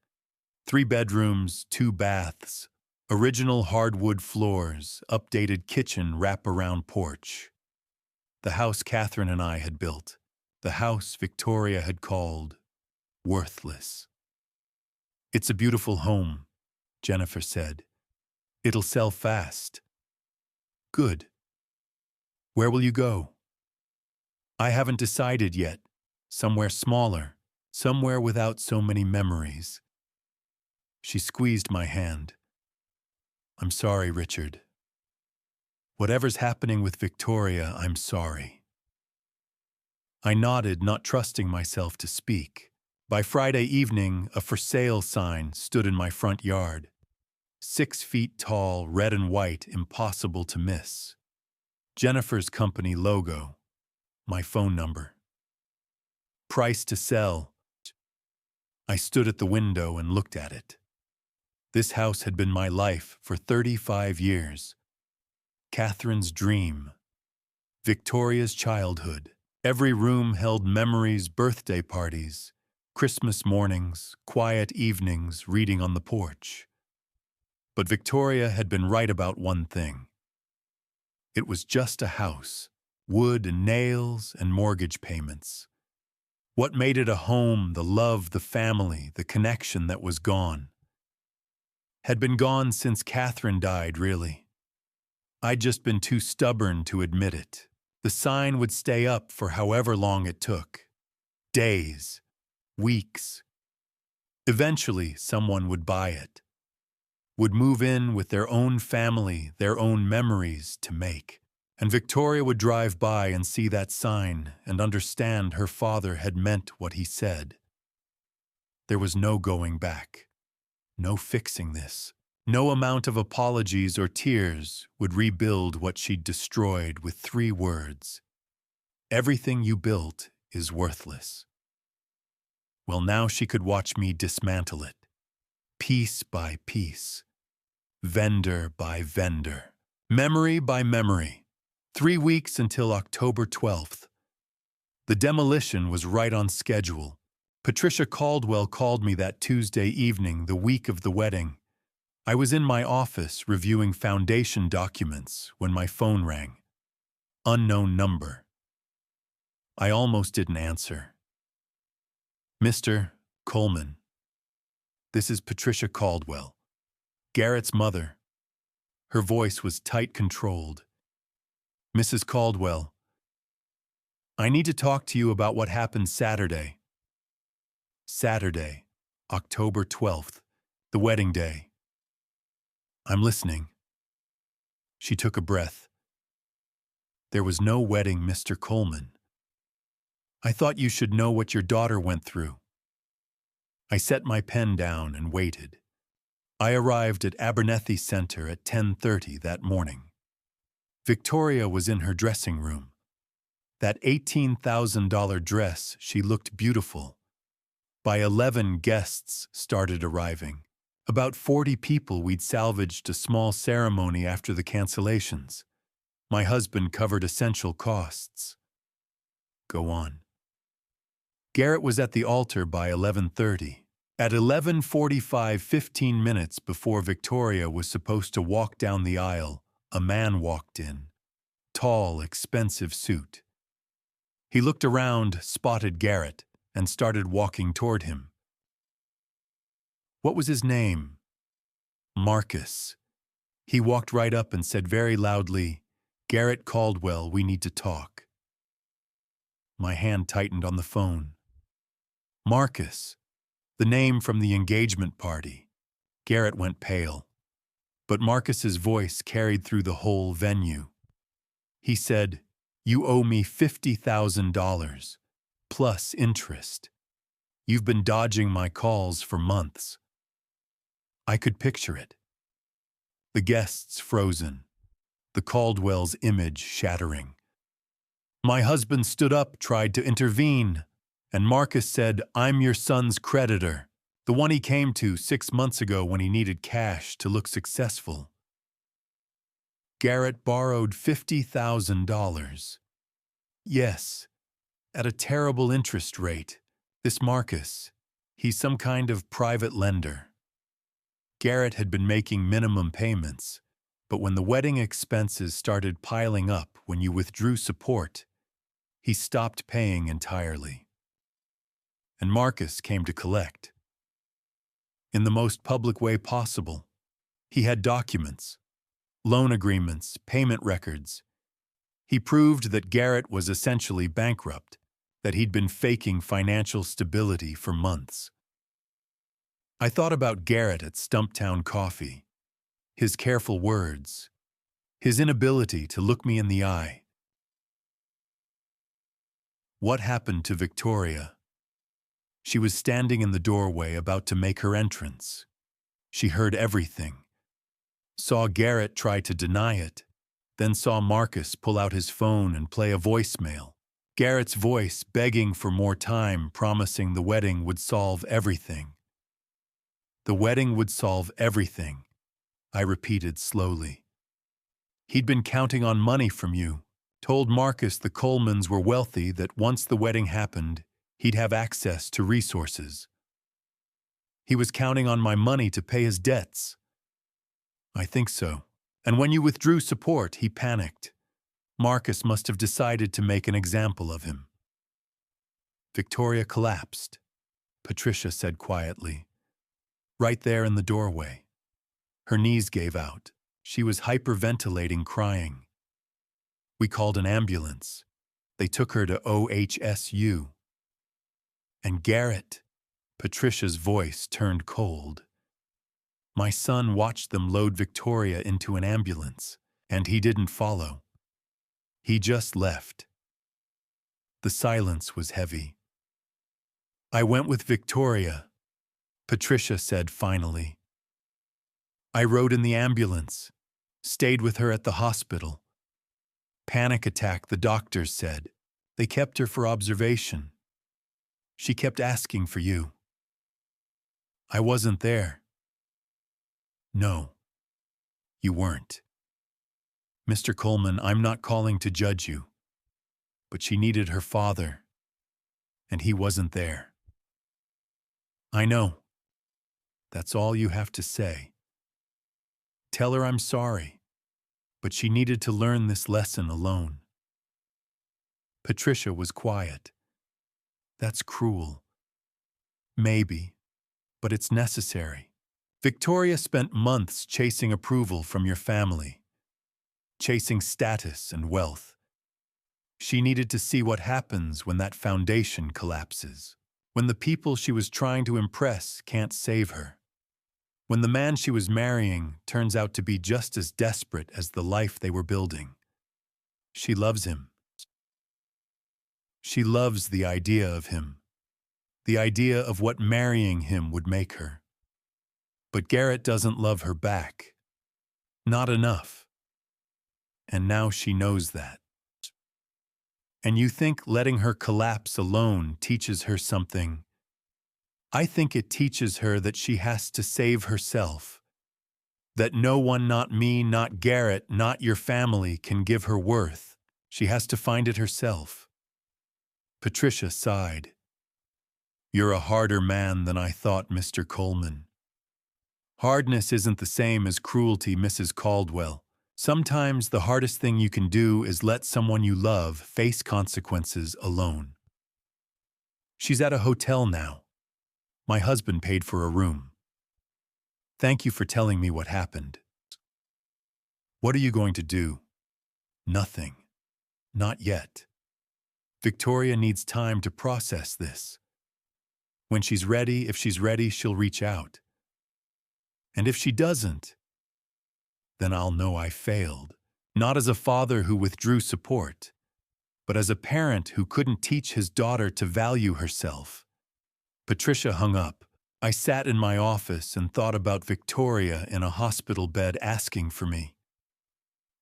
3 bedrooms, 2 baths, original hardwood floors, updated kitchen, wraparound porch. The house Catherine and I had built. The house Victoria had called worthless. It's a beautiful home, Jennifer said. It'll sell fast. Good. Where will you go? I haven't decided yet. Somewhere smaller, somewhere without so many memories. She squeezed my hand. I'm sorry, Richard. Whatever's happening with Victoria, I'm sorry. I nodded, not trusting myself to speak. By Friday evening, a for sale sign stood in my front yard. 6 feet tall, red and white, impossible to miss. Jennifer's company logo. My phone number. Price to sell. I stood at the window and looked at it. This house had been my life for 35 years. Catherine's dream. Victoria's childhood. Every room held memories, birthday parties, Christmas mornings, quiet evenings, reading on the porch. But Victoria had been right about one thing. It was just a house, wood and nails and mortgage payments. What made it a home, the love, the family, the connection that was gone? Had been gone since Catherine died, really. I'd just been too stubborn to admit it. The sign would stay up for however long it took. Days, weeks. Eventually, someone would buy it. Would move in with their own family, their own memories to make. And Victoria would drive by and see that sign and understand her father had meant what he said. There was no going back. No fixing this. No amount of apologies or tears would rebuild what she'd destroyed with 3 words. Everything you built is worthless. Well, now she could watch me dismantle it. Piece by piece. Vendor by vendor. Memory by memory. 3 weeks until October 12th. The demolition was right on schedule. Patricia Caldwell called me that Tuesday evening, the week of the wedding. I was in my office reviewing foundation documents when my phone rang. Unknown number. I almost didn't answer. Mr. Coleman. This is Patricia Caldwell, Garrett's mother. Her voice was tight controlled. Mrs. Caldwell, I need to talk to you about what happened Saturday. Saturday, October 12th, the wedding day. I'm listening. She took a breath. There was no wedding, Mr. Coleman. I thought you should know what your daughter went through. I set my pen down and waited. I arrived at Abernethy Center at 10:30 that morning. Victoria was in her dressing room. That $18,000 dress, she looked beautiful. By 11, guests started arriving. About 40 people. We'd salvaged a small ceremony after the cancellations. My husband covered essential costs. Go on. Garrett was at the altar by 11:30. At 11:45, 15 minutes before Victoria was supposed to walk down the aisle, a man walked in. Tall, expensive suit. He looked around, spotted Garrett, and started walking toward him. What was his name? Marcus. He walked right up and said very loudly, Garrett Caldwell, we need to talk. My hand tightened on the phone. Marcus, the name from the engagement party. Garrett went pale, but Marcus's voice carried through the whole venue. He said, "You owe me $50,000, plus interest. You've been dodging my calls for months." I could picture it. The guests frozen, the Caldwell's image shattering. My husband stood up, tried to intervene, and Marcus said, "I'm your son's creditor, the one he came to 6 months ago when he needed cash to look successful." Garrett borrowed $50,000. Yes, at a terrible interest rate. This Marcus, he's some kind of private lender. Garrett had been making minimum payments, but when the wedding expenses started piling up when you withdrew support, he stopped paying entirely. And Marcus came to collect. In the most public way possible. He had documents, loan agreements, payment records. He proved that Garrett was essentially bankrupt, that he'd been faking financial stability for months. I thought about Garrett at Stumptown Coffee, his careful words, his inability to look me in the eye. What happened to Victoria? She was standing in the doorway about to make her entrance. She heard everything, saw Garrett try to deny it, then saw Marcus pull out his phone and play a voicemail. Garrett's voice begging for more time, promising the wedding would solve everything. The wedding would solve everything, I repeated slowly. He'd been counting on money from you, told Marcus the Colemans were wealthy, that once the wedding happened, he'd have access to resources. He was counting on my money to pay his debts. I think so. And when you withdrew support, he panicked. Marcus must have decided to make an example of him. Victoria collapsed, Patricia said quietly. Right there in the doorway. Her knees gave out. She was hyperventilating, crying. We called an ambulance. They took her to OHSU. And Garrett, Patricia's voice turned cold. My son watched them load Victoria into an ambulance, and he didn't follow. He just left. The silence was heavy. I went with Victoria, Patricia said finally. I rode in the ambulance, stayed with her at the hospital. Panic attack, the doctors said. They kept her for observation. She kept asking for you. I wasn't there. No, you weren't. Mr. Coleman, I'm not calling to judge you, but she needed her father, and he wasn't there. I know. That's all you have to say. Tell her I'm sorry, but she needed to learn this lesson alone. Patricia was quiet. That's cruel. Maybe, but it's necessary. Victoria spent months chasing approval from your family, chasing status and wealth. She needed to see what happens when that foundation collapses, when the people she was trying to impress can't save her, when the man she was marrying turns out to be just as desperate as the life they were building. She loves him. She loves the idea of him, the idea of what marrying him would make her. But Garrett doesn't love her back. Not enough. And now she knows that. And you think letting her collapse alone teaches her something? I think it teaches her that she has to save herself. That no one, not me, not Garrett, not your family, can give her worth. She has to find it herself. Patricia sighed. You're a harder man than I thought, Mr. Coleman. Hardness isn't the same as cruelty, Mrs. Caldwell. Sometimes the hardest thing you can do is let someone you love face consequences alone. She's at a hotel now. My husband paid for a room. Thank you for telling me what happened. What are you going to do? Nothing. Not yet. Victoria needs time to process this. When she's ready, if she's ready, she'll reach out. And if she doesn't, then I'll know I failed. Not as a father who withdrew support, but as a parent who couldn't teach his daughter to value herself. Patricia hung up. I sat in my office and thought about Victoria in a hospital bed asking for me.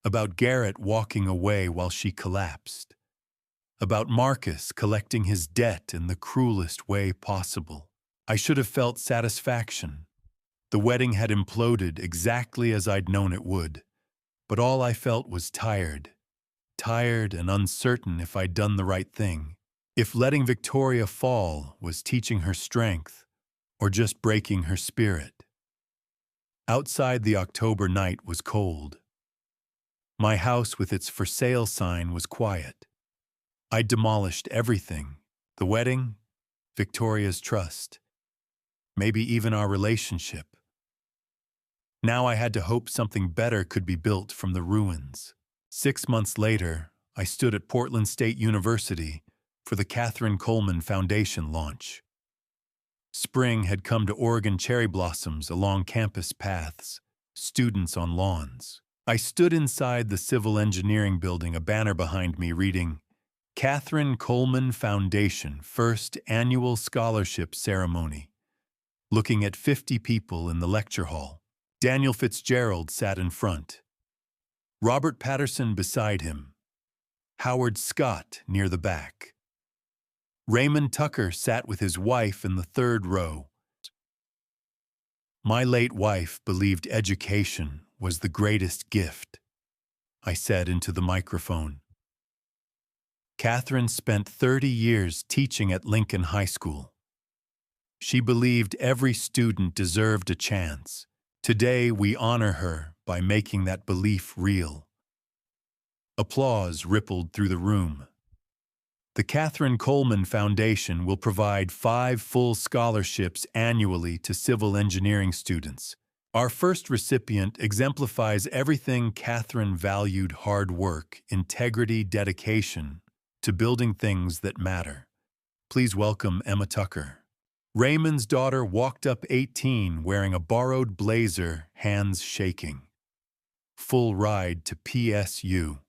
About Garrett walking away while she collapsed. About Marcus collecting his debt in the cruelest way possible. I should have felt satisfaction. The wedding had imploded exactly as I'd known it would, but all I felt was tired and uncertain if I'd done the right thing, if letting Victoria fall was teaching her strength or just breaking her spirit. Outside, the October night was cold. My house with its for sale sign was quiet. I'd demolished everything: the wedding, Victoria's trust, maybe even our relationship. Now I had to hope something better could be built from the ruins. 6 months later, I stood at Portland State University for the Katherine Coleman Foundation launch. Spring had come to Oregon cherry blossoms along campus paths, students on lawns. I stood inside the civil engineering building, a banner behind me reading, Katherine Coleman Foundation First Annual Scholarship Ceremony, looking at 50 people in the lecture hall. Daniel Fitzgerald sat in front. Robert Patterson beside him. Howard Scott near the back. Raymond Tucker sat with his wife in the third row. My late wife believed education was the greatest gift, I said into the microphone. Katherine spent 30 years teaching at Lincoln High School. She believed every student deserved a chance. Today, we honor her by making that belief real. Applause rippled through the room. The Katherine Coleman Foundation will provide 5 full scholarships annually to civil engineering students. Our first recipient exemplifies everything Katherine valued: hard work, integrity, dedication to building things that matter. Please welcome Emma Tucker. Raymond's daughter walked up 18 wearing a borrowed blazer, hands shaking. Full ride to PSU.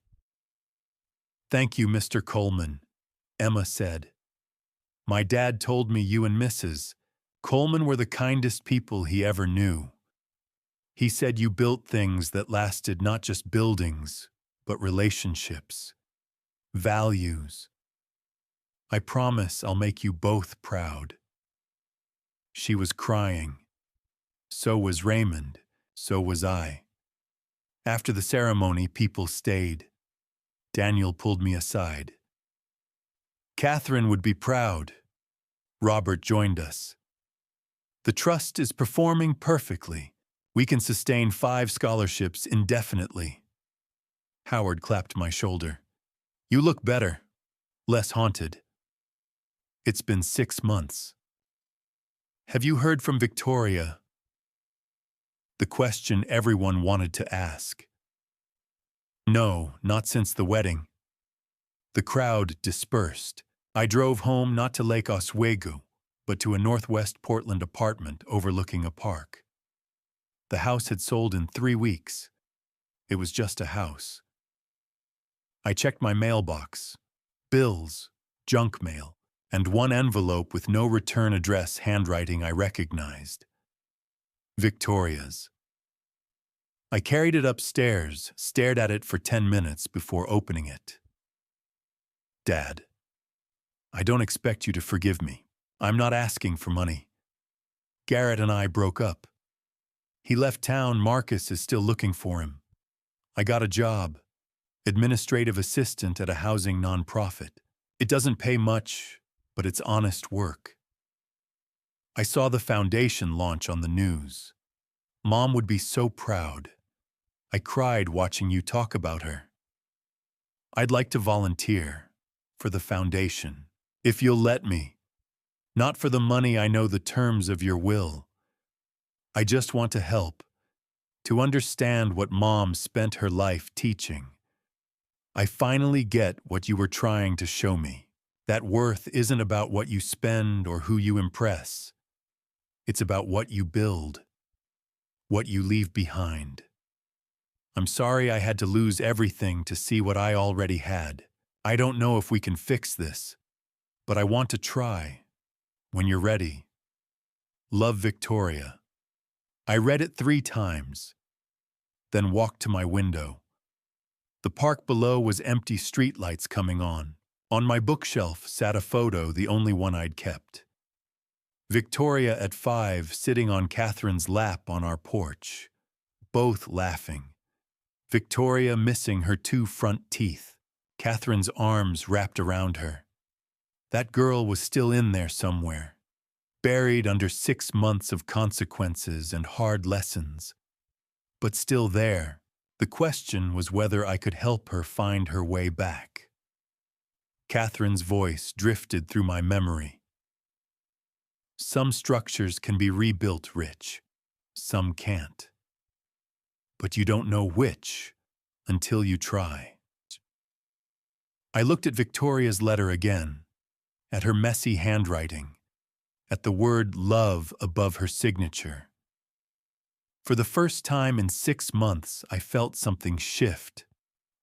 Thank you, Mr. Coleman, Emma said. My dad told me you and Mrs. Coleman were the kindest people he ever knew. He said you built things that lasted, not just buildings, but relationships, values. I promise I'll make you both proud. She was crying. So was Raymond. So was I. After the ceremony, people stayed. Daniel pulled me aside. Katherine would be proud. Robert joined us. The trust is performing perfectly. We can sustain 5 scholarships indefinitely. Howard clapped my shoulder. You look better, less haunted. It's been 6 months. Have you heard from Victoria? The question everyone wanted to ask. No, not since the wedding. The crowd dispersed. I drove home not to Lake Oswego, but to a northwest Portland apartment overlooking a park. The house had sold in 3 weeks. It was just a house. I checked my mailbox. Bills, junk mail, and 1 envelope with no return address, handwriting I recognized. Victoria's. I carried it upstairs, stared at it for 10 minutes before opening it. Dad, I don't expect you to forgive me. I'm not asking for money. Garrett and I broke up. He left town. Marcus is still looking for him. I got a job, administrative assistant at a housing nonprofit. It doesn't pay much, but it's honest work. I saw the foundation launch on the news. Mom would be so proud. I cried watching you talk about her. I'd like to volunteer for the foundation, if you'll let me. Not for the money, I know the terms of your will. I just want to help, to understand what Mom spent her life teaching. I finally get what you were trying to show me. That worth isn't about what you spend or who you impress. It's about what you build, what you leave behind. I'm sorry I had to lose everything to see what I already had. I don't know if we can fix this, but I want to try. When you're ready. Love, Victoria. I read it 3 times, then walked to my window. The park below was empty, streetlights coming on. On my bookshelf sat a photo, the only one I'd kept. Victoria at 5, sitting on Catherine's lap on our porch, both laughing. Victoria missing her 2 front teeth, Catherine's arms wrapped around her. That girl was still in there somewhere, buried under 6 months of consequences and hard lessons, but still there. The question was whether I could help her find her way back. Catherine's voice drifted through my memory. Some structures can be rebuilt, Rich. Some can't. But you don't know which until you try. I looked at Victoria's letter again, at her messy handwriting, at the word love above her signature. For the first time in 6 months, I felt something shift.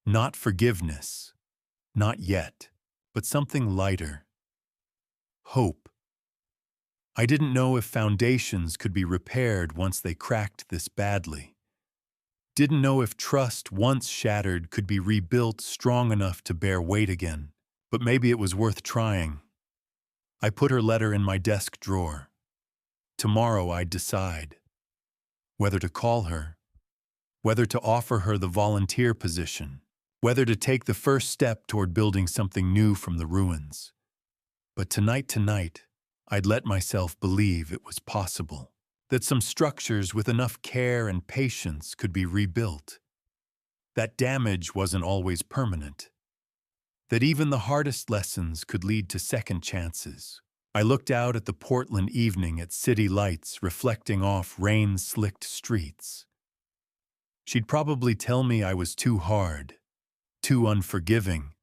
Not forgiveness, not yet, but something lighter. Hope. I didn't know if foundations could be repaired once they cracked this badly. Didn't know if trust, once shattered, could be rebuilt strong enough to bear weight again. But maybe it was worth trying. I put her letter in my desk drawer. Tomorrow I'd decide. Whether to call her, whether to offer her the volunteer position, whether to take the first step toward building something new from the ruins. But tonight, I'd let myself believe it was possible, that some structures with enough care and patience could be rebuilt, that damage wasn't always permanent, that even the hardest lessons could lead to second chances. I looked out at the Portland evening at city lights reflecting off rain-slicked streets. She'd probably tell me I was too hard, too unforgiving,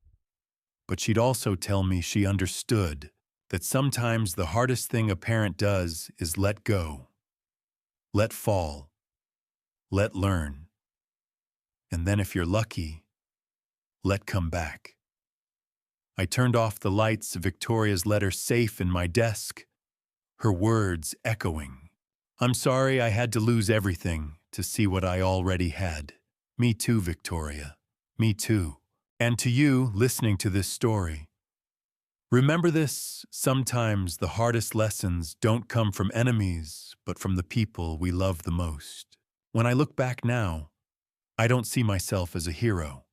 but she'd also tell me she understood that sometimes the hardest thing a parent does is let go, let fall, let learn, and then if you're lucky, let come back. I turned off the lights, Victoria's letter safe in my desk, her words echoing. I'm sorry I had to lose everything to see what I already had. Me too, Victoria. Me too. And to you, listening to this story, remember this: sometimes the hardest lessons don't come from enemies, but from the people we love the most. When I look back now, I don't see myself as a hero.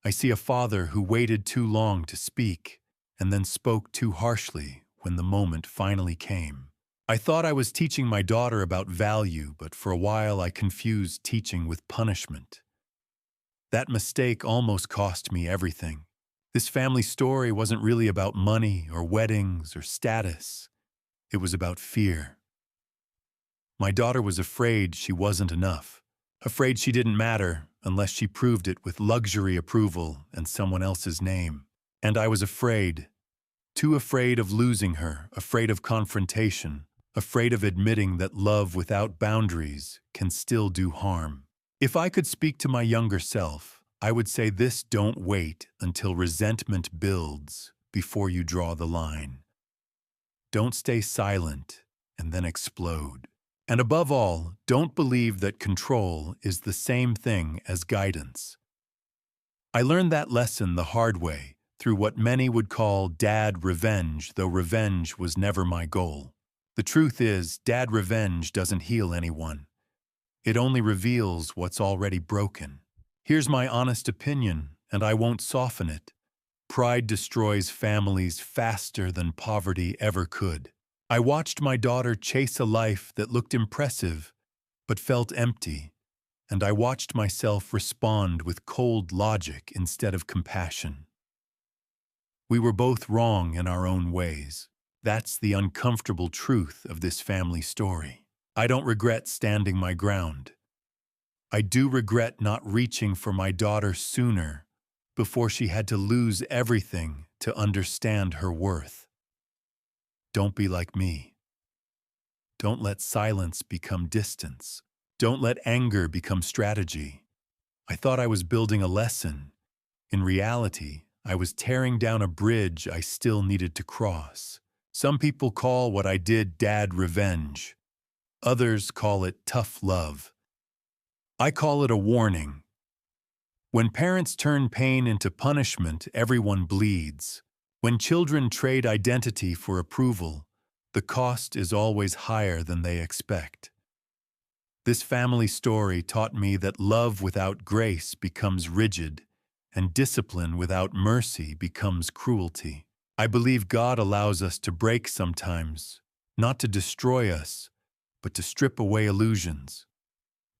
I see a father who waited too long to speak and then spoke too harshly when the moment finally came. I thought I was teaching my daughter about value, but for a while I confused teaching with punishment. That mistake almost cost me everything. This family story wasn't really about money or weddings or status. It was about fear. My daughter was afraid she wasn't enough, afraid she didn't matter unless she proved it with luxury approval and someone else's name. And I was afraid, too afraid of losing her, afraid of confrontation, afraid of admitting that love without boundaries can still do harm. If I could speak to my younger self, I would say this: don't wait until resentment builds before you draw the line. Don't stay silent and then explode. And above all, don't believe that control is the same thing as guidance. I learned that lesson the hard way through what many would call dad revenge, though revenge was never my goal. The truth is, dad revenge doesn't heal anyone. It only reveals what's already broken. Here's my honest opinion, and I won't soften it. Pride destroys families faster than poverty ever could. I watched my daughter chase a life that looked impressive but felt empty, and I watched myself respond with cold logic instead of compassion. We were both wrong in our own ways. That's the uncomfortable truth of this family story. I don't regret standing my ground. I do regret not reaching for my daughter sooner, before she had to lose everything to understand her worth. Don't be like me. Don't let silence become distance. Don't let anger become strategy. I thought I was building a lesson. In reality, I was tearing down a bridge I still needed to cross. Some people call what I did dad revenge. Others call it tough love. I call it a warning. When parents turn pain into punishment, everyone bleeds. When children trade identity for approval, the cost is always higher than they expect. This family story taught me that love without grace becomes rigid, and discipline without mercy becomes cruelty. I believe God allows us to break sometimes, not to destroy us, but to strip away illusions.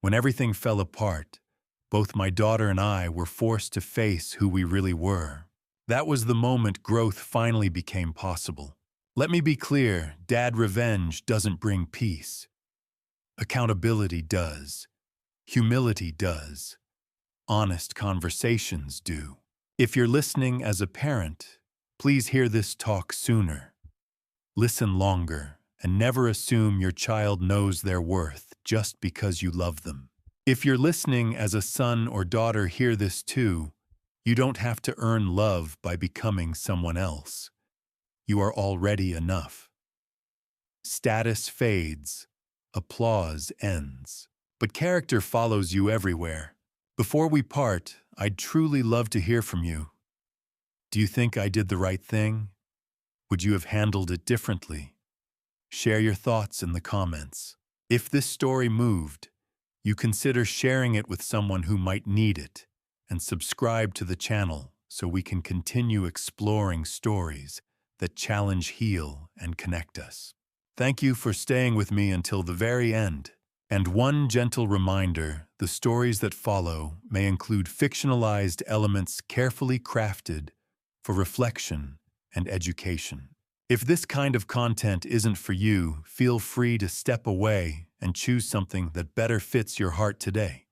When everything fell apart, both my daughter and I were forced to face who we really were. That was the moment growth finally became possible. Let me be clear, dad revenge doesn't bring peace. Accountability does. Humility does. Honest conversations do. If you're listening as a parent, please hear this talk sooner. Listen longer, and never assume your child knows their worth just because you love them. If you're listening as a son or daughter, hear this too. You don't have to earn love by becoming someone else. You are already enough. Status fades, applause ends, but character follows you everywhere. Before we part, I'd truly love to hear from you. Do you think I did the right thing? Would you have handled it differently? Share your thoughts in the comments. If this story moved, you consider sharing it with someone who might need it, and subscribe to the channel so we can continue exploring stories that challenge, heal, and connect us. Thank you for staying with me until the very end. And one gentle reminder, the stories that follow may include fictionalized elements carefully crafted for reflection and education. If this kind of content isn't for you, feel free to step away and choose something that better fits your heart today.